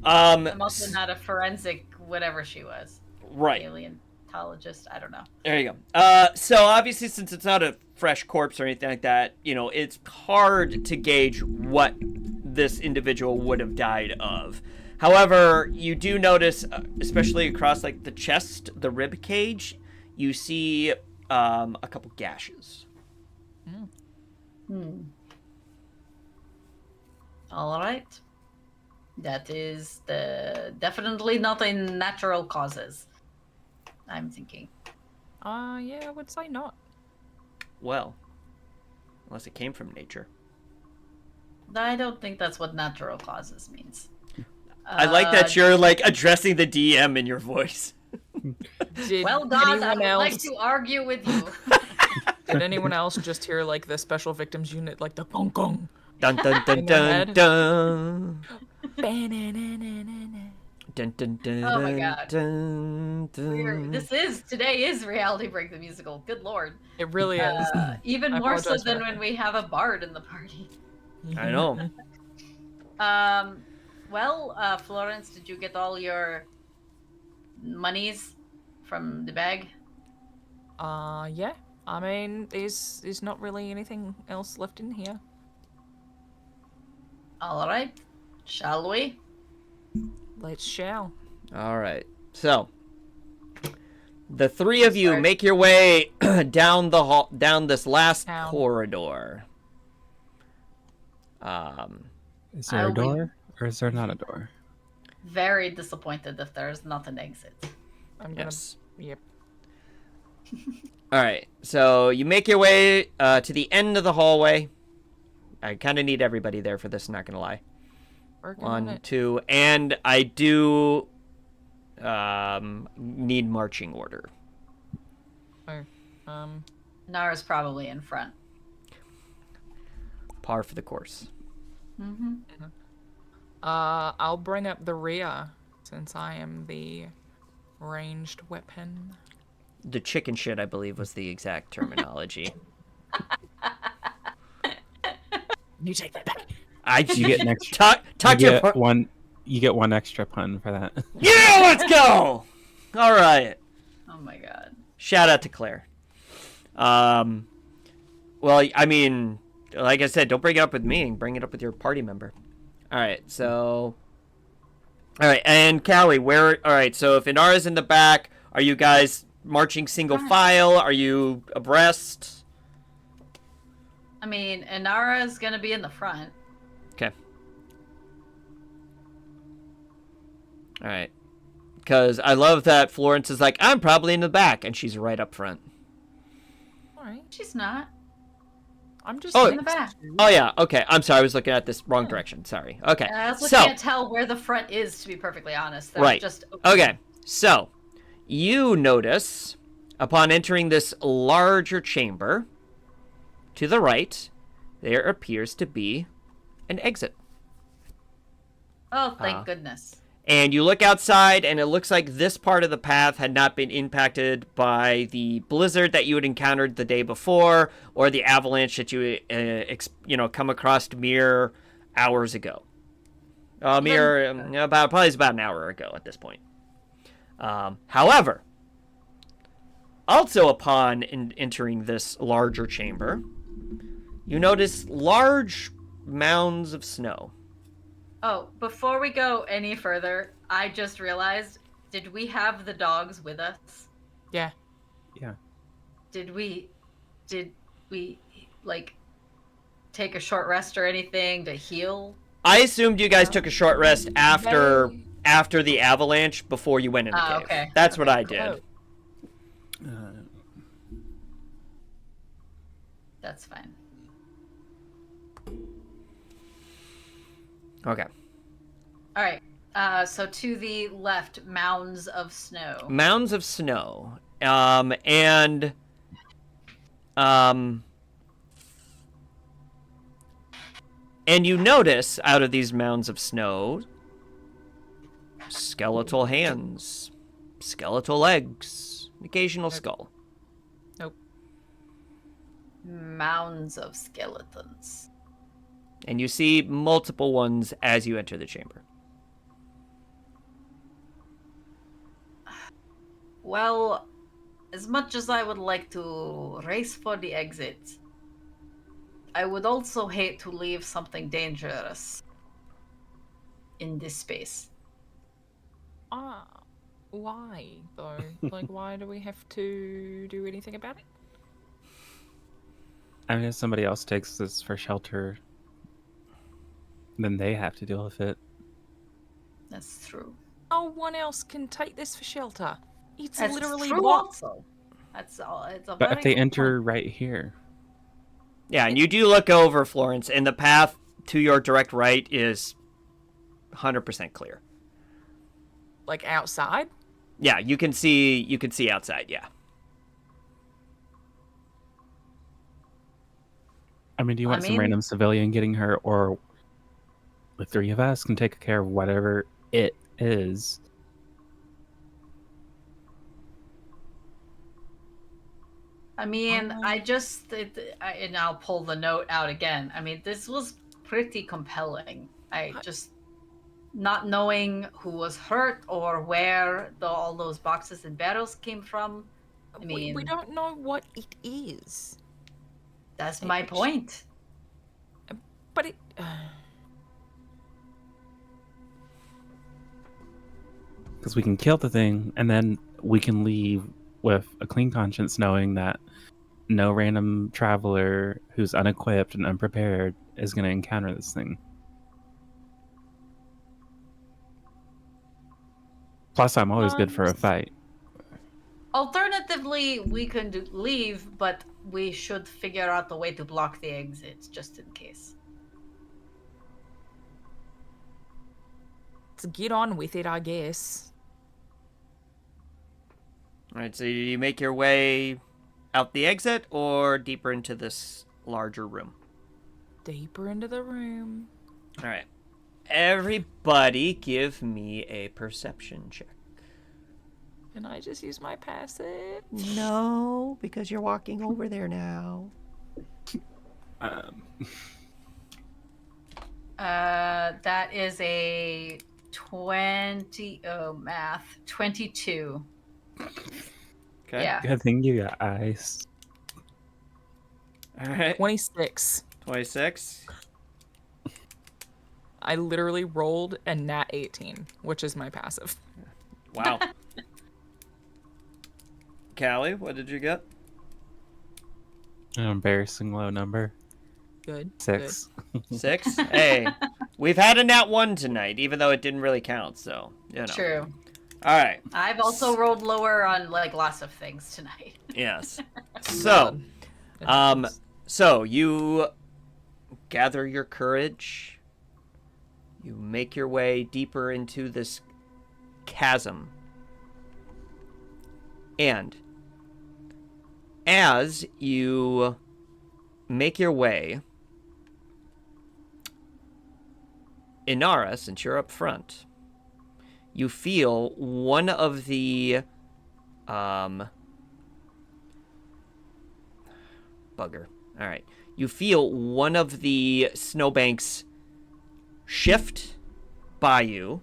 I'm also not a forensic whatever she was. Right. Paleontologist, I don't know. There you go. So obviously, since it's not a fresh corpse or anything like that, it's hard to gauge what this individual would have died of. However, you do notice, especially across like the chest, the rib cage, you see a couple gashes. All right. That is definitely not in natural causes. I'm thinking. Yeah, I would say not. Well, unless it came from nature. I don't think that's what natural causes means. I like that you're like addressing the DM in your voice. Well, God, I would like to argue with you. Did anyone else just hear like the special victims unit, like the gong gong? Dun dun dun dun dun. Dun, dun, dun, Oh my God. dun, dun. Today is Reality Break the Musical. Good Lord. It really is. Even I more so apologize for than that. when we have a bard in the party. I know. Well, Florence, did you get all your monies from the bag? Yeah. I mean, there's not really anything else left in here. All right. Shall we? Let's shall. All right. So, the three of you make your way down the hall, down this last corridor. Is there a door, or is there not a door? Very disappointed if there's not an exit. I'm gonna. Yes. Yep. All right. So you make your way to the end of the hallway. I kind of need everybody there for this. Not gonna lie. Working on 1, it. 2, and I do need marching order. Nara's probably in front. Par for the course. Mm-hmm. I'll bring up the rear since I am the ranged weapon. The chicken shit, I believe, was the exact terminology. You take that back. You get an extra. You get one extra pun for that. Yeah, let's go. All right. Oh my God. Shout out to Claire. Well, I mean, like I said, don't bring it up with me. Bring it up with your party member. All right. So, all right, and Callie, where? All right. So if Inara's in the back, are you guys marching single file? Are you abreast? I mean, Inara's gonna be in the front. Okay. All right. Because I love that Florence is like, I'm probably in the back, and she's right up front. All right. She's not. I'm just in the back. Oh, yeah. Okay. I'm sorry. I was looking at this wrong direction. Sorry. Okay. I also So, can't tell where the front is, to be perfectly honest. They're right. Just open. Okay. So, you notice, upon entering this larger chamber, to the right, there appears to be an exit. Oh, thank goodness. And you look outside, and it looks like this part of the path had not been impacted by the blizzard that you had encountered the day before, or the avalanche that you, come across mere hours ago. Probably about an hour ago at this point. However, also upon entering this larger chamber, you notice large mounds of snow. Oh, before we go any further, I just realized, did we have the dogs with us? Yeah. Yeah. Did we like take a short rest or anything to heal? I assumed you guys took a short rest after the avalanche before you went in the cave. Okay. That's what I did. That's fine. Okay. All right. So to the left, mounds of snow. Mounds of snow. And you notice out of these mounds of snow, skeletal hands, skeletal legs, occasional skull. Nope. Mounds of skeletons. And you see multiple ones as you enter the chamber. Well, as much as I would like to race for the exit, I would also hate to leave something dangerous in this space. Why, though? Like, why do we have to do anything about it? I mean, if somebody else takes this for shelter, then they have to deal with it. That's true. No one else can take this for shelter. It's That's literally true what? also. That's all. It's a But very if they good enter point. right here, Yeah, and you do look over, Florence, and the path to your direct right is 100% clear. Like outside? Yeah, you can see outside, yeah. I mean, do you want some random civilian getting her, or the three of us can take care of whatever it is? I mean, and I'll pull the note out again. I mean, this was pretty compelling. I just, not knowing who was hurt or where all those boxes and barrels came from. I mean, we don't know what it is. That's my point. But it. Because we can kill the thing, and then we can leave with a clean conscience, knowing that no random traveler who's unequipped and unprepared is going to encounter this thing. Plus, I'm always good for a fight. Alternatively, we can leave, but we should figure out a way to block the exits just in case. Let's get on with it, I guess. All right, so you make your way out the exit or deeper into this larger room? Deeper into the room. All right. Everybody give me a perception check. Can I just use my passive? No, because you're walking over there now. That is a 22. Okay. Yeah. Good thing you got eyes. All right. 26. 26. I literally rolled a nat 18, which is my passive. Wow. Callie, what did you get? An embarrassing low number. Good. 6. Good. 6? Hey, we've had a nat 1 tonight, even though it didn't really count, so, you know. True. All right. I've also rolled lower on lots of things tonight. Yes. So, so you gather your courage. You make your way deeper into this chasm. And as you make your way, Inara, since you're up front, you feel one of the bugger. All right. You feel one of the snowbanks shift by you,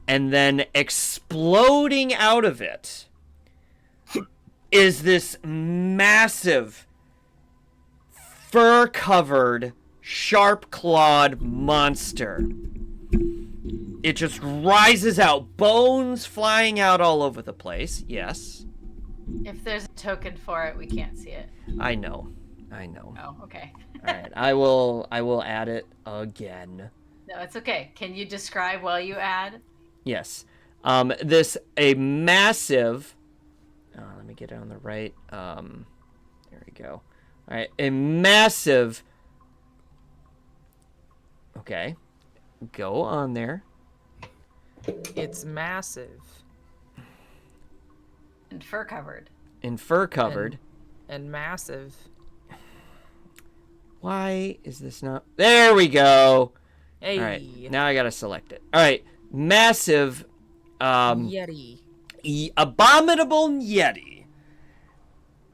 and then exploding out of it is this massive, fur-covered, sharp-clawed monster. It just rises out, bones flying out all over the place. Yes. If there's a token for it, we can't see it. I know. Oh, okay. All right. I will add it again. No, it's okay. Can you describe while you add? Yes. A massive. Let me get it on the right. There we go. All right. A massive. Okay. Go on there. It's massive. And fur covered. In fur covered. And massive. Why is this not... There we go. Hey. All right, now I gotta select it. All right, massive... Yeti. Abominable Yeti.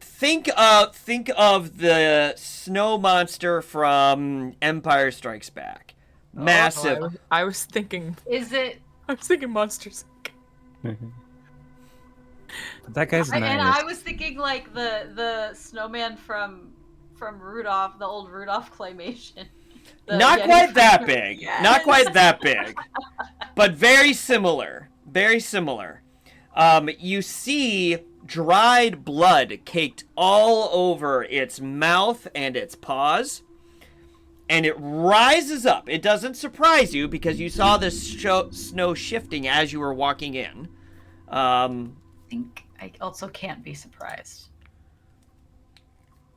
Think of the snow monster from Empire Strikes Back. Massive. Oh, I was thinking. Is it? I was thinking Monsters. But that guy's nice. And I was thinking like the snowman from Rudolph, the old Rudolph claymation. Not quite that big. Yes. Not quite that big. But very similar. Very similar. You see dried blood caked all over its mouth and its paws. And it rises up. It doesn't surprise you because you saw the snow shifting as you were walking in. I think I also can't be surprised.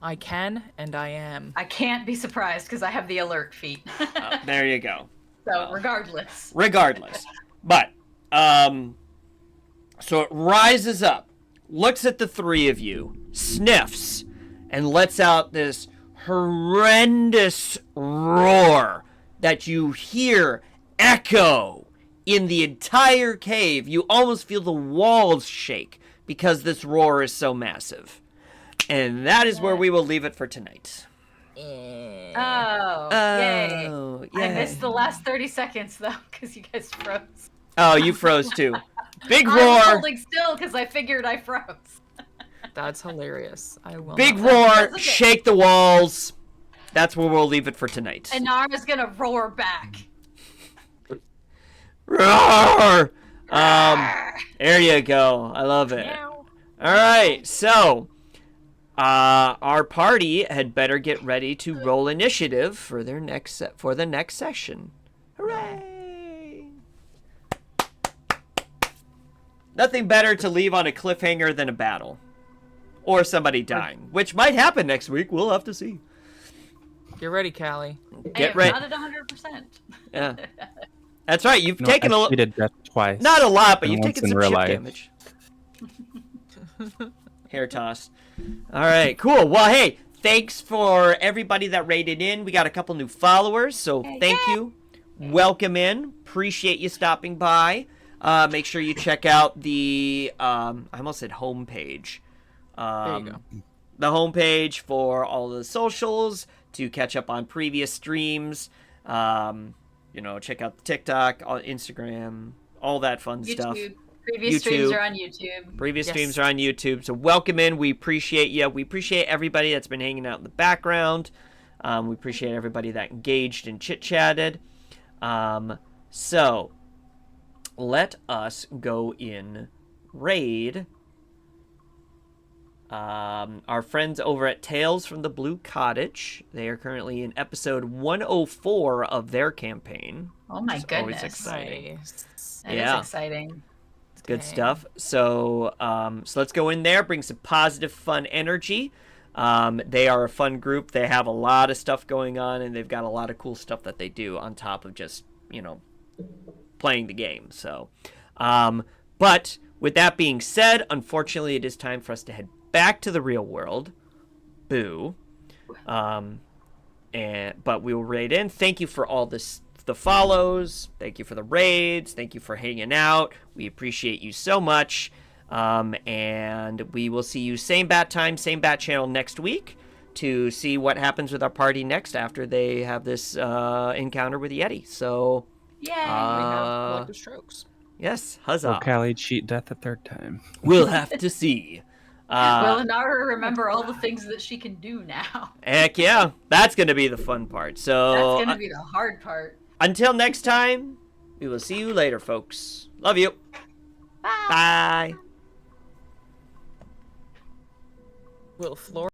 I can, and I am. I can't be surprised because I have the alert feat. There you go. So, regardless. But, so it rises up, looks at the three of you, sniffs, and lets out this horrendous roar that you hear echo in the entire cave. You almost feel the walls shake because this roar is so massive. And that is where we will leave it for tonight. Yay. Yay. I missed the last 30 seconds, though, because you guys froze. Oh, you froze, too. Big roar. I was holding still because I figured I froze. That's hilarious. I will. Big roar, shake the walls. That's where we'll leave it for tonight. And Nara's going to roar back. Roar! There you go. I love it. All right, so... our party had better get ready to roll initiative for the next session. Hooray! Nothing better to leave on a cliffhanger than a battle. Or somebody dying. Which might happen next week. We'll have to see. Get ready, Callie. Get ready. Not at 100%. Yeah. That's right. You've taken a little... did death twice. Not a lot, but you've taken some chip life. damage. Hair toss. All right, cool. Well, hey, thanks for everybody that raided in. We got a couple new followers, so thank you. Welcome in. Appreciate you stopping by. Make sure you check out the, I almost said homepage. There you go. The homepage for all the socials to catch up on previous streams. Check out the TikTok, Instagram, all that fun stuff. Previous streams are on YouTube. Previous streams are on YouTube. So welcome in. We appreciate you. We appreciate everybody that's been hanging out in the background. We appreciate everybody that engaged and chit-chatted. So let us go in raid our friends over at Tales from the Blue Cottage. They are currently in episode 104 of their campaign. Oh my goodness. Always exciting. That is exciting. Good stuff. So, so let's go in there, bring some positive, fun energy. They are a fun group. They have a lot of stuff going on, and they've got a lot of cool stuff that they do on top of just, playing the game. So, but with that being said, unfortunately, it is time for us to head back to the real world. Boo. But we will raid in. Thank you for all the follows. Thank you for the raids. Thank you for hanging out. We appreciate you so much. And we will see you same bat time, same bat channel next week to see what happens with our party next after they have this encounter with Yeti. So, yay! We have collective strokes. Yes, huzzah. Will Callie cheat death a third time? We'll have to see. Will Inara remember all the things that she can do now? Heck yeah. That's going to be the fun part. So that's going to be the hard part. Until next time, we will see you later, folks. Love you. Bye. Bye. Will Flora